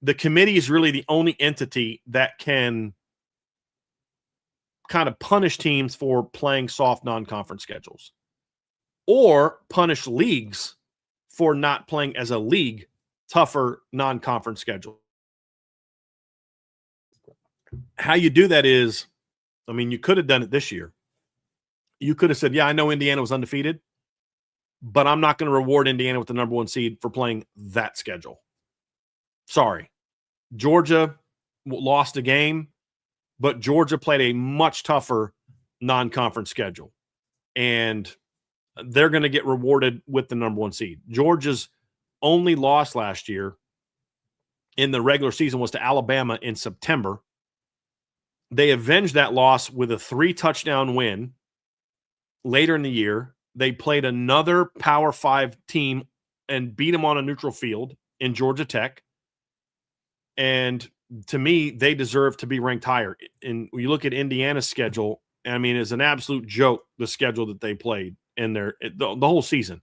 The committee is really the only entity that can kind of punish teams for playing soft non-conference schedules or punish leagues for not playing as a league tougher non-conference schedule. How you do that is, you could have done it this year. You could have said, yeah, I know Indiana was undefeated, but I'm not going to reward Indiana with the number 1 seed for playing that schedule. Sorry. Georgia lost a game, but Georgia played a much tougher non-conference schedule. And they're going to get rewarded with the number 1 seed. Georgia's only loss last year in the regular season was to Alabama in September. They avenged that loss with a 3-touchdown win later in the year. They played another Power 5 team and beat them on a neutral field in Georgia Tech. And to me, they deserve to be ranked higher. And when you look at Indiana's schedule, it's an absolute joke, the schedule that they played in the whole season.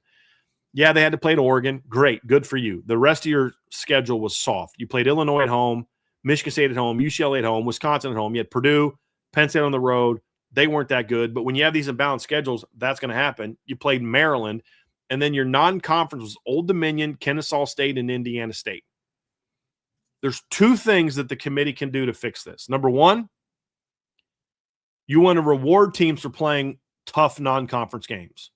Yeah, they had to play at Oregon. Great. Good for you. The rest of your schedule was soft. You played Illinois at home, Michigan State at home, UCLA at home, Wisconsin at home. You had Purdue, Penn State on the road. They weren't that good. But when you have these imbalanced schedules, that's going to happen. You played Maryland, and then your non-conference was Old Dominion, Kennesaw State, and Indiana State. There's two things that the committee can do to fix this. Number one, you want to reward teams for playing tough non-conference games.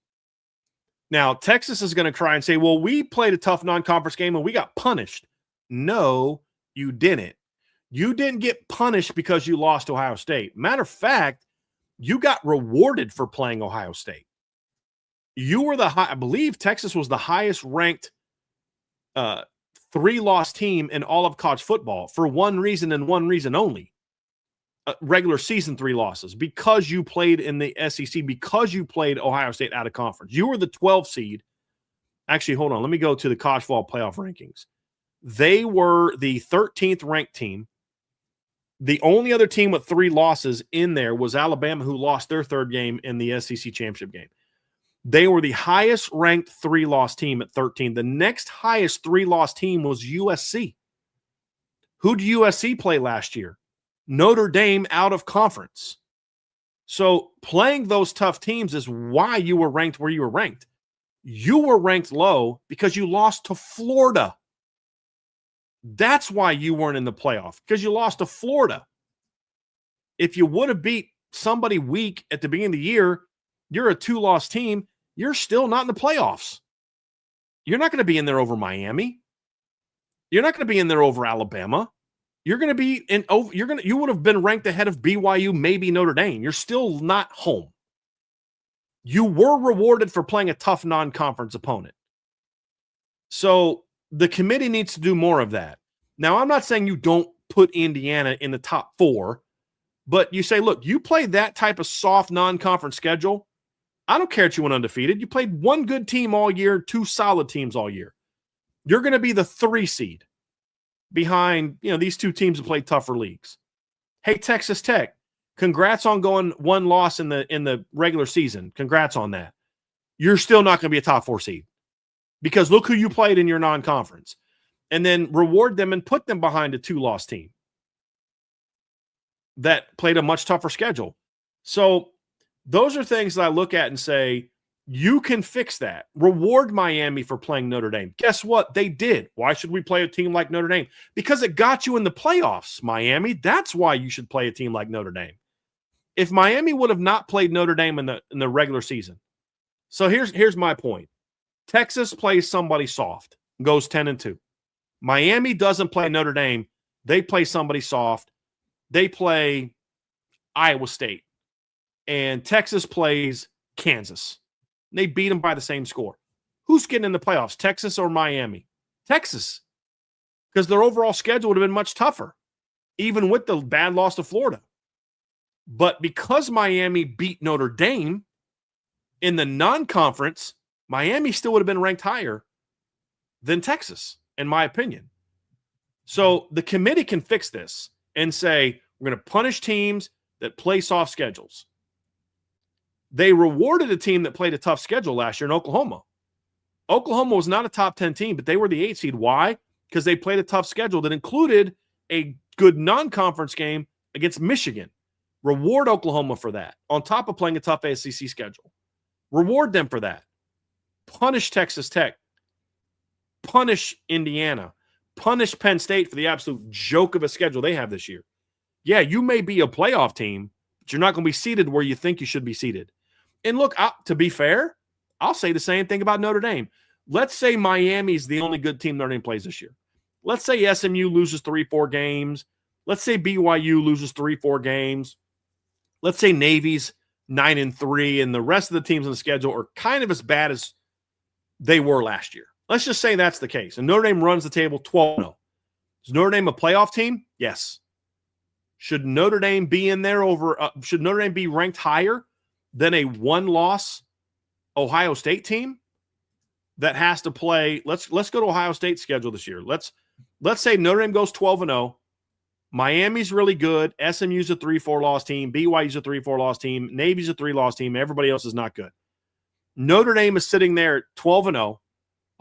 Now, Texas is going to try and say, well, we played a tough non-conference game and we got punished. No, you didn't. You didn't get punished because you lost Ohio State. Matter of fact, you got rewarded for playing Ohio State. You were I believe Texas was the highest ranked 3-loss team in all of college football for one reason and one reason only. Regular season 3 losses, because you played in the SEC, because you played Ohio State out of conference. You were the 12 seed. Actually, hold on. Let me go to the college football playoff rankings. They were the 13th ranked team. The only other team with 3 losses in there was Alabama, who lost their 3rd game in the SEC championship game. They were the highest ranked 3-loss team at 13. The next highest 3-loss team was USC. Who did USC play last year? Notre Dame out of conference. So playing those tough teams is why you were ranked where you were ranked. You were ranked low because you lost to Florida. That's why you weren't in the playoff, because you lost to Florida. If you would have beat somebody weak at the beginning of the year, you're a 2-loss team, you're still not in the playoffs. You're not going to be in there over Miami. You're not going to be in there over Alabama. You're going to be in over. You would have been ranked ahead of BYU, maybe Notre Dame. You're still not home. You were rewarded for playing a tough non-conference opponent. So the committee needs to do more of that. Now, I'm not saying you don't put Indiana in the top 4, but you say, look, you played that type of soft non-conference schedule. I don't care if you went undefeated. You played one good team all year, 2 solid teams all year. You're going to be the 3 seed behind, these 2 teams that play tougher leagues. Hey, Texas Tech, congrats on going 1 loss in the regular season. Congrats on that. You're still not going to be a top 4 seed, because look who you played in your non-conference, and then reward them and put them behind a 2-loss team that played a much tougher schedule. So those are things that I look at and say, you can fix that. Reward Miami for playing Notre Dame. Guess what? They did. Why should we play a team like Notre Dame? Because it got you in the playoffs, Miami. That's why you should play a team like Notre Dame. If Miami would have not played Notre Dame in the regular season. So here's my point. Texas plays somebody soft, goes 10-2. Miami doesn't play Notre Dame. They play somebody soft. They play Iowa State. And Texas plays Kansas. They beat them by the same score. Who's getting in the playoffs, Texas or Miami? Texas, because their overall schedule would have been much tougher, even with the bad loss to Florida. But because Miami beat Notre Dame in the non-conference, Miami still would have been ranked higher than Texas, in my opinion. So the committee can fix this and say, we're going to punish teams that play soft schedules. They rewarded a team that played a tough schedule last year in Oklahoma. Oklahoma was not a top 10 team, but they were the 8 seed. Why? Because they played a tough schedule that included a good non-conference game against Michigan. Reward Oklahoma for that, on top of playing a tough SEC schedule. Reward them for that. Punish Texas Tech. Punish Indiana. Punish Penn State for the absolute joke of a schedule they have this year. Yeah, you may be a playoff team, but you're not going to be seated where you think you should be seated. And look, to be fair, I'll say the same thing about Notre Dame. Let's say Miami's the only good team Notre Dame plays this year. Let's say SMU loses 3-4 games. Let's say BYU loses 3-4 games. Let's say Navy's 9-3, and the rest of the teams on the schedule are kind of as bad as they were last year. Let's just say that's the case. And Notre Dame runs the table 12-0. Is Notre Dame a playoff team? Yes. Should Notre Dame be in there should Notre Dame be ranked higher than a 1-loss Ohio State team that has to play? Let's go to Ohio State's schedule this year. Let's say Notre Dame goes 12-0. Miami's really good. SMU's a 3-4 loss team. BYU's a 3-4 loss team. Navy's a 3 loss team. Everybody else is not good. Notre Dame is sitting there at 12-0.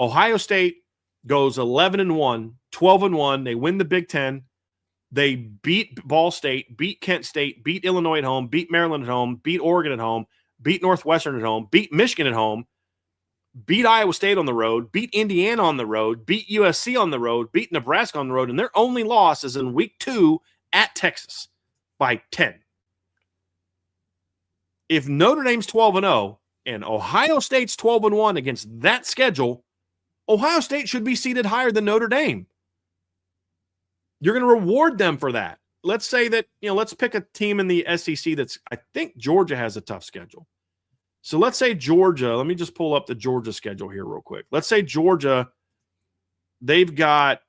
Ohio State goes 11-1, 12-1. They win the Big Ten. They beat Ball State, beat Kent State, beat Illinois at home, beat Maryland at home, beat Oregon at home, beat Northwestern at home, beat Michigan at home, beat Iowa State on the road, beat Indiana on the road, beat USC on the road, beat Nebraska on the road, and their only loss is in week 2 at Texas by 10. If Notre Dame's 12-0 and Ohio State's 12-1 against that schedule, Ohio State should be seated higher than Notre Dame. You're going to reward them for that. Let's say that, let's pick a team in the SEC I think Georgia has a tough schedule. So let's say Georgia, let me just pull up the Georgia schedule here real quick. Let's say Georgia, they've got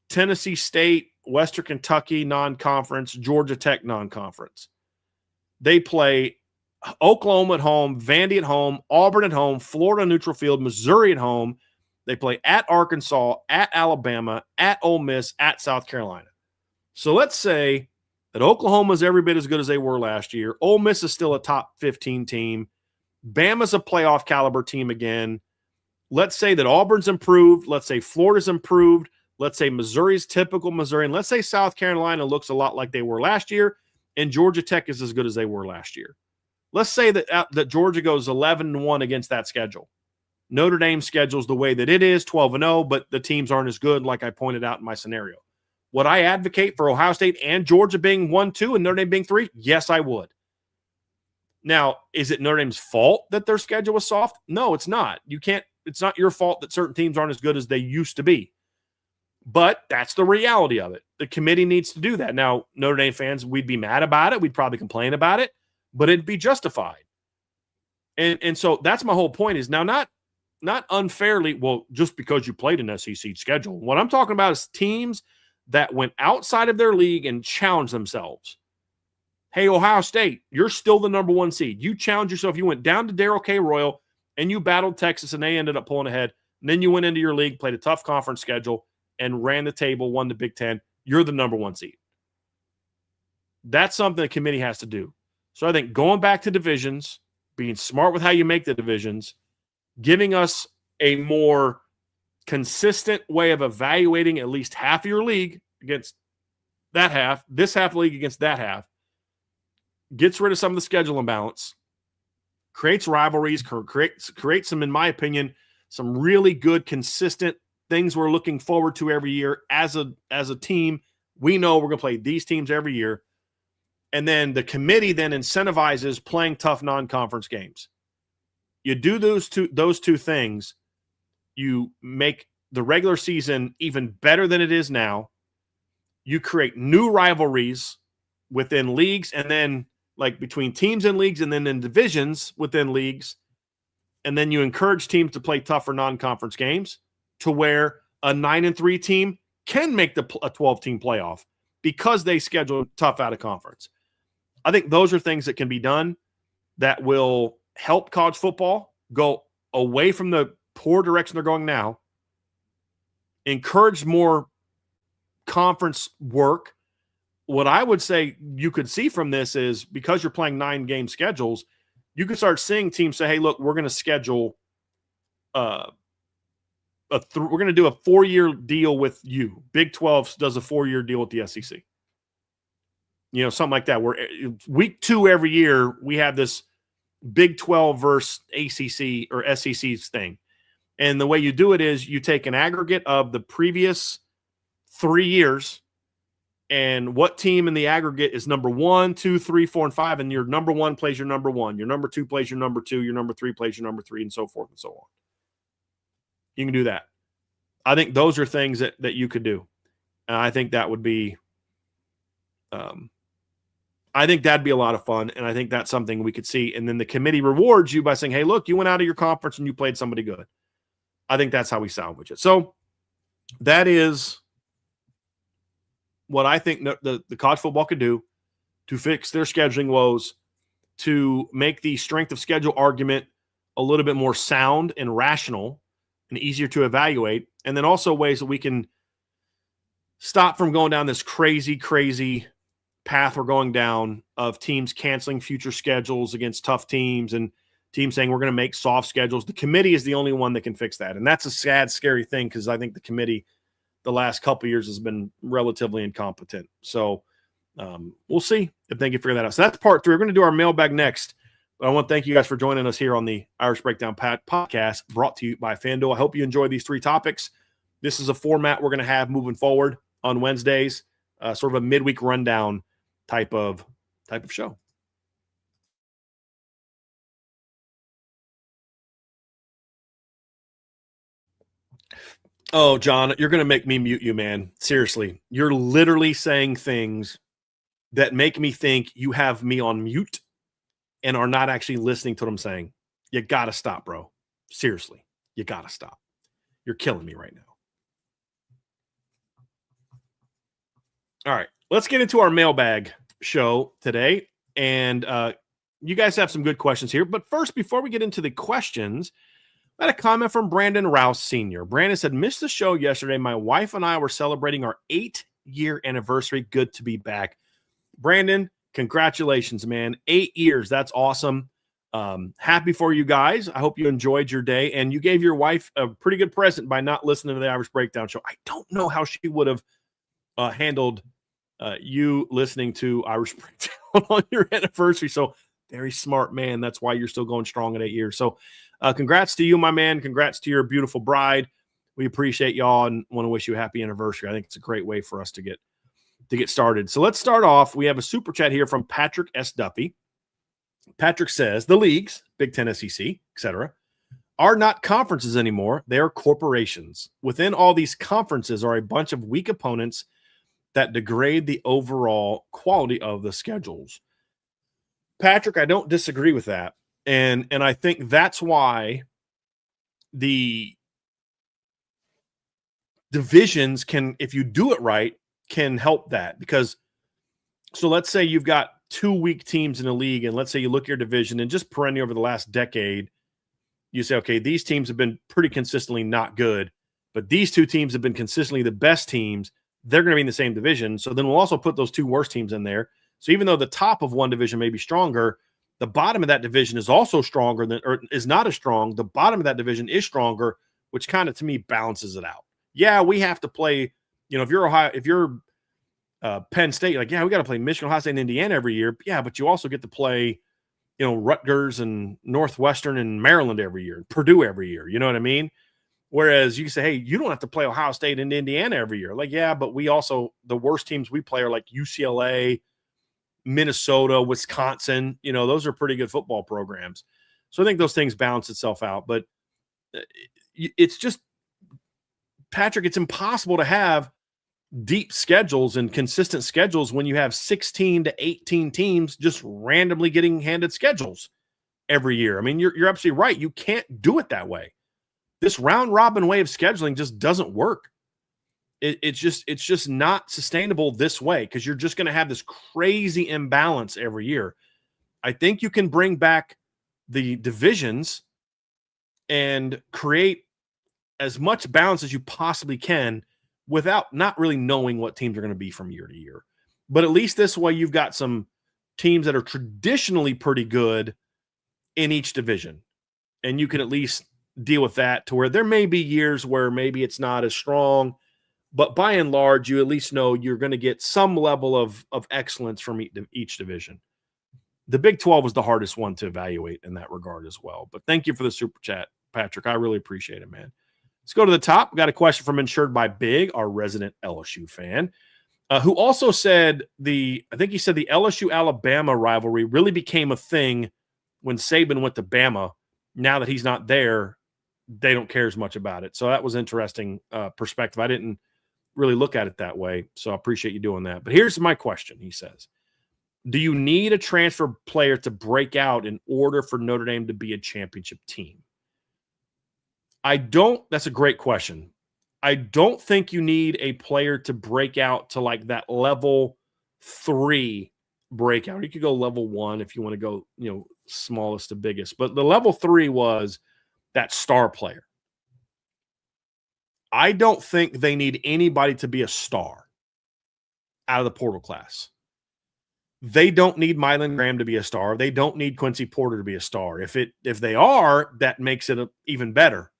Tennessee State, Western Kentucky non-conference, Georgia Tech non-conference. They play Oklahoma at home, Vandy at home, Auburn at home, Florida neutral field, Missouri at home. They play at Arkansas, at Alabama, at Ole Miss, at South Carolina. So let's say that Oklahoma is every bit as good as they were last year. Ole Miss is still a top 15 team. Bama's a playoff caliber team again. Let's say that Auburn's improved. Let's say Florida's improved. Let's say Missouri's typical Missouri. And let's say South Carolina looks a lot like they were last year, and Georgia Tech is as good as they were last year. Let's say that Georgia goes 11-1 against that schedule. Notre Dame's schedule is the way that it is, 12-0, but the teams aren't as good, like I pointed out in my scenario. Would I advocate for Ohio State and Georgia being 1-2 and Notre Dame being 3? Yes, I would. Now, is it Notre Dame's fault that their schedule was soft? No, it's not. It's not your fault that certain teams aren't as good as they used to be. But that's the reality of it. The committee needs to do that. Now, Notre Dame fans, we'd be mad about it. We'd probably complain about it, but it'd be justified. And so that's my whole point is now not unfairly, well, just because you played an SEC schedule. What I'm talking about is teams that went outside of their league and challenged themselves. Hey, Ohio State, you're still the number 1 seed. You challenged yourself. You went down to Darrell K. Royal, and you battled Texas, and they ended up pulling ahead. And then you went into your league, played a tough conference schedule, and ran the table, won the Big Ten. You're the number 1 seed. That's something the committee has to do. So I think going back to divisions, being smart with how you make the divisions, giving us a more consistent way of evaluating at least half of your league against that half, this half of the league against that half, gets rid of some of the schedule imbalance, creates rivalries, creates some, in my opinion, some really good, consistent things we're looking forward to every year as a team. We know we're going to play these teams every year. And then the committee then incentivizes playing tough non-conference games. You do those two things, you make the regular season even better than it is now. You create new rivalries within leagues, and then like between teams and leagues, and then in divisions within leagues. And then you encourage teams to play tougher non-conference games to where a 9-3 team can make a 12-team playoff because they schedule tough out of conference. I think those are things that can be done that will help college football go away from the poor direction they're going now, encourage more conference work. What I would say you could see from this is because you're playing 9-game schedules, you can start seeing teams say, hey, look, we're going to schedule we're going to do a 4-year deal with you. Big 12 does a 4-year deal with the SEC. Something like that, where week 2 every year, we have this Big 12 versus ACC or SEC's thing. And the way you do it is you take an aggregate of the previous 3 years and what team in the aggregate is number 1, 2, 3, 4, and 5, and your number 1 plays your number 1, your number 2 plays your number 2, your number 3 plays your number 3, and so forth and so on. You can do that. I think those are things that you could do. And I think that would be I think that'd be a lot of fun, and I think that's something we could see. And then the committee rewards you by saying, hey, look, you went out of your conference and you played somebody good. I think that's how we salvage it. So that is what I think the college football could do to fix their scheduling woes, to make the strength of schedule argument a little bit more sound and rational and easier to evaluate, and then also ways that we can stop from going down this crazy path we're going down of teams canceling future schedules against tough teams and teams saying we're going to make soft schedules. The committee is the only one that can fix that. And that's a sad, scary thing because I think the committee the last couple of years has been relatively incompetent. So we'll see if they can figure that out. So that's part 3. We're going to do our mailbag next. But I want to thank you guys for joining us here on the Irish Breakdown podcast brought to you by FanDuel. I hope you enjoy these 3 topics. This is a format we're going to have moving forward on Wednesdays, sort of a midweek rundown type of show. Oh, John, you're going to make me mute you, man. Seriously. You're literally saying things that make me think you have me on mute and are not actually listening to what I'm saying. You got to stop, bro. Seriously. You got to stop. You're killing me right now. All right. Let's get into our mailbag show today. And you guys have some good questions here. But first, before we get into the questions, I had a comment from Brandon Rouse Sr. Brandon said, missed the show yesterday. My wife and I were celebrating our 8-year anniversary. Good to be back. Brandon, congratulations, man. 8 years. That's awesome. Happy for you guys. I hope you enjoyed your day. And you gave your wife a pretty good present by not listening to the Irish Breakdown show. I don't know how she would have handled you listening to Irish Breakdown on your anniversary. So very smart, man. That's why you're still going strong at 8 years. So congrats to you, my man. Congrats to your beautiful bride. We appreciate y'all and want to wish you a happy anniversary. I think it's a great way for us to get started. So let's start off. We have a super chat here from Patrick S. Duffy. Patrick says, the leagues, Big Ten, SEC, etc., are not conferences anymore. They are corporations. Within all these conferences are a bunch of weak opponents that degrade the overall quality of the schedules. Patrick, I don't disagree with that. And I think that's why the divisions can, if you do it right, can help that. Because, so let's say you've got 2 weak teams in the league, and let's say you look at your division and just perennial over the last decade, you say, okay, these teams have been pretty consistently not good, but these 2 teams have been consistently the best teams. They're going to be in the same division. So then we'll also put those 2 worst teams in there. So even though the top of one division may be stronger, the bottom of that division is also stronger than, or is not as strong. The bottom of that division is stronger, which kind of, to me, balances it out. Yeah, we have to play, if you're Ohio, if you're Penn State, like, yeah, we got to play Michigan, Ohio State, and Indiana every year. Yeah, but you also get to play, Rutgers and Northwestern and Maryland every year, Purdue every year. You know what I mean? Whereas you say, hey, you don't have to play Ohio State and Indiana every year. Like, yeah, but we also, the worst teams we play are like UCLA, Minnesota, Wisconsin. Those are pretty good football programs. So I think those things balance itself out. But it's just, Patrick, it's impossible to have deep schedules and consistent schedules when you have 16 to 18 teams just randomly getting handed schedules every year. I mean, you're absolutely right. You can't do it that way. This round robin way of scheduling just doesn't work. It's just not sustainable this way, because you're just going to have this crazy imbalance every year. I think you can bring back the divisions and create as much balance as you possibly can without not really knowing what teams are going to be from year to year. But at least this way, you've got some teams that are traditionally pretty good in each division, and you can at least deal with that, to where there may be years where maybe it's not as strong, but by and large, you at least know you're going to get some level of excellence from each division. The Big 12 was the hardest one to evaluate in that regard as well. But thank you for the super chat, Patrick. I really appreciate it, man. Let's go to the top. We got a question from Insured by Big, our resident LSU fan, who also said I think he said the LSU-Alabama rivalry really became a thing when Saban went to Bama. Now that he's not there, they don't care as much about it. So that was interesting perspective. I didn't really look at it that way, so I appreciate you doing that. But here's my question, he says. Do you need a transfer player to break out in order for Notre Dame to be a championship team? That's a great question. I don't think you need a player to break out to like that level 3 breakout. You could go level 1 if you want to go, smallest to biggest. But the level 3 was that star player. I don't think they need anybody to be a star out of the portal class. They don't need Mylan Graham to be a star. They don't need Quincy Porter to be a star. If they are, that makes it even better.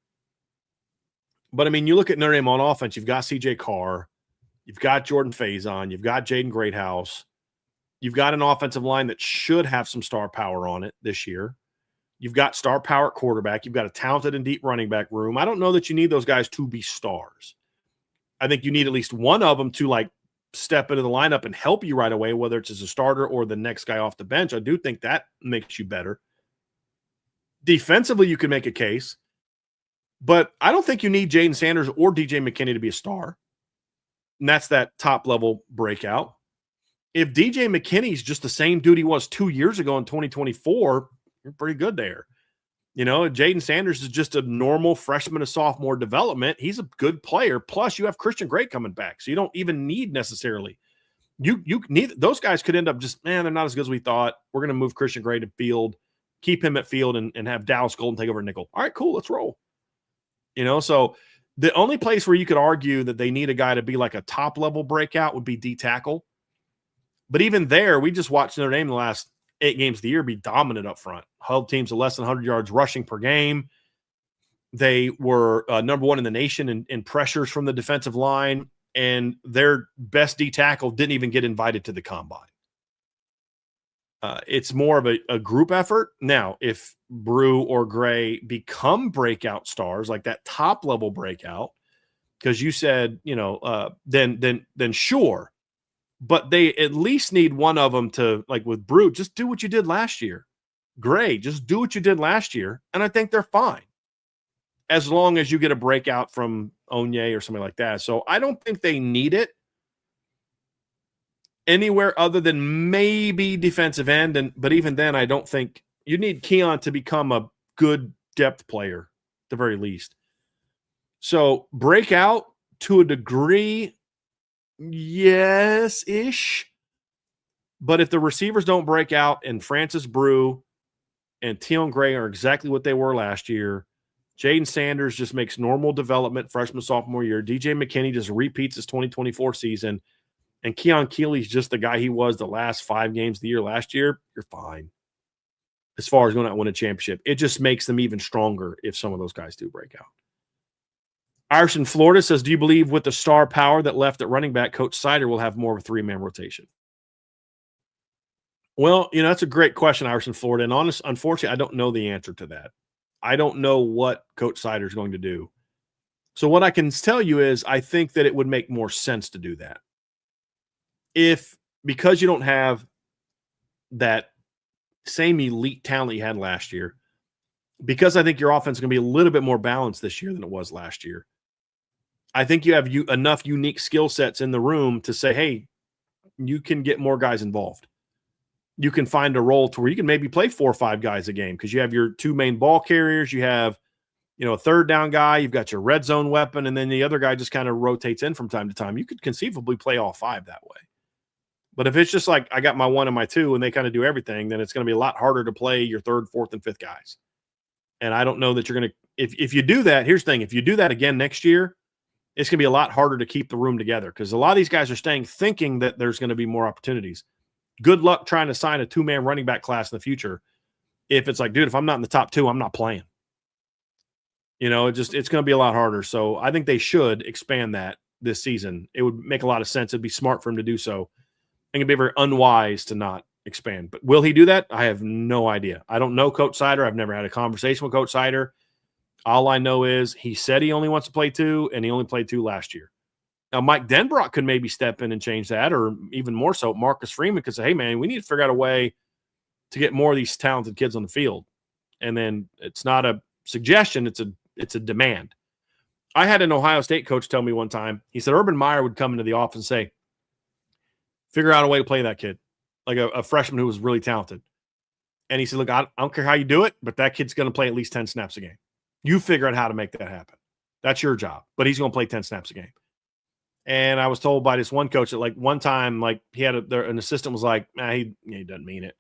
But I mean, you look at Notre Dame on offense, you've got CJ Carr, you've got Jordan Faison, you've got Jaden Greathouse, you've got an offensive line that should have some star power on it this year. You've got star power at quarterback. You've got a talented and deep running back room. I don't know that you need those guys to be stars. I think you need at least one of them to like step into the lineup and help you right away, whether it's as a starter or the next guy off the bench. I do think that makes you better. Defensively, you can make a case, but I don't think you need Jaden Sanders or DJ McKinney to be a star. And that's that top level breakout. If DJ McKinney's just the same dude he was 2 years ago in 2024, you're pretty good there. You know, Jaden Sanders is just a normal freshman to sophomore development. He's a good player. Plus, you have Christian Gray coming back, so you don't even need necessarily. You need those guys could end up just, man, they're not as good as we thought. We're going to move Christian Gray to field, keep him at field, and have Dallas Golden take over nickel. All right, cool, let's roll. You know, so the only place where you could argue that they need a guy to be like a top level breakout would be D tackle. But even there, we just watched Notre Dame the last 8 games of the year be dominant up front. Held teams to less than 100 yards rushing per game. They were number 1 in the nation in pressures from the defensive line, and their best D tackle didn't even get invited to the combine. It's more of a group effort. Now, if Brew or Gray become breakout stars, like that top level breakout, because you said, you know, then sure. But they at least need one of them to, like with Brew, just do what you did last year. Gray, just do what you did last year, and I think they're fine. As long as you get a breakout from Onye or something like that. So I don't think they need it anywhere other than maybe defensive end. But even then, I don't think you need Keon to become a good depth player at the very least. So breakout to a degree, yes-ish. But if the receivers don't break out and Francis Brew and Tion Gray are exactly what they were last year, Jaden Sanders just makes normal development freshman, sophomore year. DJ McKinney just repeats his 2024 season. And Keon Keeley's just the guy he was the last 5 games of the year last year. You're fine as far as going out and win a championship. It just makes them even stronger if some of those guys do break out. Irish in Florida says, do you believe with the star power that left at running back, Coach Sider will have more of a 3-man rotation? Well, you know, that's a great question, Irish in Florida. And unfortunately, I don't know the answer to that. I don't know what Coach Sider is going to do. So what I can tell you is I think that it would make more sense to do that. Because you don't have that same elite talent you had last year, because I think your offense is going to be a little bit more balanced this year than it was last year. I think you have enough unique skill sets in the room to say, hey, you can get more guys involved. You can find a role to where you can maybe play 4 or 5 guys a game because you have your 2 main ball carriers. You have, you know, a third down guy. You've got your red zone weapon, and then the other guy just kind of rotates in from time to time. You could conceivably play all 5 that way. But if it's just like I got my 1 and my 2 and they kind of do everything, then it's going to be a lot harder to play your 3rd, 4th, and 5th guys. And I don't know that you're going to – if you do that, here's the thing. If you do that again next year, it's going to be a lot harder to keep the room together because a lot of these guys are staying thinking that there's going to be more opportunities. Good luck trying to sign a 2-man running back class in the future. If it's like, dude, if I'm not in the top 2, I'm not playing. You know, it's going to be a lot harder. So I think they should expand that this season. It would make a lot of sense. It'd be smart for him to do so. I think it'd be very unwise to not expand. But will he do that? I have no idea. I don't know Coach Sider. I've never had a conversation with Coach Sider. All I know is he said he only wants to play 2, and he only played 2 last year. Now, Mike Denbrock could maybe step in and change that, or even more so, Marcus Freeman could say, hey, man, we need to figure out a way to get more of these talented kids on the field. And then it's not a suggestion, it's a demand. I had an Ohio State coach tell me one time, he said Urban Meyer would come into the office and say, figure out a way to play that kid, like a freshman who was really talented. And he said, look, I don't care how you do it, but that kid's going to play at least 10 snaps a game. You figure out how to make that happen. That's your job, but he's going to play 10 snaps a game. And I was told by this one coach that, like, one time, like, he had an assistant was like, he doesn't mean it.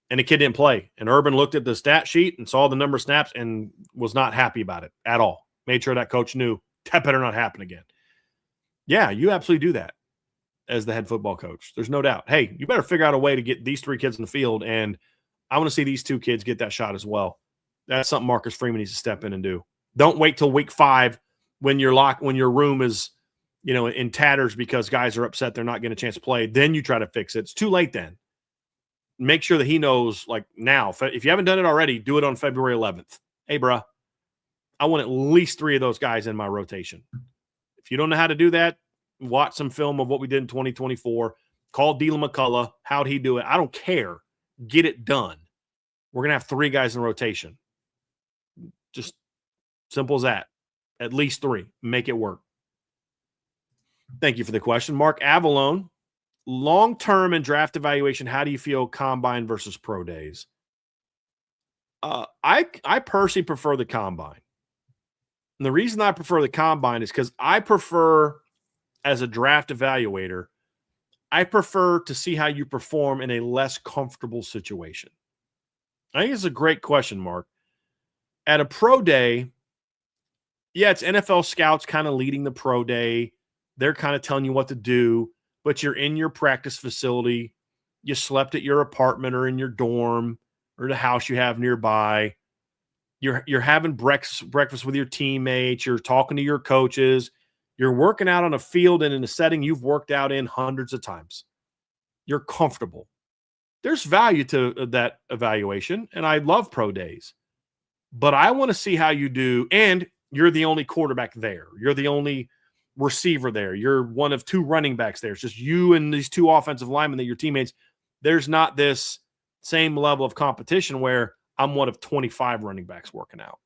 And the kid didn't play. And Urban looked at the stat sheet and saw the number of snaps and was not happy about it at all. Made sure that coach knew that better not happen again. Yeah, you absolutely do that. as the head football coach. There's no doubt. Hey, you better figure out a way to get these 3 kids in the field, and I want to see these 2 kids get that shot as well. That's something Marcus Freeman needs to step in and do. Don't wait till week 5 when your room is, in tatters because guys are upset they're not getting a chance to play. Then you try to fix it. It's too late then. Make sure that he knows, like, now. If you haven't done it already, do it on February 11th. Hey, bruh, I want at least 3 of those guys in my rotation. If you don't know how to do that, watch some film of what we did in 2024. Call Dylan McCullough. How'd he do it? I don't care. Get it done. We're going to have 3 guys in rotation. Just simple as that. At least 3. Make it work. Thank you for the question. Mark Avalone, long-term and draft evaluation, how do you feel combine versus pro days? I personally prefer the combine. And the reason I prefer the combine is because I prefer, as a draft evaluator, I prefer to see how you perform in a less comfortable situation. I think it's a great question, Mark. At a pro day, yeah, it's NFL scouts kind of leading the pro day. They're kind of telling you what to do, but you're in your practice facility. You slept at your apartment or in your dorm or the house you have nearby. You're having breakfast with your teammates. You're talking to your coaches. You're working out on a field and in a setting you've worked out in hundreds of times. You're comfortable. There's value to that evaluation, and I love pro days. But I want to see how you do, and you're the only quarterback there. You're the only receiver there. You're one of 2 running backs there. It's just you and these 2 offensive linemen that your teammates. There's not this same level of competition where I'm one of 25 running backs working out.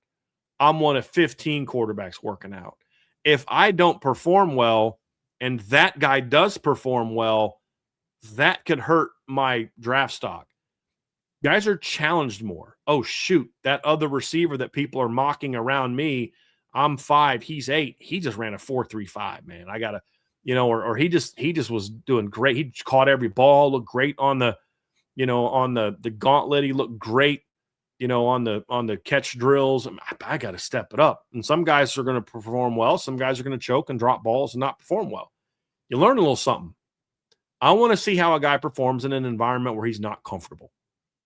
I'm one of 15 quarterbacks working out. If I don't perform well and that guy does perform well, that could hurt my draft stock. Guys are challenged more. Oh, shoot, that other receiver that people are mocking around me, I'm 5, he's 8. He just ran a 4.35, man. I got to, or he just was doing great. He caught every ball, looked great on the, on the gauntlet. He looked great, on the catch drills. I got to step it up. And some guys are going to perform well. Some guys are going to choke and drop balls and not perform well. You learn a little something. I want to see how a guy performs in an environment where he's not comfortable,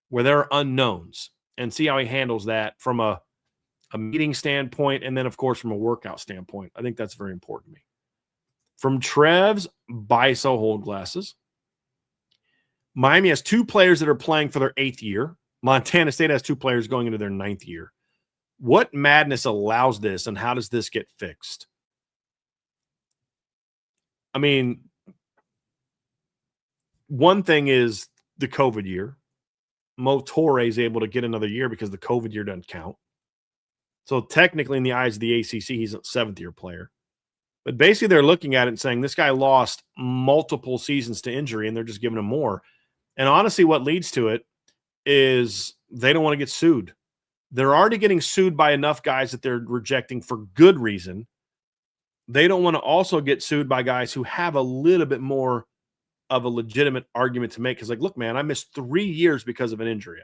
where there are unknowns, and see how he handles that from a meeting standpoint, and then, of course, from a workout standpoint. I think that's very important to me. From Trev's BISO hold glasses, Miami has 2 players that are playing for their 8th year. Montana State has 2 players going into their 9th year. What madness allows this, and how does this get fixed? I mean, one thing is the COVID year. Mo Torre is able to get another year because the COVID year doesn't count. So technically, in the eyes of the ACC, he's a 7th-year player. But basically, they're looking at it and saying, this guy lost multiple seasons to injury, and they're just giving him more. And honestly, what leads to it is they don't want to get sued. They're already getting sued by enough guys that they're rejecting for good reason. They don't want to also get sued by guys who have a little bit more of a legitimate argument to make. Because, like, look, man, I missed 3 years because of an injury.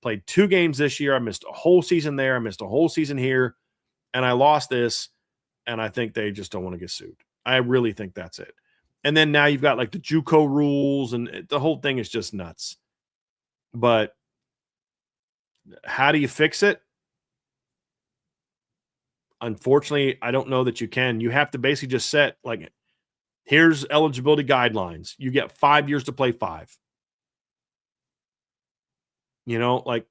Played 2 games this year. I missed a whole season there. I missed a whole season here. And I lost this. And I think they just don't want to get sued. I really think that's it. And then now you've got like the JUCO rules, and the whole thing is just nuts. But how do you fix it? Unfortunately, I don't know that you can. You have to basically just set, like, here's eligibility guidelines. You get 5 years to play 5. Like,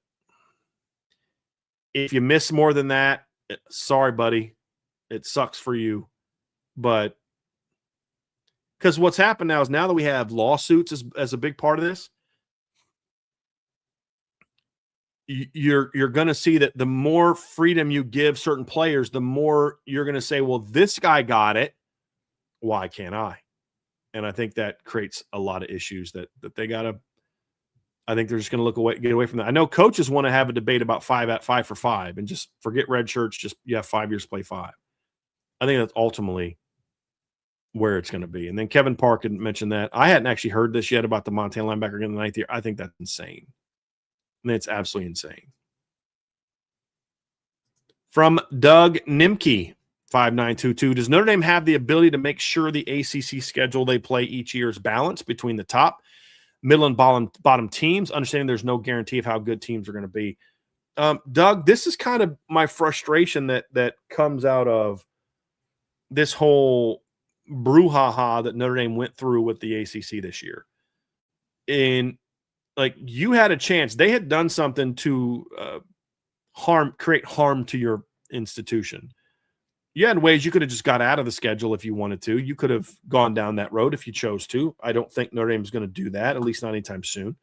if you miss more than that, sorry, buddy. It sucks for you. But because what's happened now is, now that we have lawsuits as a big part of this, you're going to see that the more freedom you give certain players, the more you're going to say, well, this guy got it. Why can't I? And I think that creates a lot of issues that they got to, I think they're just going to get away from that. I know coaches want to have a debate about 5 for 5 and just forget red shirts. Just, you have 5 years to play 5. I think that's ultimately where it's going to be. And then Kevin Park had mentioned that. I hadn't actually heard this yet about the Montana linebacker in the 9th year. I think that's insane. And it's absolutely insane. From Doug Nimke, 5922. Does Notre Dame have the ability to make sure the ACC schedule they play each year is balanced between the top, middle, and bottom teams, understanding there's no guarantee of how good teams are going to be? Doug, this is kind of my frustration that comes out of this whole brouhaha that Notre Dame went through with the ACC this year. And like, you had a chance. They had done something to create harm to your institution. You had ways you could have just got out of the schedule if you wanted to. You could have gone down that road if you chose to. I don't think Notre Dame is going to do that, at least not anytime soon.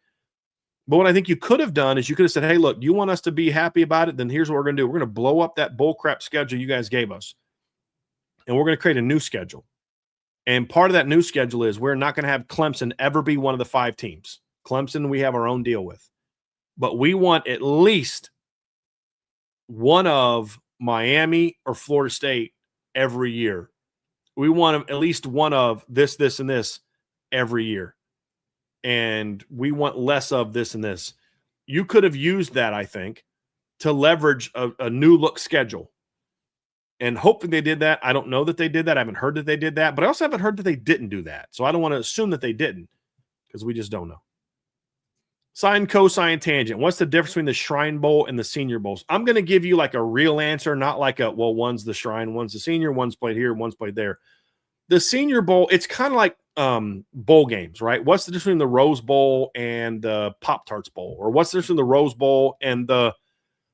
But what I think you could have done is you could have said, hey, look, you want us to be happy about it? Then here's what we're going to do. We're going to blow up that bullcrap schedule you guys gave us, and we're going to create a new schedule. And part of that new schedule is we're not going to have Clemson ever be one of the 5 teams. Clemson, we have our own deal with. But we want at least one of Miami or Florida State every year. We want at least one of this, and this every year. And we want less of this and this. You could have used that, I think, to leverage a new look schedule. And hopefully they did that. I don't know that they did that. I haven't heard that they did that. But I also haven't heard that they didn't do that. So I don't want to assume that they didn't, because we just don't know. Sine, cosine, tangent. What's the difference between the Shrine Bowl and the Senior Bowls? I'm going to give you like a real answer, not like a, well, one's the Shrine, one's the Senior, one's played here, one's played there. The Senior Bowl, it's kind of like bowl games, right? What's the difference between the Rose Bowl and the Pop-Tarts Bowl? Or what's the difference between the Rose Bowl and the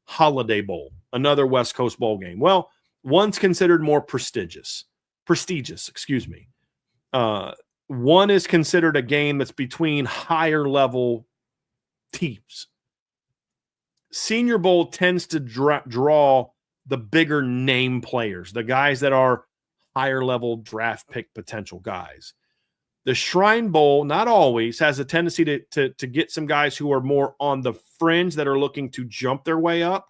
Holiday Bowl, another West Coast bowl game? Well, one's considered more prestigious, excuse me. One is considered a game that's between higher level teams. Senior Bowl tends to draw the bigger name players, the guys that are higher level draft pick potential guys. The Shrine Bowl, not always, has a tendency to get some guys who are more on the fringe that are looking to jump their way up,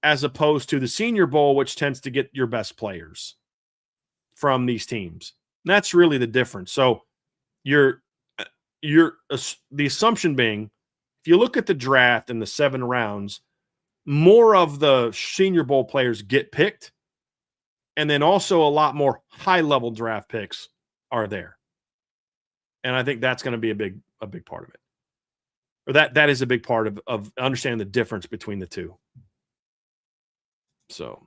as opposed to the Senior Bowl, which tends to get your best players from these teams. And that's really the difference. So the assumption being, if you look at the draft and the 7 rounds, more of the Senior Bowl players get picked, and then also a lot more high-level draft picks are there. And I think that's going to be a big part of it. Or that is a big part of understanding the difference between the two. So,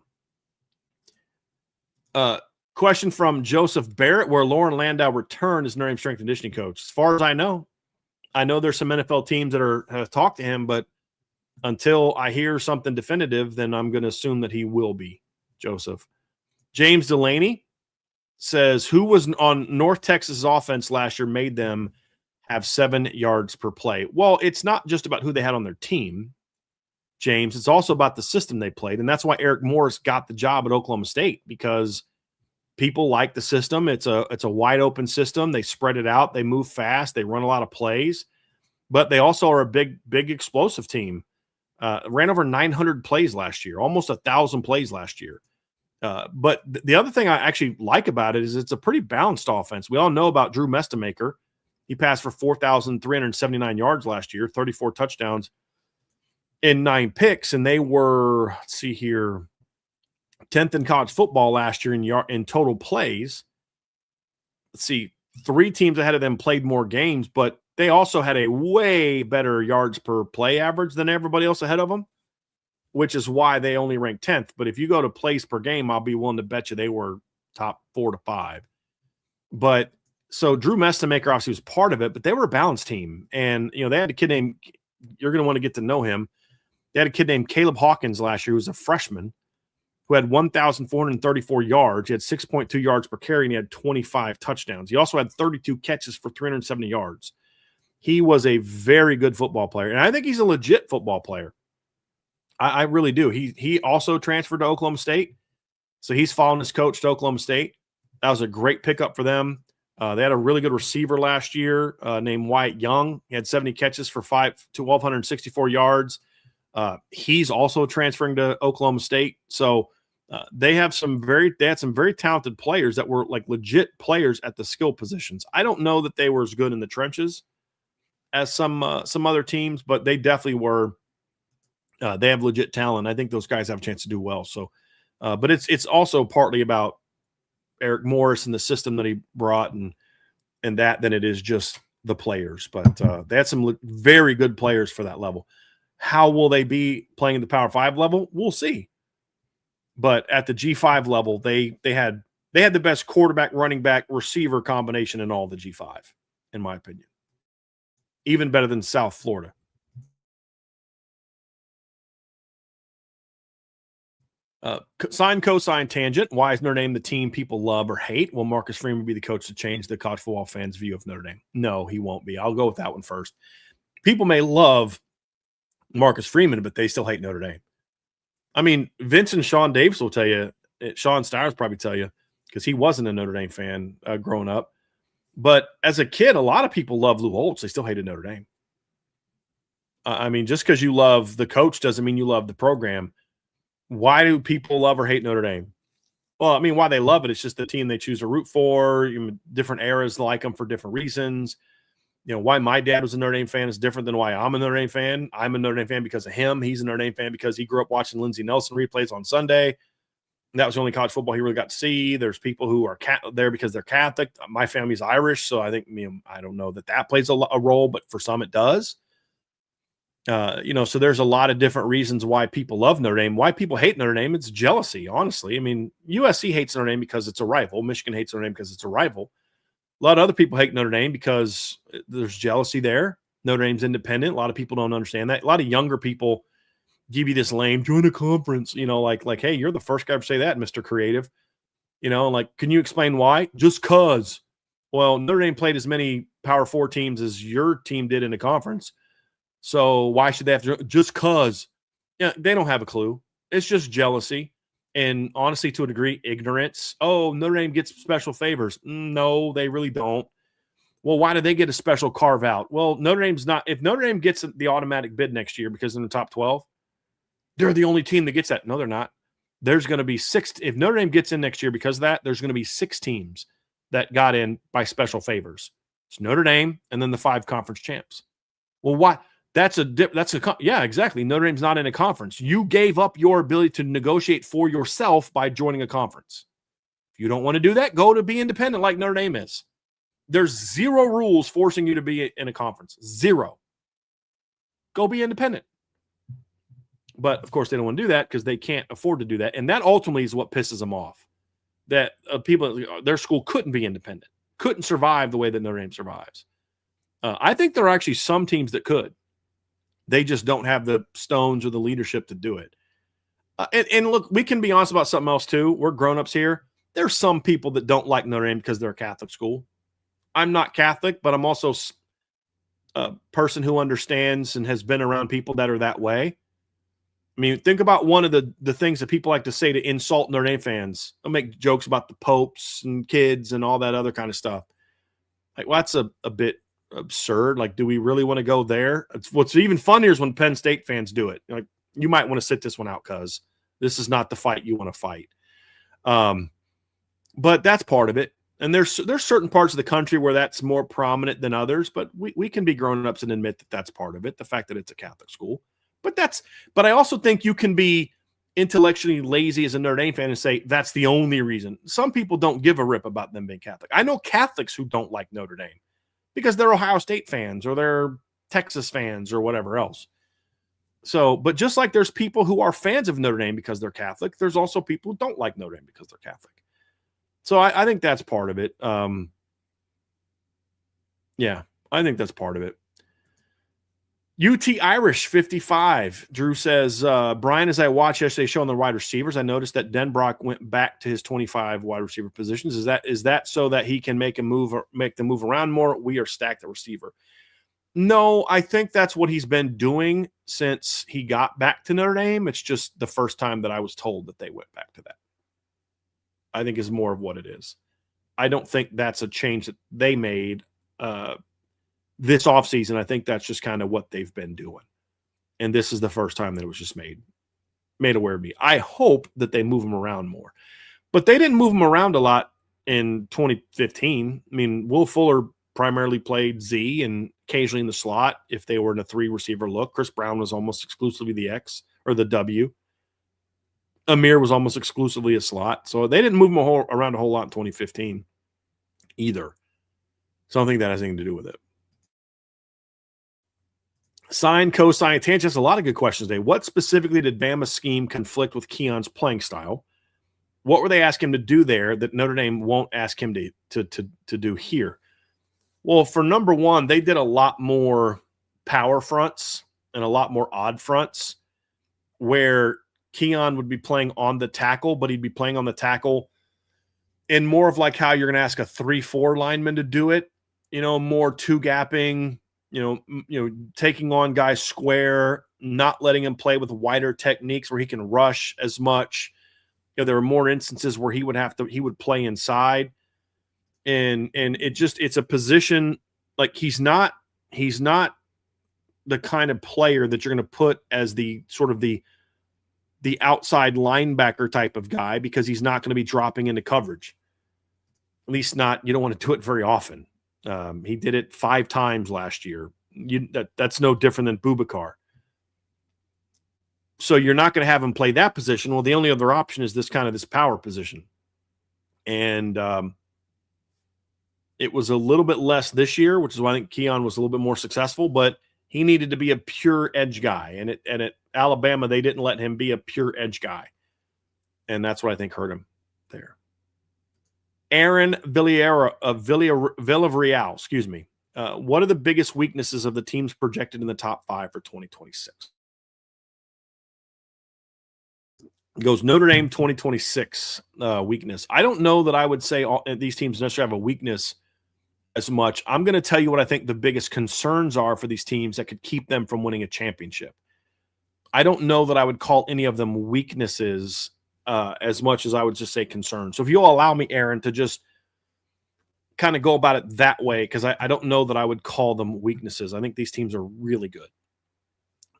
question from Joseph Barrett: where Lauren Landau returned as Notre Dame strength and conditioning coach? As far as I know there's some NFL teams that have talked to him, but until I hear something definitive, then I'm going to assume that he will be. Joseph. James Delaney says, who was on North Texas offense last year made them have 7 yards per play? Well, it's not just about who they had on their team, James. It's also about the system they played. And that's why Eric Morris got the job at Oklahoma State, because people like the system. It's a wide open system. They spread it out. They move fast. They run a lot of plays, but they also are a big explosive team. Ran over 900 plays last year, almost 1,000 plays last year. But the other thing I actually like about it is it's a pretty balanced offense. We all know about Drew Mestemaker. He passed for 4,379 yards last year, 34 touchdowns and 9 picks. And they were, let's see here, 10th in college football last year in total plays. Let's see, 3 teams ahead of them played more games, but they also had a way better yards per play average than everybody else ahead of them, which is why they only ranked 10th. But if you go to plays per game, I'll be willing to bet you they were top 4 to 5. But so Drew Mestemaker obviously was part of it, but they were a balanced team. And, they had a kid named, you're going to want to get to know him. They had a kid named Caleb Hawkins last year, who was a freshman, who had 1,434 yards. He had 6.2 yards per carry, and he had 25 touchdowns. He also had 32 catches for 370 yards. He was a very good football player, and I think he's a legit football player. I really do. He also transferred to Oklahoma State, so he's following his coach to Oklahoma State. That was a great pickup for them. They had a really good receiver last year named Wyatt Young. He had 70 catches for 1,264 yards. He's also transferring to Oklahoma State. So they had some very talented players that were like legit players at the skill positions. I don't know that they were as good in the trenches as some other teams, but they definitely were. They have legit talent. I think those guys have a chance to do well. So But it's also partly about Eric Morris and the system that he brought and that than it is just the players. But they had some very good players for that level. How will they be playing at the Power 5 level? We'll see. But at the G5 level, they had the best quarterback, running back, receiver combination in all the G5, in my opinion. Even better than South Florida. Sine, cosine, tangent. Why is Notre Dame the team people love or hate? Will Marcus Freeman be the coach to change the college football fans' view of Notre Dame? No, he won't be. I'll go with that one first. People may love Marcus Freeman, but they still hate Notre Dame. I mean, Vince and Sean Davis will tell you, Sean Stires probably tell you, because he wasn't a Notre Dame fan growing up. But as a kid, a lot of people love Lou Holtz. They still hated Notre Dame. I mean, just because you love the coach doesn't mean you love the program. Why do people love or hate Notre Dame? Well, I mean, why they love it, it's just the team they choose to root for. Different eras like them for different reasons. Why my dad was a Notre Dame fan is different than why I'm a Notre Dame fan. I'm a Notre Dame fan because of him. He's a Notre Dame fan because he grew up watching Lindsey Nelson replays on Sunday. And that was the only college football he really got to see. There's people who are there because they're Catholic. My family's Irish, so I think I don't know that plays a role, but for some it does. So there's a lot of different reasons why people love Notre Dame. Why people hate Notre Dame, it's jealousy, honestly. I mean, USC hates Notre Dame because it's a rival. Michigan hates Notre Dame because it's a rival. A lot of other people hate Notre Dame because there's jealousy there. Notre Dame's independent. A lot of people don't understand that. A lot of younger people give you this lame, join a conference, like, hey, you're the first guy to say that, Mr. Creative. Can you explain why? Just cause. Well, Notre Dame played as many Power 4 teams as your team did in the conference. So why should they have to? Just cause. Yeah, they don't have a clue. It's just jealousy. And honestly, to a degree, ignorance. Oh, Notre Dame gets special favors. No, they really don't. Well, why do they get a special carve out? Well, Notre Dame's not. If Notre Dame gets the automatic bid next year because in the top 12, they're the only team that gets that. No, they're not. There's going to be 6. If Notre Dame gets in next year because of that, there's going to be 6 teams that got in by special favors. It's Notre Dame and then the 5 conference champs. Well, why? Yeah, exactly. Notre Dame's not in a conference. You gave up your ability to negotiate for yourself by joining a conference. If you don't want to do that, go to be independent like Notre Dame is. There's 0 rules forcing you to be in a conference. 0. Go be independent. But, of course, they don't want to do that because they can't afford to do that. And that ultimately is what pisses them off. That their school couldn't be independent, couldn't survive the way that Notre Dame survives. I think there are actually some teams that could. They just don't have the stones or the leadership to do it. And look, we can be honest about something else too. We're grown-ups here. There's some people that don't like Notre Dame because they're a Catholic school. I'm not Catholic, but I'm also a person who understands and has been around people that are that way. I mean, think about one of the things that people like to say to insult Notre Dame fans. They'll make jokes about the popes and kids and all that other kind of stuff. Like, well, that's a bit absurd. Like, do we really want to go there? What's even funnier is when Penn State fans do it. Like, you might want to sit this one out because this is not the fight you want to fight. But that's part of it. And there's certain parts of the country where that's more prominent than others, but we can be grown-ups and admit that that's part of it, the fact that it's a Catholic school. But I also think you can be intellectually lazy as a Notre Dame fan and say that's the only reason. Some people don't give a rip about them being Catholic. I know Catholics who don't like Notre Dame because they're Ohio State fans or they're Texas fans or whatever else. So, but just like there's people who are fans of Notre Dame because they're Catholic, there's also people who don't like Notre Dame because they're Catholic. So I think that's part of it. Yeah, I think that's part of it. UT Irish 55. Drew says, Bryan, as I watched yesterday showing the wide receivers, I noticed that Denbrock went back to his 25 wide receiver positions. Is that so that he can make the move around more? We are stacked at receiver. No, I think that's what he's been doing since he got back to Notre Dame. It's just the first time that I was told that they went back to that. I think is more of what it is. I don't think that's a change that they made this offseason. I think that's just kind of what they've been doing. And this is the first time that it was just made aware of me. I hope that they move him around more. But they didn't move him around a lot in 2015. I mean, Will Fuller primarily played Z and occasionally in the slot if they were in a 3 receiver look. Chris Brown was almost exclusively the X or the W. Amir was almost exclusively a slot. So they didn't move him around a whole lot in 2015 either. So I don't think that has anything to do with it. Sine, cosine, tangents, a lot of good questions today. What specifically did Bama's scheme conflict with Keon's playing style? What were they asking him to do there that Notre Dame won't ask him to do here? Well, for number one, they did a lot more power fronts and a lot more odd fronts where Keon would be playing on the tackle, but he'd be playing on the tackle in more of like how you're going to ask a 3-4 lineman to do it, more two-gapping, taking on guys square, not letting him play with wider techniques where he can rush as much. There were more instances where he would play inside. And it's a position like he's not the kind of player that you're going to put as the sort of the outside linebacker type of guy, because he's not going to be dropping into coverage. At least not, you don't want to do it very often. He did it 5 times last year. That's no different than Boubacar. So you're not going to have him play that position. Well, the only other option is this power position. And it was a little bit less this year, which is why I think Keon was a little bit more successful, but he needed to be a pure edge guy. And at Alabama, they didn't let him be a pure edge guy. And that's what I think hurt him there. Aaron Villarreal, excuse me. What are the biggest weaknesses of the teams projected in the top 5 for 2026? Goes Notre Dame 2026 weakness. I don't know that I would say these teams necessarily have a weakness as much. I'm going to tell you what I think the biggest concerns are for these teams that could keep them from winning a championship. I don't know that I would call any of them weaknesses as much as I would just say concerns. So if you'll allow me, Aaron, to just kind of go about it that way, because I don't know that I would call them weaknesses. I think these teams are really good.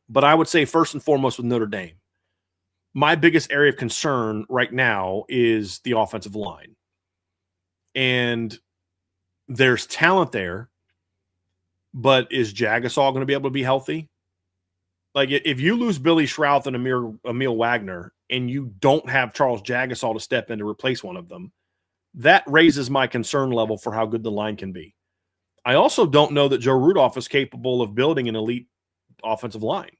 But I would say first and foremost with Notre Dame, my biggest area of concern right now is the offensive line. And there's talent there, but is Jagasol going to be able to be healthy? Like, if you lose Billy Schrouth and Emil Wagner, and you don't have Charles Jagasol to step in to replace one of them, that raises my concern level for how good the line can be. I also don't know that Joe Rudolph is capable of building an elite offensive line.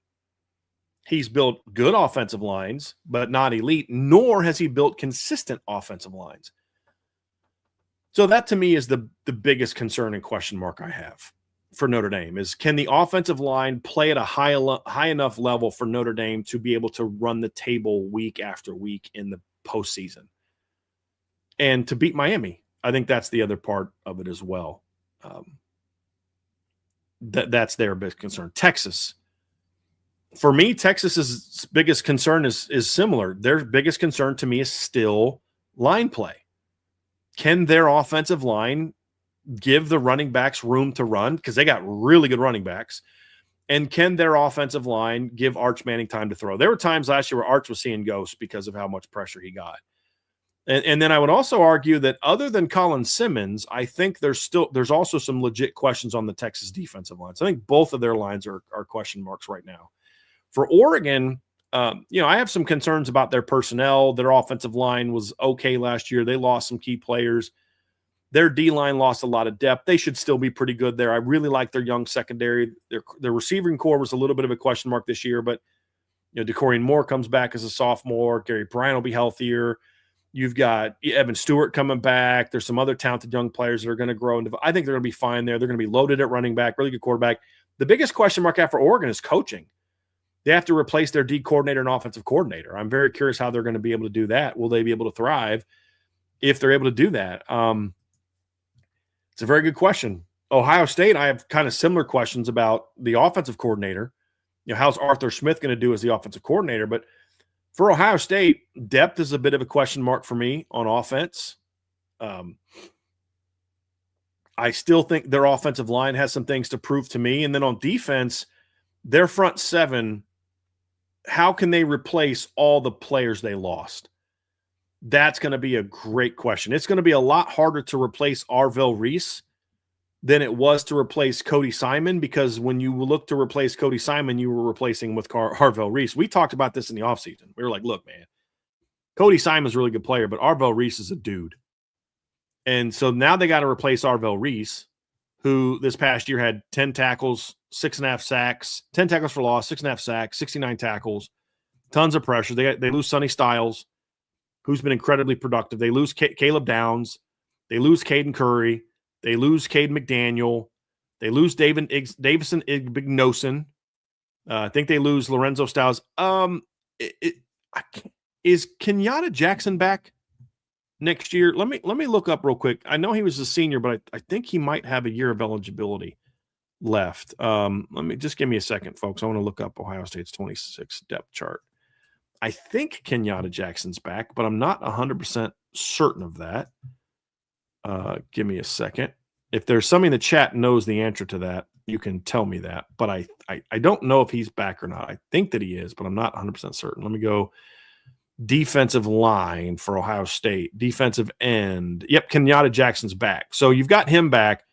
He's built good offensive lines, but not elite, nor has he built consistent offensive lines. So that, to me, is the biggest concern and question mark I have for Notre Dame, is can the offensive line play at a high enough level for Notre Dame to be able to run the table week after week in the postseason and to beat Miami? I think that's the other part of it as well. That's their big concern. Texas. For me, Texas's biggest concern is similar. Their biggest concern to me is still line play. Can their offensive line give the running backs room to run? Because they got really good running backs. And can their offensive line give Arch Manning time to throw? There were times last year where Arch was seeing ghosts because of how much pressure he got. And then I would also argue that other than Colin Simmons, I think there's also some legit questions on the Texas defensive lines. I think both of their lines are question marks right now. For Oregon, I have some concerns about their personnel. Their offensive line was okay last year. They lost some key players. Their D-line lost a lot of depth. They should still be pretty good there. I really like their young secondary. Their receiving core was a little bit of a question mark this year, but DeCorian Moore comes back as a sophomore. Gary Bryan will be healthier. You've got Evan Stewart coming back. There's some other talented young players that are going to grow. I think they're going to be fine there. They're going to be loaded at running back, really good quarterback. The biggest question mark after Oregon is coaching. They have to replace their D coordinator and offensive coordinator. I'm very curious how they're going to be able to do that. Will they be able to thrive if they're able to do that? It's a very good question. Ohio State, I have kind of similar questions about the offensive coordinator. How's Arthur Smith going to do as the offensive coordinator? But for Ohio State, depth is a bit of a question mark for me on offense. I still think their offensive line has some things to prove to me. And then on defense, their front seven, how can they replace all the players they lost? That's going to be a great question. It's going to be a lot harder to replace Arvell Reese than it was to replace Cody Simon, because when you look to replace Cody Simon, you were replacing with Arvell Reese. We talked about this in the offseason. We were like, look, man, Cody Simon's a really good player, but Arvell Reese is a dude. And so now they got to replace Arvell Reese, who this past year had 10 tackles, 6.5 sacks, 10 tackles for loss, 6.5 sacks, 69 tackles, tons of pressure. They lose Sonny Styles, who's been incredibly productive. They lose Caleb Downs. They lose Caden Curry. They lose Cade McDaniel. They lose Davison Ignosin. I think they lose Lorenzo Styles. Is Kenyatta Jackson back next year? Let me look up real quick. I know he was a senior, but I think he might have a year of eligibility left. Let me just give me a second, folks. I want to look up Ohio State's 26 depth chart. I think Kenyatta Jackson's back, but I'm not 100% certain of that. Give me a second. If there's somebody in the chat knows the answer to that, you can tell me that. But I don't know if he's back or not. I think that he is, but I'm not 100% certain. Let me go defensive line for Ohio State. Defensive end. Yep, Kenyatta Jackson's back. So you've got him back,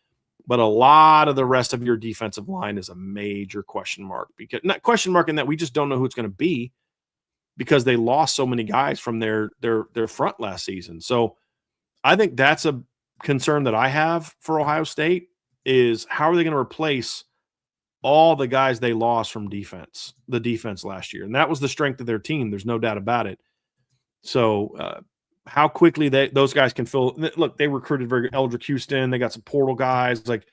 but a lot of the rest of your defensive line is a major question mark. Because not question mark in that we just don't know who it's going to be because they lost so many guys from their front last season. So I think that's a concern that I have for Ohio State is how are they going to replace all the guys they lost from the defense last year. And that was the strength of their team. There's no doubt about it. So how quickly those guys can fill. Look, they recruited Eldrick Houston. They got some portal guys. Like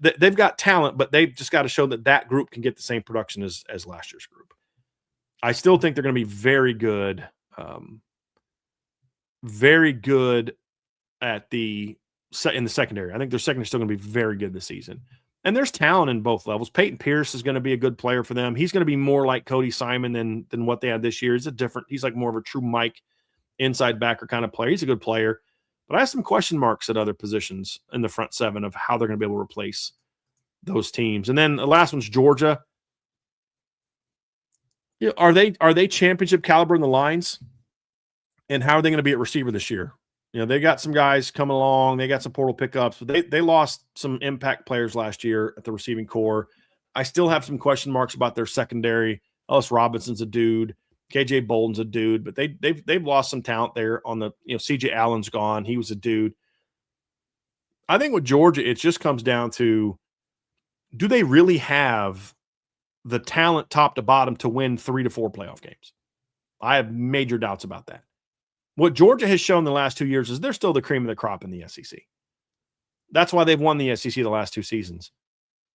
they've got talent, but they've just got to show that group can get the same production as last year's group. I still think they're going to be very good in the secondary. I think their secondary is still going to be very good this season. And there's talent in both levels. Peyton Pierce is going to be a good player for them. He's going to be more like Cody Simon than what they had this year. He's like more of a true Mike inside backer kind of player. He's a good player. But I have some question marks at other positions in the front seven of how they're going to be able to replace those teams. And then the last one's Georgia. You know, are they championship caliber in the lines? And how are they going to be at receiver this year? You know, they got some guys coming along. They got some portal pickups, but they lost some impact players last year at the receiving core. I still have some question marks about their secondary. Ellis Robinson's a dude. KJ Bolden's a dude, but they've lost some talent there on the, CJ Allen's gone. He was a dude. I think with Georgia, it just comes down to, do they really have the talent top to bottom to win 3 to 4 playoff games? I have major doubts about that. What Georgia has shown the last 2 years is they're still the cream of the crop in the SEC. That's why they've won the SEC the last 2 seasons.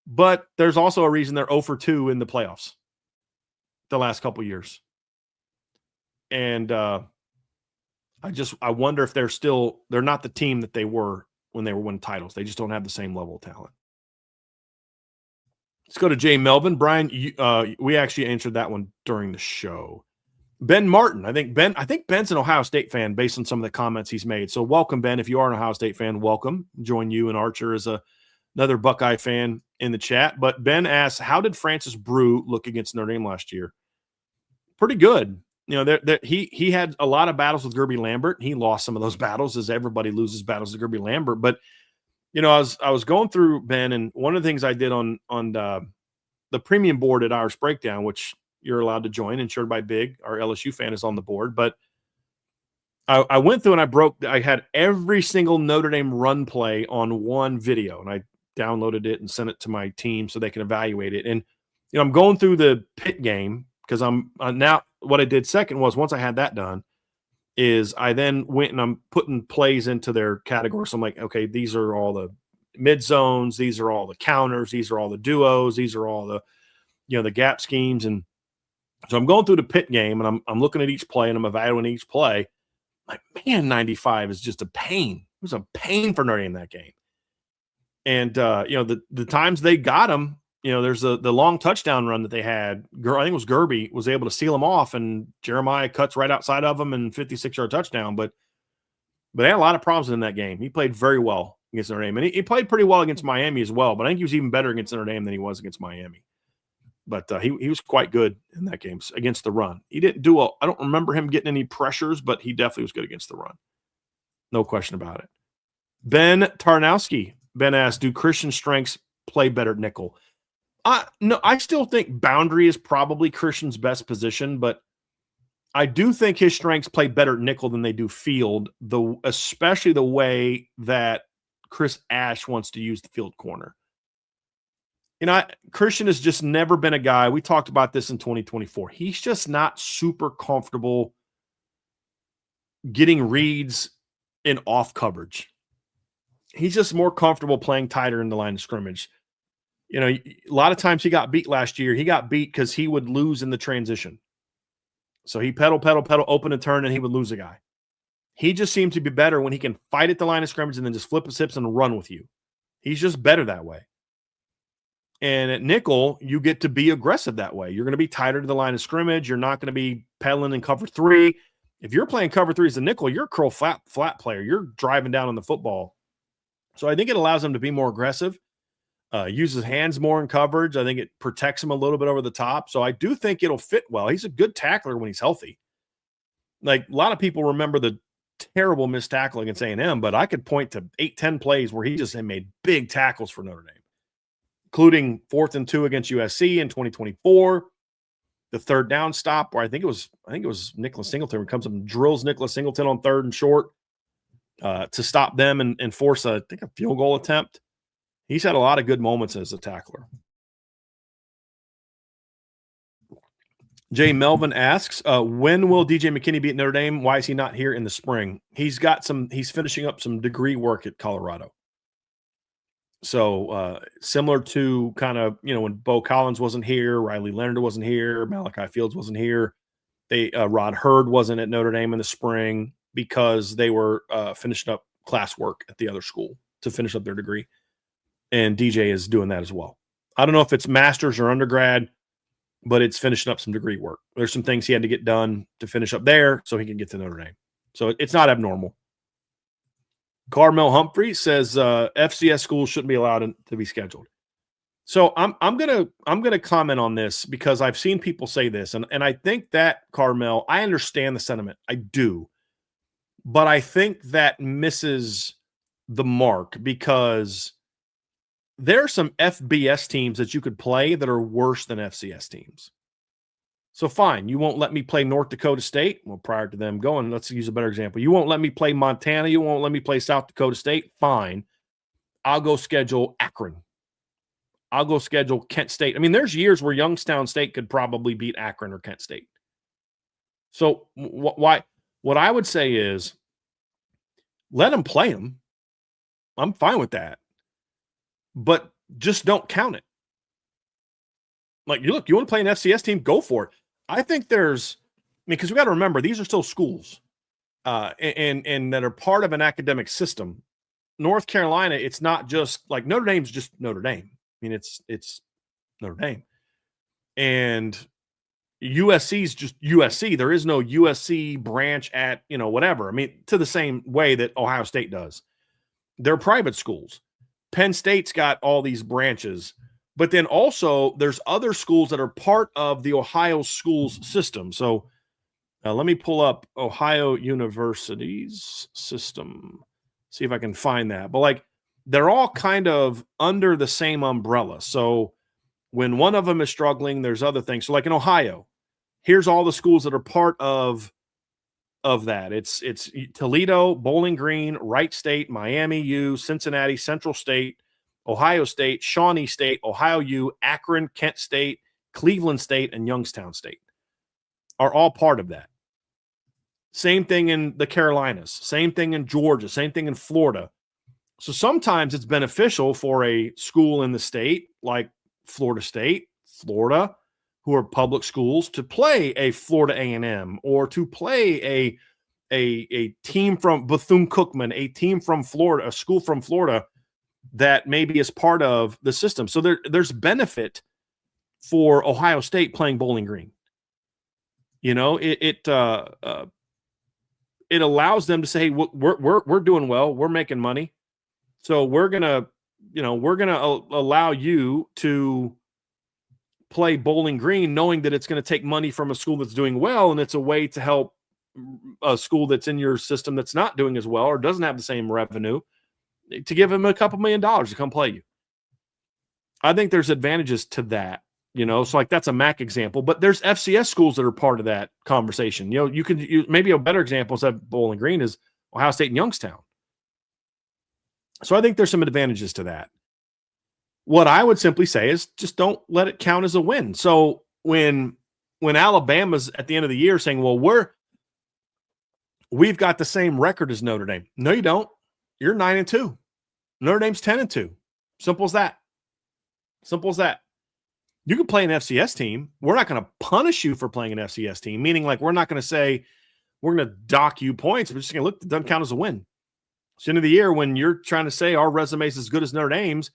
But there's also a reason they're 0 for 2 in the playoffs the last couple years. And I wonder if they're not the team that they were when they were winning titles. They just don't have the same level of talent. Let's go to Jay Melvin. Brian, we actually answered that one during the show. Ben Martin. I think Ben's an Ohio State fan based on some of the comments he's made. So welcome, Ben. If you are an Ohio State fan, welcome. Join you and Archer as another Buckeye fan in the chat. But Ben asks, how did Francis Brew look against Notre Dame last year? Pretty good. He had a lot of battles with Gerby Lambert. He lost some of those battles, as everybody loses battles to Gerby Lambert. But I was going through, Ben, and one of the things I did on the premium board at Irish Breakdown, which you're allowed to join, insured by Big, our LSU fan is on the board. But I went through and I had every single Notre Dame run play on one video, and I downloaded it and sent it to my team so they can evaluate it. And I'm going through the Pitt game because I'm now. What I did second was, once I had that done, is I then went and I'm putting plays into their categories. So I'm like, okay, these are all the mid zones, these are all the counters, these are all the duos, these are all the the gap schemes. And so I'm going through the Pitt game and I'm looking at each play and I'm evaluating each play. Like, man, 95 is just a pain. It was a pain for Notre Dame in that game. And the times they got him, there's the long touchdown run that they had. I think it was Gerby was able to seal him off, and Jeremiah cuts right outside of him and 56-yard touchdown. But they had a lot of problems in that game. He played very well against Notre Dame, and he played pretty well against Miami as well. But I think he was even better against Notre Dame than he was against Miami. But he was quite good in that game against the run. He didn't I don't remember him getting any pressures, but he definitely was good against the run. No question about it. Ben Tarnowski. Ben asked, do Christian strengths play better at nickel? No, I still think boundary is probably Christian's best position, but I do think his strengths play better at nickel than they do field, especially the way that Chris Ash wants to use the field corner. Christian has just never been a guy. We talked about this in 2024. He's just not super comfortable getting reads in off coverage. He's just more comfortable playing tighter in the line of scrimmage. A lot of times he got beat last year. He got beat because he would lose in the transition. So he pedal, open and turn, and he would lose a guy. He just seems to be better when he can fight at the line of scrimmage and then just flip his hips and run with you. He's just better that way. And at nickel, you get to be aggressive that way. You're going to be tighter to the line of scrimmage. You're not going to be pedaling in cover 3. If you're playing cover 3 as a nickel, you're a curl flat player. You're driving down on the football. So I think it allows him to be more aggressive, use his hands more in coverage. I think it protects him a little bit over the top. So I do think it'll fit well. He's a good tackler when he's healthy. Like, a lot of people remember the terrible missed tackle against A&M, but I could point to 8-10 plays where he just made big tackles for Notre Dame, including 4th and 2 against USC in 2024, the third down stop where I think it was Nicholas Singleton who comes up and drills Nicholas Singleton on 3rd and short to stop them and force a field goal attempt. He's had a lot of good moments as a tackler. Jay Melvin asks, when will DJ McKinney be at Notre Dame? Why is he not here in the spring? He's finishing up some degree work at Colorado. So similar to kind of, when Bo Collins wasn't here, Riley Leonard wasn't here, Malachi Fields wasn't here. Rod Hurd wasn't at Notre Dame in the spring because they were finishing up classwork at the other school to finish up their degree. And DJ is doing that as well. I don't know if it's master's or undergrad, but it's finishing up some degree work. There's some things he had to get done to finish up there so he can get to Notre Dame. So it's not abnormal. Carmel Humphrey says FCS schools shouldn't be allowed to be scheduled. So I'm gonna comment on this because I've seen people say this, and I think that, Carmel, I understand the sentiment. I do. But I think that misses the mark because there are some FBS teams that you could play that are worse than FCS teams. So fine, you won't let me play North Dakota State. Well, prior to them going, let's use a better example. You won't let me play Montana. You won't let me play South Dakota State. Fine. I'll go schedule Akron. I'll go schedule Kent State. I mean, there's years where Youngstown State could probably beat Akron or Kent State. So what I would say is let them play them. I'm fine with that. But just don't count it. Like, you want to play an FCS team, go for it. I think because we got to remember, these are still schools and that are part of an academic system. North Carolina, it's not just like Notre Dame's just Notre Dame. I mean, it's Notre Dame. And USC's just USC. There is no USC branch at, whatever. I mean, to the same way that Ohio State does. They're private schools. Penn State's got all these branches, but then also there's other schools that are part of the Ohio schools system. So let me pull up Ohio University's system, see if I can find that. But they're all kind of under the same umbrella. So when one of them is struggling, there's other things. So in Ohio, here's all the schools that are part of that. It's Toledo, Bowling Green, Wright State, Miami U, Cincinnati, Central State, Ohio State, Shawnee State, Ohio U, Akron, Kent State, Cleveland State, and Youngstown State are all part of that. Same thing in the Carolinas, same thing in Georgia, same thing in Florida. So sometimes it's beneficial for a school in the state like Florida State, Florida, who are public schools, to play a Florida A&M or to play a team from Bethune-Cookman, a team from Florida, a school from Florida that maybe is part of the system. So there's benefit for Ohio State playing Bowling Green. It allows them to say, hey, we're doing well, we're making money, so we're gonna allow you to play Bowling Green, knowing that it's going to take money from a school that's doing well, and it's a way to help a school that's in your system that's not doing as well or doesn't have the same revenue, to give them a couple $1 million to come play you. I think there's advantages to that. So like that's a MAC example, but there's FCS schools that are part of that conversation. Maybe a better example instead of Bowling Green is Ohio State and Youngstown. So I think there's some advantages to that. What I would simply say is just don't let it count as a win. So when Alabama's at the end of the year saying, well, we've got the same record as Notre Dame. No, you don't. You're 9-2. Notre Dame's 10-2. Simple as that. Simple as that. You can play an FCS team. We're not going to punish you for playing an FCS team, meaning like we're not going to say we're going to dock you points. We're just going to look, it doesn't count as a win. It's the end of the year when you're trying to say our resume is as good as Notre Dame's.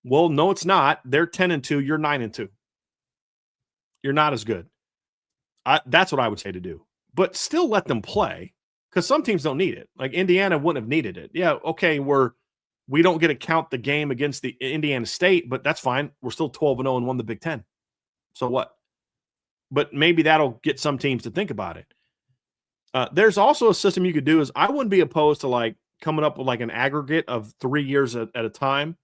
Well, no, it's not. They're 10-2. You're 9-2. You're not as good. That's what I would say to do. But still let them play because some teams don't need it. Like Indiana wouldn't have needed it. Yeah, okay, we don't get to count the game against the Indiana State, but that's fine. We're still 12-0 and won the Big Ten. So what? But maybe that'll get some teams to think about it. There's also a system you could do is I wouldn't be opposed to like coming up with like an aggregate of 3 years at a time.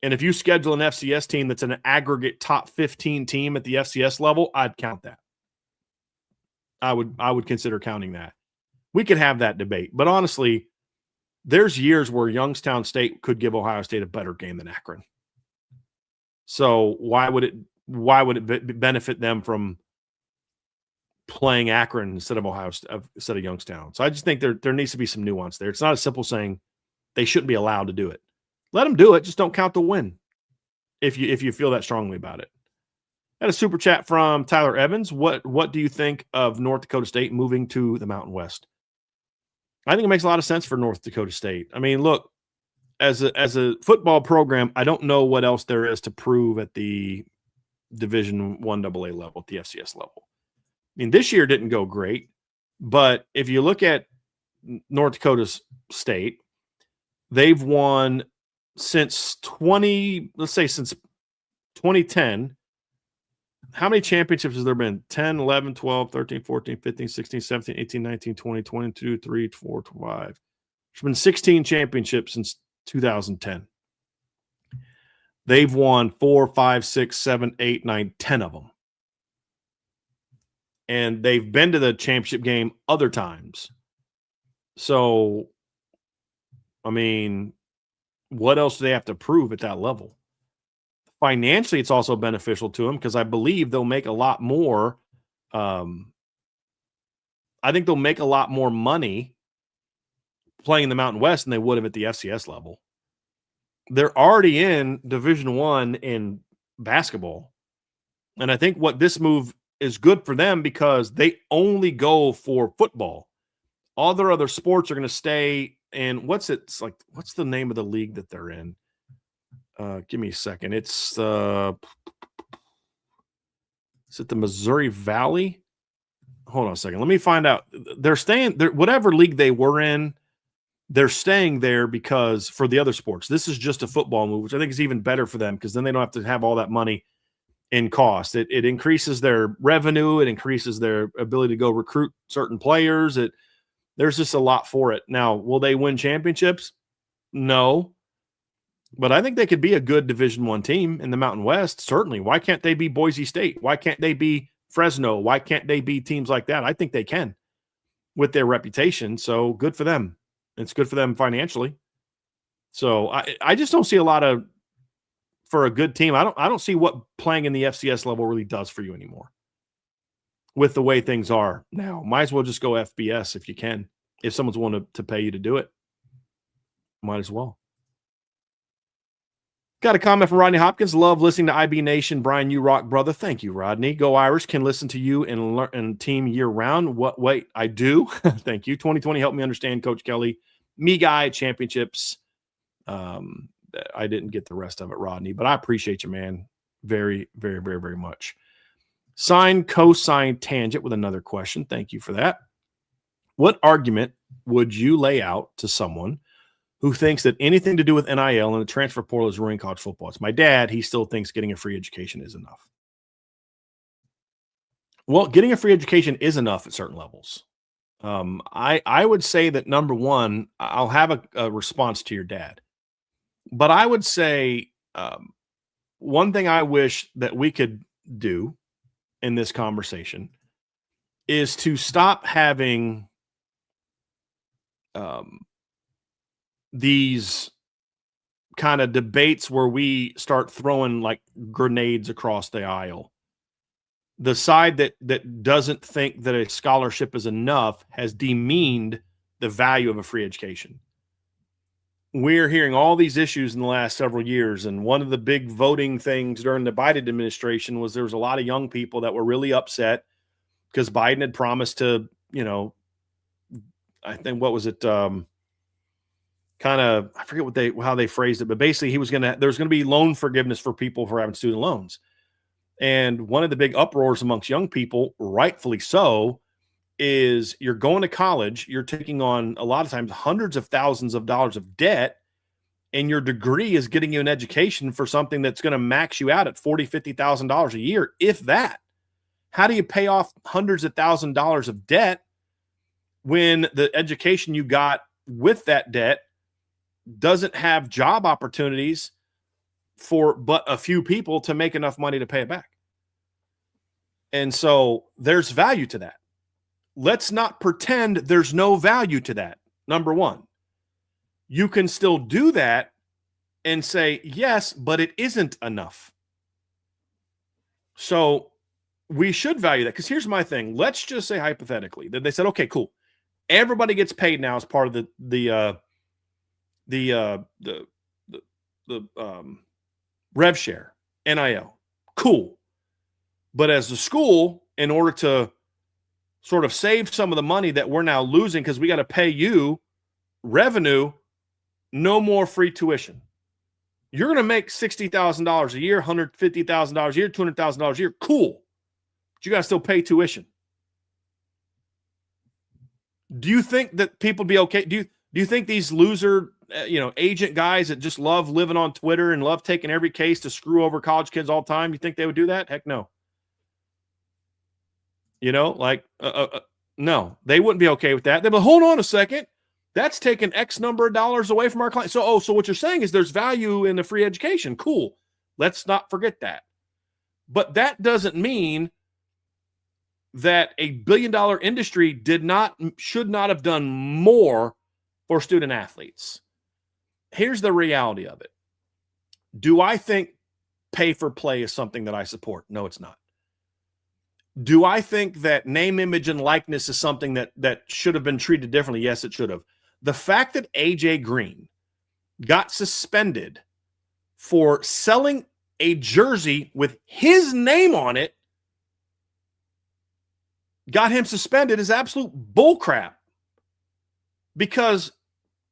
And if you schedule an FCS team that's an aggregate top 15 team at the FCS level, I'd count that. I would consider counting that. We could have that debate. But honestly, there's years where Youngstown State could give Ohio State a better game than Akron. So why would it benefit them from playing Akron instead of instead of Youngstown? So I just think there needs to be some nuance there. It's not as simple saying they shouldn't be allowed to do it. Let them do it. Just don't count the win if you feel that strongly about it. I had a super chat from Tyler Evans. What do you think of North Dakota State moving to the Mountain West? I think it makes a lot of sense for North Dakota State. I mean, look, as a football program, I don't know what else there is to prove at the Division I AA level, at the FCS level. I mean, this year didn't go great, but if you look at North Dakota State, they've won since 2010. How many championships has there been? 10, 11, 12, 13, 14, 15, 16, 17, 18, 19, 20, 22, 3, 4, 5. There's been 16 championships since 2010. They've won 4, 5, 6, 7, 8, 9, 10 of them. And they've been to the championship game other times. So, I mean, what else do they have to prove at that level? Financially, it's also beneficial to them because I believe they'll make a lot more. I think they'll make a lot more money playing in the Mountain West than they would have at the FCS level. They're already in Division I in basketball. And I think what this move is good for them because they only go for football. All their other sports are going to stay in what's the name of the league that they're in? Give me a second. Is it the Missouri Valley? Hold on a second. Let me find out. They're staying there, whatever league they were in, they're staying there because for the other sports. This is just a football move, which I think is even better for them because then they don't have to have all that money in cost. It increases their revenue. It increases their ability to go recruit certain players. There's just a lot for it. Now, will they win championships? No. But I think they could be a good Division I team in the Mountain West, certainly. Why can't they be Boise State? Why can't they be Fresno? Why can't they be teams like that? I think they can with their reputation. So good for them. It's good for them financially. So I just don't see a lot of for a good team. I don't see what playing in the FCS level really does for you anymore with the way things are now. Might as well just go FBS if you can. If someone's willing to pay you to do it, might as well. Got a comment from Rodney Hopkins. Love listening to IB Nation. Bryan, you rock, brother. Thank you, Rodney. Go Irish. Can listen to you and team year round. Wait, I do. Thank you. 2020 helped me understand Coach Kelly. Me guy, championships. I didn't get the rest of it, Rodney, but I appreciate you, man. Very, very, very, very much. Sine, cosine, tangent with another question. Thank you for that. What argument would you lay out to someone who thinks that anything to do with NIL and the transfer portal is ruining college football? It's my dad. He still thinks getting a free education is enough. Well, getting a free education is enough at certain levels. I would say that, number one, I'll have a response to your dad. But I would say one thing I wish that we could do in this conversation is to stop having these kind of debates where we start throwing like grenades across the aisle. The side that doesn't think that a scholarship is enough has demeaned the value of a free education. We're hearing all these issues in the last several years, and one of the big voting things during the Biden administration was there was a lot of young people that were really upset because Biden had promised to, I think, what was it? Kind of, I forget how they phrased it, but basically there's going to be loan forgiveness for people for having student loans. And one of the big uproars amongst young people, rightfully so, is you're going to college, you're taking on a lot of times hundreds of thousands of dollars of debt, and your degree is getting you an education for something that's going to max you out at $40,000, $50,000 a year, if that. How do you pay off hundreds of thousands of dollars of debt when the education you got with that debt doesn't have job opportunities for but a few people to make enough money to pay it back? And so there's value to that. Let's not pretend there's no value to that. Number one, you can still do that and say, yes, but it isn't enough. So we should value that, because here's my thing. Let's just say hypothetically that they said, okay, cool. Everybody gets paid now as part of the rev share, NIL. Cool. But as a school, in order to sort of save some of the money that we're now losing because we got to pay you revenue, no more free tuition. You're going to make $60,000 a year, $150,000 a year, $200,000 a year. Cool. But you got to still pay tuition. Do you think that people be okay? Do you think these loser, agent guys that just love living on Twitter and love taking every case to screw over college kids all the time, you think they would do that? Heck no. No, they wouldn't be okay with that. They'd be, hold on a second. That's taking X number of dollars away from our client. So what you're saying is there's value in the free education. Cool. Let's not forget that. But that doesn't mean that a billion-dollar industry should not have done more for student athletes. Here's the reality of it. Do I think pay for play is something that I support? No, it's not. Do I think that name, image, and likeness is something that should have been treated differently? Yes, it should have. The fact that AJ Green got suspended for selling a jersey with his name on it got him suspended is absolute bullcrap, because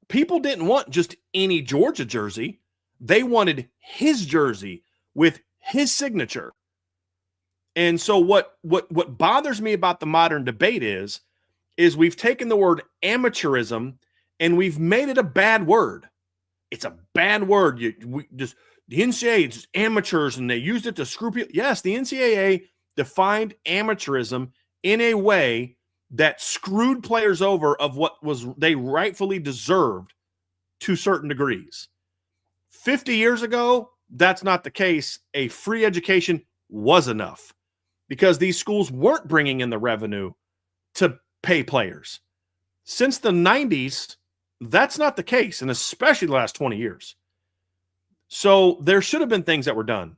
people didn't want just any Georgia jersey. They wanted his jersey with his signature. And so what bothers me about the modern debate is we've taken the word amateurism and we've made it a bad word. It's a bad word. The NCAA is amateurs, and they used it to screw people. Yes, the NCAA defined amateurism in a way that screwed players over of what they rightfully deserved to certain degrees. 50 years ago, that's not the case. A free education was enough, because these schools weren't bringing in the revenue to pay players. Since the 90s, that's not the case, and especially the last 20 years. So there should have been things that were done.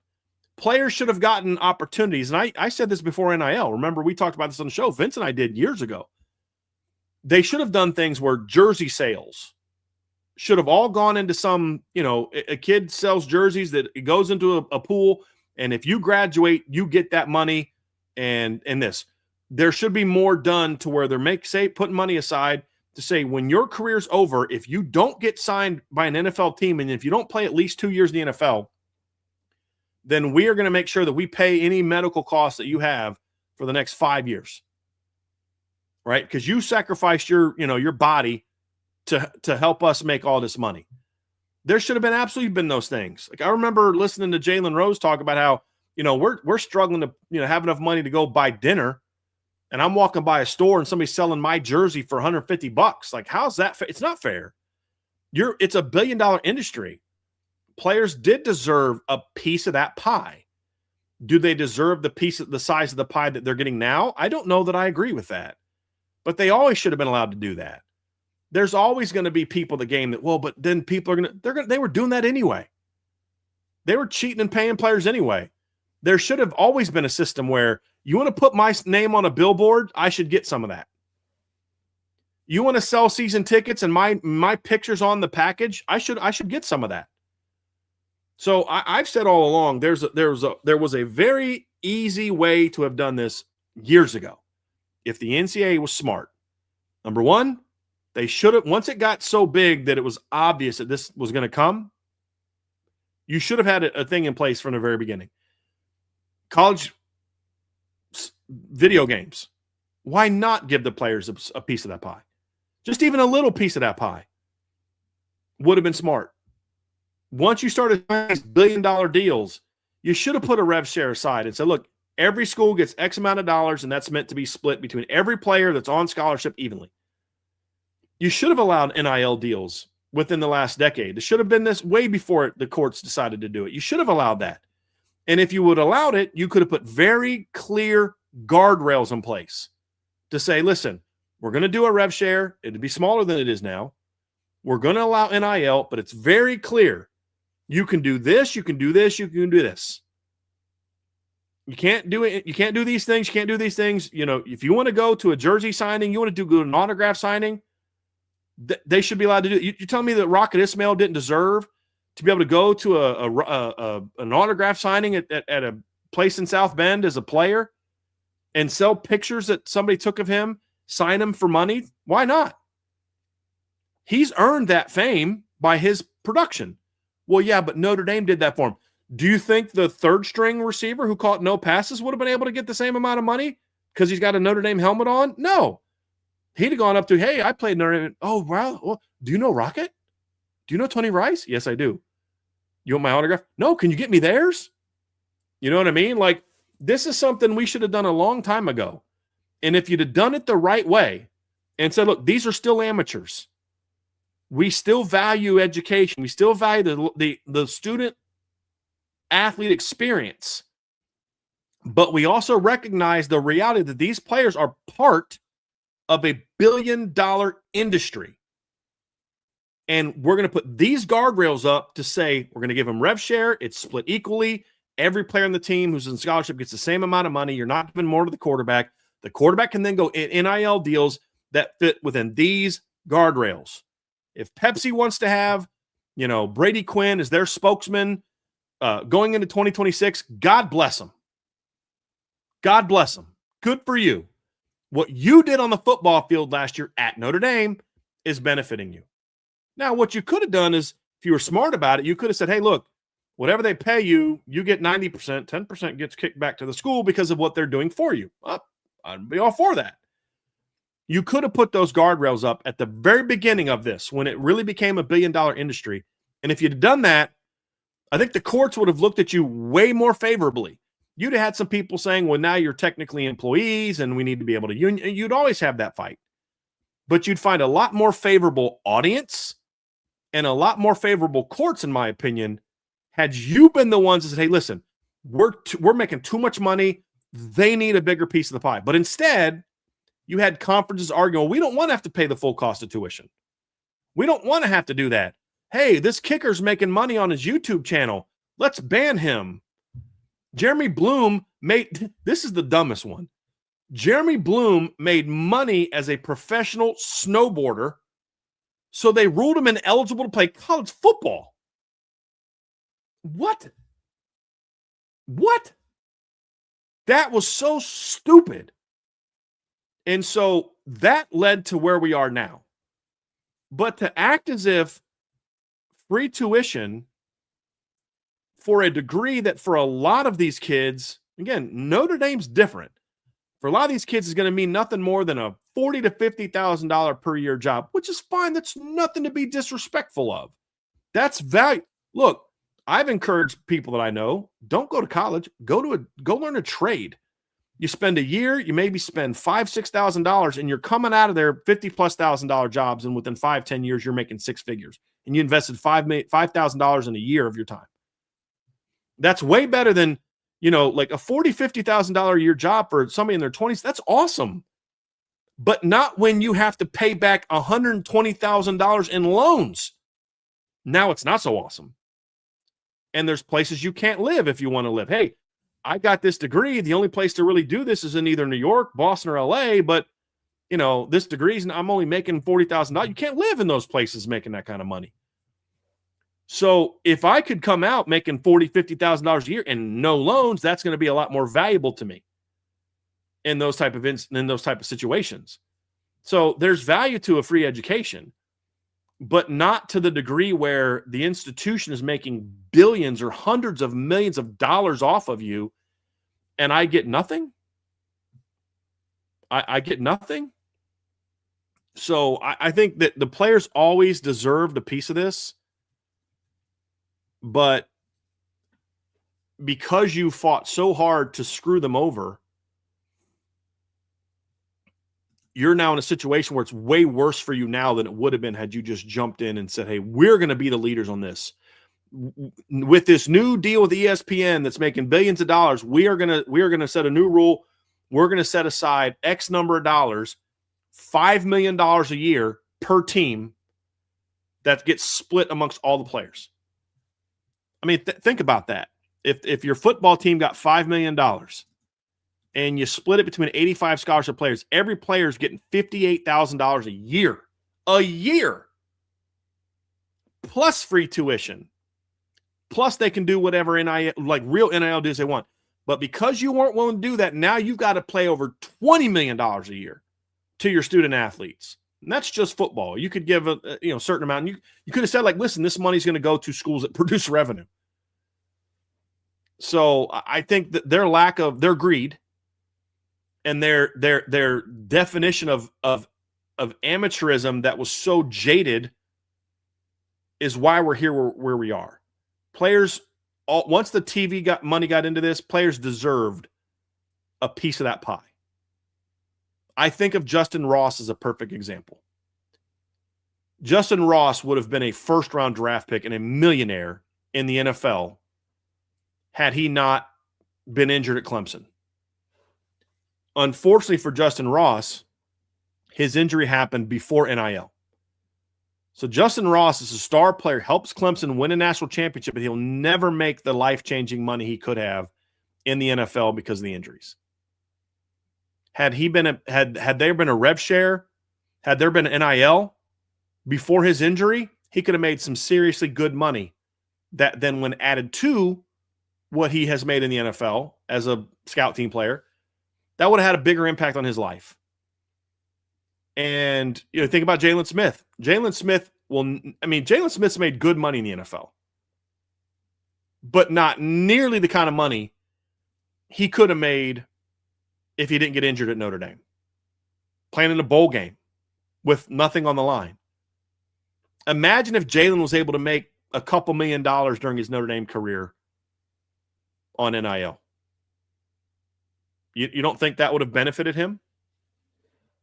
Players should have gotten opportunities, and I said this before NIL. Remember, we talked about this on the show. Vince and I did years ago. They should have done things where jersey sales should have all gone into some, a kid sells jerseys that it goes into a pool, and if you graduate, you get that money. And this, there should be more done to where they're putting money aside to say, when your career's over, if you don't get signed by an NFL team, and if you don't play at least 2 years in the NFL, then we are going to make sure that we pay any medical costs that you have for the next 5 years. Right? Because you sacrificed your body to help us make all this money. There should have absolutely been those things. Like, I remember listening to Jalen Rose talk about how, we're struggling to, have enough money to go buy dinner, and I'm walking by a store and somebody's selling my jersey for $150. Like, how's that fair? It's not fair. It's a $1 billion industry. Players did deserve a piece of that pie. Do they deserve the size of the pie that they're getting now? I don't know that I agree with that. But they always should have been allowed to do that. There's always going to be people in the game that, well, but then people they were doing that anyway. They were cheating and paying players anyway. There should have always been a system where you want to put my name on a billboard, I should get some of that. You want to sell season tickets and my pictures on the package, I should get some of that. So I've said all along, there was a very easy way to have done this years ago if the NCAA was smart. Number one, they should have, once it got so big that it was obvious that this was going to come, you should have had a thing in place from the very beginning. College video games, why not give the players a piece of that pie? Just even a little piece of that pie would have been smart. Once you started these billion-dollar deals, you should have put a rev share aside and said, look, every school gets X amount of dollars, and that's meant to be split between every player that's on scholarship evenly. You should have allowed NIL deals within the last decade. It should have been this way before the courts decided to do it. You should have allowed that. And if you would have allowed it, you could have put very clear guardrails in place to say, listen, we're going to do a rev share. It'd be smaller than it is now. We're going to allow NIL, but it's very clear. You can do this, you can do this, you can do this. You can't do it. You can't do these things. You can't do these things. You know, if you want to go to a jersey signing, you want to go to an autograph signing, they should be allowed to do it. You're telling me that Rocket Ismail didn't deserve to be able to go to an autograph signing at a place in South Bend as a player and sell pictures that somebody took of him, sign him for money? Why not? He's earned that fame by his production. Well, yeah, but Notre Dame did that for him. Do you think the third string receiver who caught no passes would have been able to get the same amount of money because he's got a Notre Dame helmet on? No. He'd have gone up to, hey, I played Notre Dame. Oh, wow. Well, do you know Rocket? Do you know Tony Rice? Yes, I do. You want my autograph? No. Can you get me theirs? You know what I mean? Like, this is something we should have done a long time ago. And if you'd have done it the right way and said, look, these are still amateurs. We still value education. We still value the student athlete experience. But we also recognize the reality that these players are part of a billion-dollar industry. And we're going to put these guardrails up to say we're going to give them rev share. It's split equally. Every player on the team who's in scholarship gets the same amount of money. You're not giving more to the quarterback. The quarterback can then go in NIL deals that fit within these guardrails. If Pepsi wants to have, Brady Quinn as their spokesman going into 2026, God bless them. God bless them. Good for you. What you did on the football field last year at Notre Dame is benefiting you. Now, what you could have done is, if you were smart about it, you could have said, hey, look, whatever they pay you, you get 90%, 10% gets kicked back to the school because of what they're doing for you. I'd be all for that. You could have put those guardrails up at the very beginning of this when it really became a billion-dollar industry. And if you'd have done that, I think the courts would have looked at you way more favorably. You'd have had some people saying, well, now you're technically employees and we need to be able to union. You'd always have that fight. But you'd find a lot more favorable audience and a lot more favorable courts, in my opinion, had you been the ones that said, hey, listen, we're making too much money. They need a bigger piece of the pie. But instead, you had conferences arguing, we don't want to have to pay the full cost of tuition. We don't want to have to do that. Hey, this kicker's making money on his YouTube channel. Let's ban him. Jeremy Bloom this is the dumbest one. Jeremy Bloom made money as a professional snowboarder, so they ruled him ineligible to play college football. What? That was so stupid. And so that led to where we are now. But to act as if free tuition for a degree that for a lot of these kids, again, Notre Dame's different. For a lot of these kids, is going to mean nothing more than a $40,000 to $50,000 per year job, which is fine. That's nothing to be disrespectful of. That's value. Look, I've encouraged people that I know, don't go to college. Go learn a trade. You spend a year, you maybe spend $5,000, $6,000, and you're coming out of there $50,000+ jobs, and within 5-10 years, you're making six figures. And you invested $5,000 in a year of your time. That's way better than like a $40,000-$50,000 a year job for somebody in their 20s, that's awesome. But not when you have to pay back $120,000 in loans. Now it's not so awesome. And there's places you can't live if you want to live. Hey, I got this degree. The only place to really do this is in either New York, Boston, or LA. But, this degree, I'm only making $40,000. You can't live in those places making that kind of money. So if I could come out making $40,000, $50,000 a year and no loans, that's going to be a lot more valuable to me in those type of situations. So there's value to a free education, but not to the degree where the institution is making billions or hundreds of millions of dollars off of you, and I get nothing. I get nothing. So I think that the players always deserved a piece of this, but because you fought so hard to screw them over, you're now in a situation where it's way worse for you now than it would have been had you just jumped in and said, hey, we're going to be the leaders on this. With this new deal with ESPN that's making billions of dollars, we are going to set a new rule. We're going to set aside X number of dollars, $5 million a year per team that gets split amongst all the players. I mean, think about that. If your football team got $5 million and you split it between 85 scholarship players, every player is getting $58,000 a year, plus free tuition, plus they can do whatever NIL, like real NIL deals they want. But because you weren't willing to do that, now you've got to pay over $20 million a year to your student athletes. And that's just football. You could give a certain amount. And you could have said, like, listen, this money's going to go to schools that produce revenue. So I think that their greed and their definition of amateurism that was so jaded is why we're here where we are. Players, once the TV money got into this, players deserved a piece of that pie. I think of Justin Ross as a perfect example. Justin Ross would have been a first-round draft pick and a millionaire in the NFL had he not been injured at Clemson. Unfortunately for Justin Ross, his injury happened before NIL. So Justin Ross is a star player, helps Clemson win a national championship, but he'll never make the life-changing money he could have in the NFL because of the injuries. Had there been a rev share, had there been an NIL before his injury, he could have made some seriously good money that then when added to what he has made in the NFL as a scout team player, that would have had a bigger impact on his life. And think about Jalen Smith. Jalen Smith's made good money in the NFL, but not nearly the kind of money he could have made if he didn't get injured at Notre Dame, playing in a bowl game with nothing on the line. Imagine if Jalen was able to make a couple $1 million during his Notre Dame career on NIL. You don't think that would have benefited him?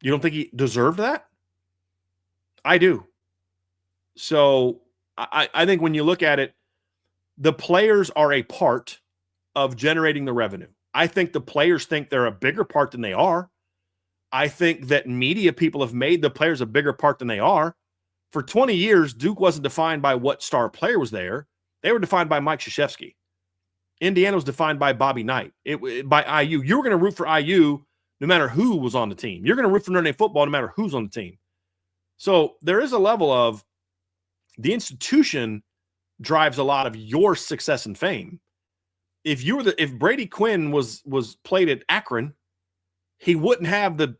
You don't think he deserved that? I do. So I think when you look at it, the players are a part of generating the revenue. I think the players think they're a bigger part than they are. I think that media people have made the players a bigger part than they are. For 20 years, Duke wasn't defined by what star player was there. They were defined by Mike Krzyzewski. Indiana was defined by Bobby Knight, by IU. You were going to root for IU no matter who was on the team. You're going to root for Notre Dame football no matter who's on the team. So there is a level of the institution drives a lot of your success and fame. If Brady Quinn was played at Akron, he wouldn't have the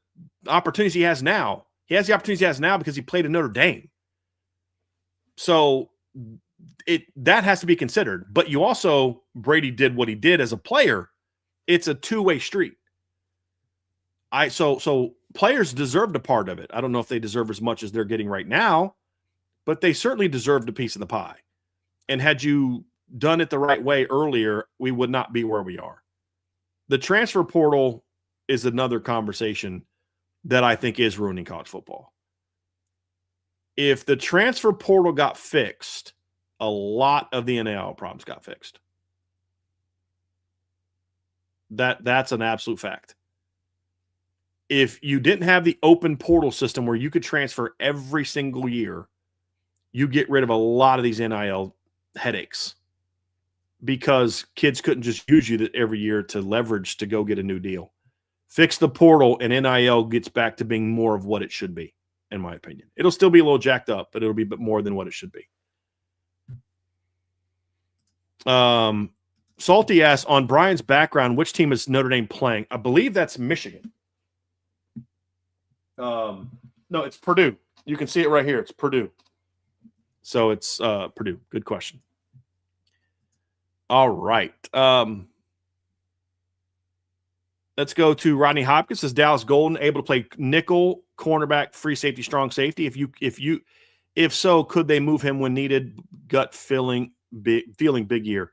opportunities he has now. He has the opportunities he has now because he played at Notre Dame. So that has to be considered. But you also, Brady did what he did as a player. It's a two-way street. So players deserved a part of it. I don't know if they deserve as much as they're getting right now, but they certainly deserved a piece of the pie. And had you done it the right way earlier, we would not be where we are. The transfer portal is another conversation that I think is ruining college football. If the transfer portal got fixed, a lot of the NIL problems got fixed. That's an absolute fact. If you didn't have the open portal system where you could transfer every single year, you get rid of a lot of these NIL headaches because kids couldn't just use you every year to leverage to go get a new deal. Fix the portal and NIL gets back to being more of what it should be, in my opinion. It'll still be a little jacked up, but it'll be more than what it should be. Salty asks, on Bryan's background, which team is Notre Dame playing? I believe that's Michigan. No, it's Purdue. You can see it right here. It's Purdue. So it's Purdue. Good question. All right. Let's go to Rodney Hopkins. Is Dallas Golden able to play nickel, cornerback, free safety, strong safety? If so, could they move him when needed? Gut feeling big year.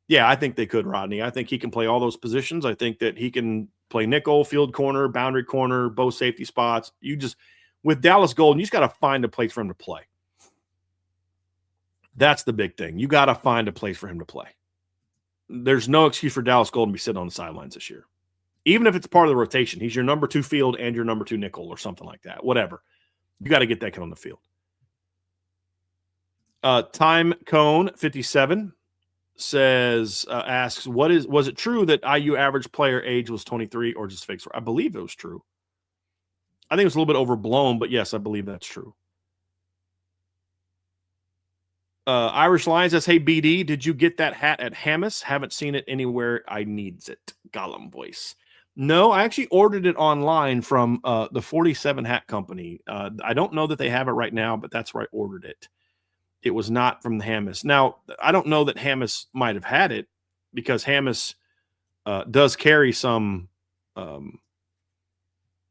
Yeah, I think they could, Rodney. I think he can play all those positions. I think that he can play nickel, field corner, boundary corner, both safety spots. With Dallas Golden, you just got to find a place for him to play. That's the big thing. You got to find a place for him to play. There's no excuse for Dallas Golden to be sitting on the sidelines this year. Even if it's part of the rotation, he's your number 2 field and your number 2 nickel or something like that. Whatever. You got to get that kid on the field. Time Cone 57 asks, was it true that IU average player age was 23 or just fake? I believe it was true. I think it was a little bit overblown, but yes, I believe that's true. Irish Lion says, hey, BD, did you get that hat at Hamas? Haven't seen it anywhere. I needs it. Gollum voice. No, I actually ordered it online from the 47 Hat Company. I don't know that they have it right now, but that's where I ordered it. It was not from the Hamas. Now, I don't know that Hamas might have had it because Hamas does carry some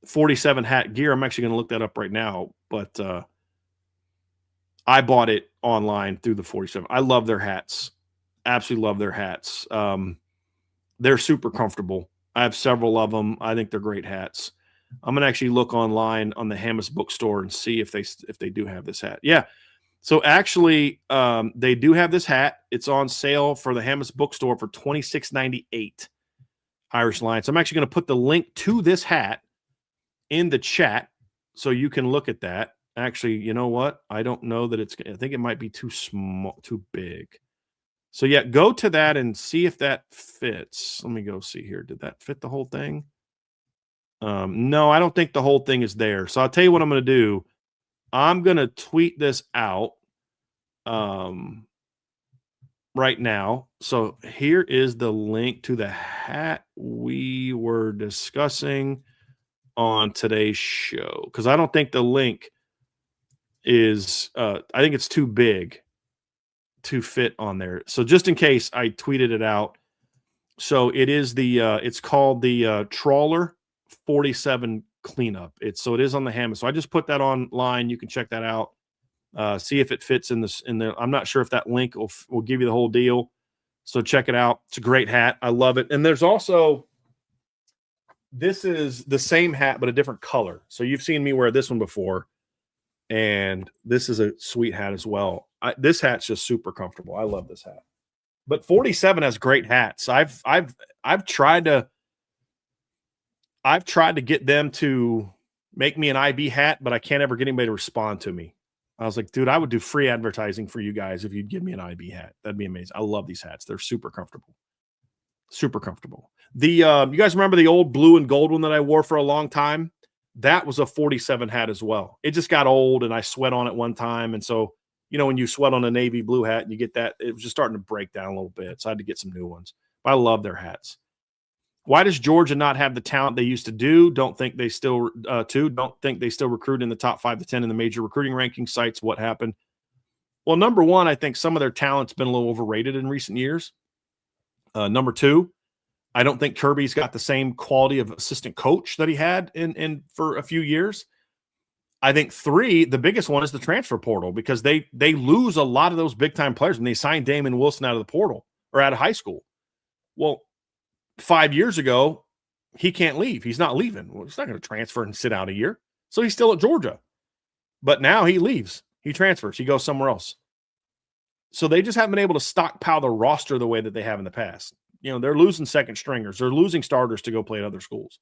47 Hat gear. I'm actually going to look that up right now, but I bought it online through the 47. I love their hats. Absolutely love their hats. They're super comfortable. I have several of them. I think they're great hats. I'm going to actually look online on the Hamas bookstore and see if they do have this hat. Yeah. So actually, they do have this hat. It's on sale for the Hamas bookstore for $26.98. Irish Lion. So I'm actually going to put the link to this hat in the chat so you can look at that. Actually, you know what? I don't know that I think it might be too small, too big. So yeah, go to that and see if that fits. Let me go see here. Did that fit the whole thing? No, I don't think the whole thing is there. So I'll tell you what I'm going to do. I'm going to tweet this out right now. So here is the link to the hat we were discussing on today's show, because I don't think the link is I think it's too big to fit on there. So just in case, I tweeted it out. So it is it's called the Trawler 47 cleanup. It is on the Hamas. So I just put that online. You can check that out. See if it fits in there. I'm not sure if that link will give you the whole deal. So check it out. It's a great hat. I love it. And there's also, this is the same hat, but a different color. So you've seen me wear this one before. And this is a sweet hat as well. This hat's just super comfortable. I love this hat. But 47 has great hats. I've tried to get them to make me an IB hat, but I can't ever get anybody to respond to me. I was like, dude, I would do free advertising for you guys if you'd give me an IB hat. That'd be amazing. I love these hats. They're super comfortable. Super comfortable. You guys remember the old blue and gold one that I wore for a long time? That was a 47 hat as well. It just got old and I sweat on it one time. And so, when you sweat on a navy blue hat and you get that, it was just starting to break down a little bit. So I had to get some new ones. But I love their hats. Why does Georgia not have the talent they used to do? Don't think they still recruit in the top 5 to 10 in the major recruiting ranking sites. What happened? Well, number one, I think some of their talent's been a little overrated in recent years. Number two, I don't think Kirby's got the same quality of assistant coach that he had in for a few years. I think 3, the biggest one is the transfer portal, because they lose a lot of those big time players when they sign Damon Wilson out of the portal or out of high school. Well, 5 years ago, he can't leave. He's not leaving. Well, he's not going to transfer and sit out a year. So he's still at Georgia. But now he leaves. He transfers. He goes somewhere else. So they just haven't been able to stockpile the roster the way that they have in the past. they're losing second stringers. They're losing starters to go play at other schools.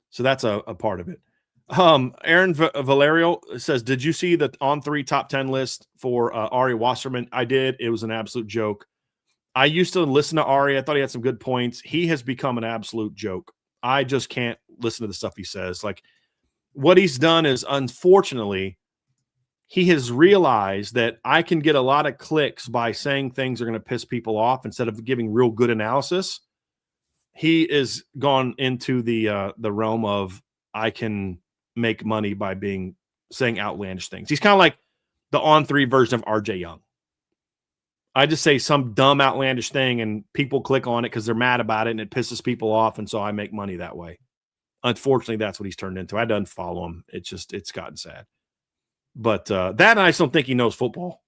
So that's a part of it. Aaron Valerio says, did you see the On3 top 10 list for Ari Wasserman? I did. It was an absolute joke. I used to listen to Ari. I thought he had some good points. He has become an absolute joke. I just can't listen to the stuff he says. Like, what he's done is, unfortunately, he has realized that I can get a lot of clicks by saying things are going to piss people off instead of giving real good analysis. He is gone into the realm of I can make money by saying outlandish things. He's kind of like the On3 version of RJ Young. I just say some dumb outlandish thing and people click on it because they're mad about it and it pisses people off, and so I make money that way. Unfortunately, that's what he's turned into. I done follow him. It's gotten sad. But that, and I just don't think he knows football.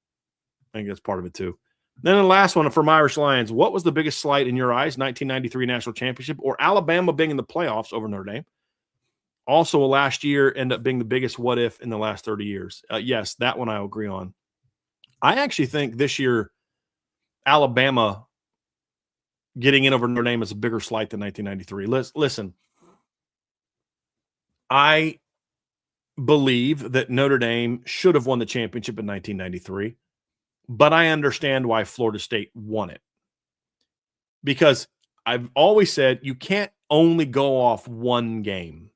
I think that's part of it too. Then the last one from Irish Lions. What was the biggest slight in your eyes? 1993 National Championship or Alabama being in the playoffs over Notre Dame? Also, last year ended up being the biggest what if in the last 30 years. Yes, that one I agree on. I actually think this year Alabama getting in over Notre Dame is a bigger slight than 1993. Listen, I believe that Notre Dame should have won the championship in 1993, but I understand why Florida State won it. Because I've always said you can't only go off one game.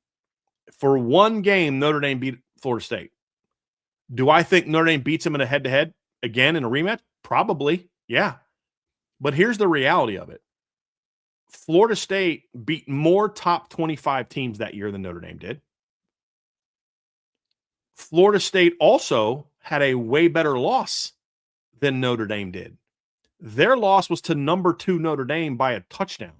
For one game, Notre Dame beat Florida State. Do I think Notre Dame beats them in a head-to-head again in a rematch? Probably, yeah. But here's the reality of it. Florida State beat more top 25 teams that year than Notre Dame did. Florida State also had a way better loss than Notre Dame did. Their loss was to number 2 Notre Dame by a touchdown.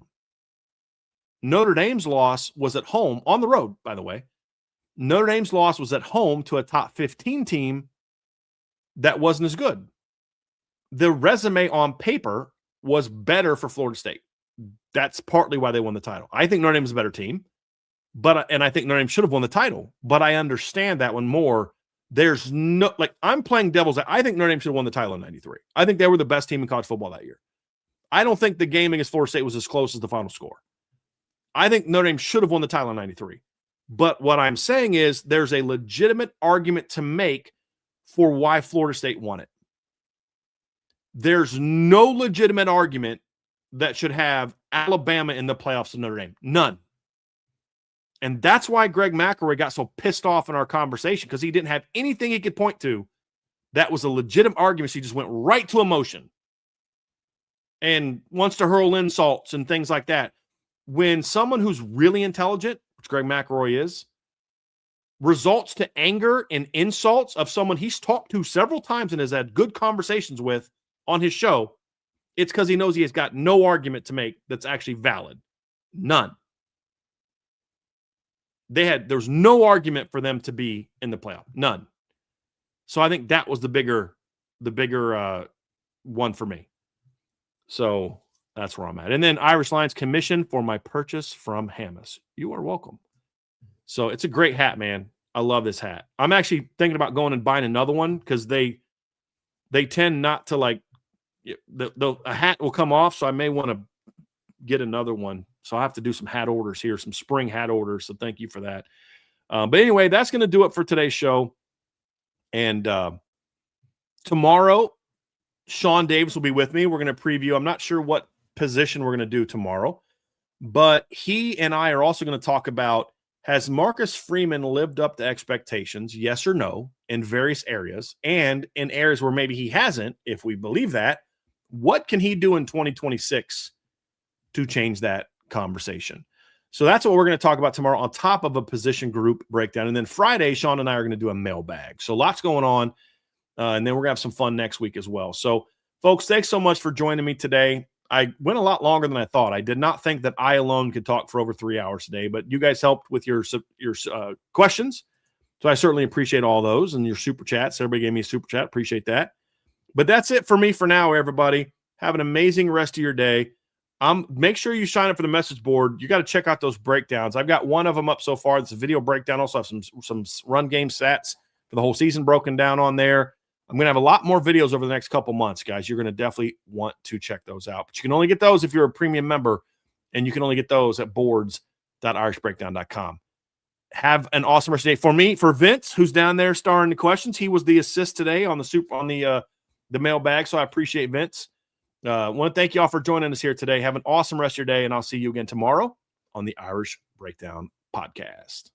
Notre Dame's loss was at home, on the road, by the way. Notre Dame's loss was at home to a top 15 team that wasn't as good. The resume on paper was better for Florida State. That's partly why they won the title. I think Notre Dame is a better team, and I think Notre Dame should have won the title, but I understand that one more. There's no, I'm playing devil's. I think Notre Dame should have won the title in 93. I think they were the best team in college football that year. I don't think the game against Florida State was as close as the final score. I think Notre Dame should have won the title in 93. But what I'm saying is there's a legitimate argument to make for why Florida State won it. There's no legitimate argument that should have Alabama in the playoffs of Notre Dame. None. And that's why Greg McElroy got so pissed off in our conversation, because he didn't have anything he could point to that was a legitimate argument. So he just went right to emotion and wants to hurl insults and things like that. When someone who's really intelligent, which Greg McElroy is, results to anger and insults of someone he's talked to several times and has had good conversations with on his show, it's because he knows he has got no argument to make that's actually valid. None. There's no argument for them to be in the playoff. None. So I think that was the bigger one for me. So that's where I'm at. And then Irish Lions commission for my purchase from Hamas. You are welcome. So it's a great hat, man. I love this hat. I'm actually thinking about going and buying another one because they tend not to a hat will come off. So I may want to get another one. So I have to do some hat orders here, some spring hat orders. So thank you for that. But anyway, that's going to do it for today's show. And tomorrow, Sean Davis will be with me. We're going to preview. I'm not sure what position we're going to do tomorrow, but he and I are also going to talk about, has Marcus Freeman lived up to expectations, yes or no, in various areas, and in areas where maybe he hasn't, if we believe that, what can he do in 2026 to change that conversation? So that's what we're going to talk about tomorrow on top of a position group breakdown. And then Friday, Sean and I are going to do a mailbag. So lots going on. And then we're going to have some fun next week as well. So folks, thanks so much for joining me today. I went a lot longer than I thought. I did not think that I alone could talk for over 3 hours today, but you guys helped with your questions. So I certainly appreciate all those and your super chats. Everybody gave me a super chat. Appreciate that. But that's it for me for now, everybody. Have an amazing rest of your day. Make sure you sign up for the message board. You got to check out those breakdowns. I've got one of them up so far. It's a video breakdown. Also have some run game stats for the whole season broken down on there. I'm going to have a lot more videos over the next couple months, guys. You're going to definitely want to check those out. But you can only get those if you're a premium member, and you can only get those at boards.irishbreakdown.com. Have an awesome rest of the day. For me, for Vince, who's down there starring the questions, he was the assist today on the mailbag, so I appreciate Vince. I want to thank you all for joining us here today. Have an awesome rest of your day, and I'll see you again tomorrow on the Irish Breakdown podcast.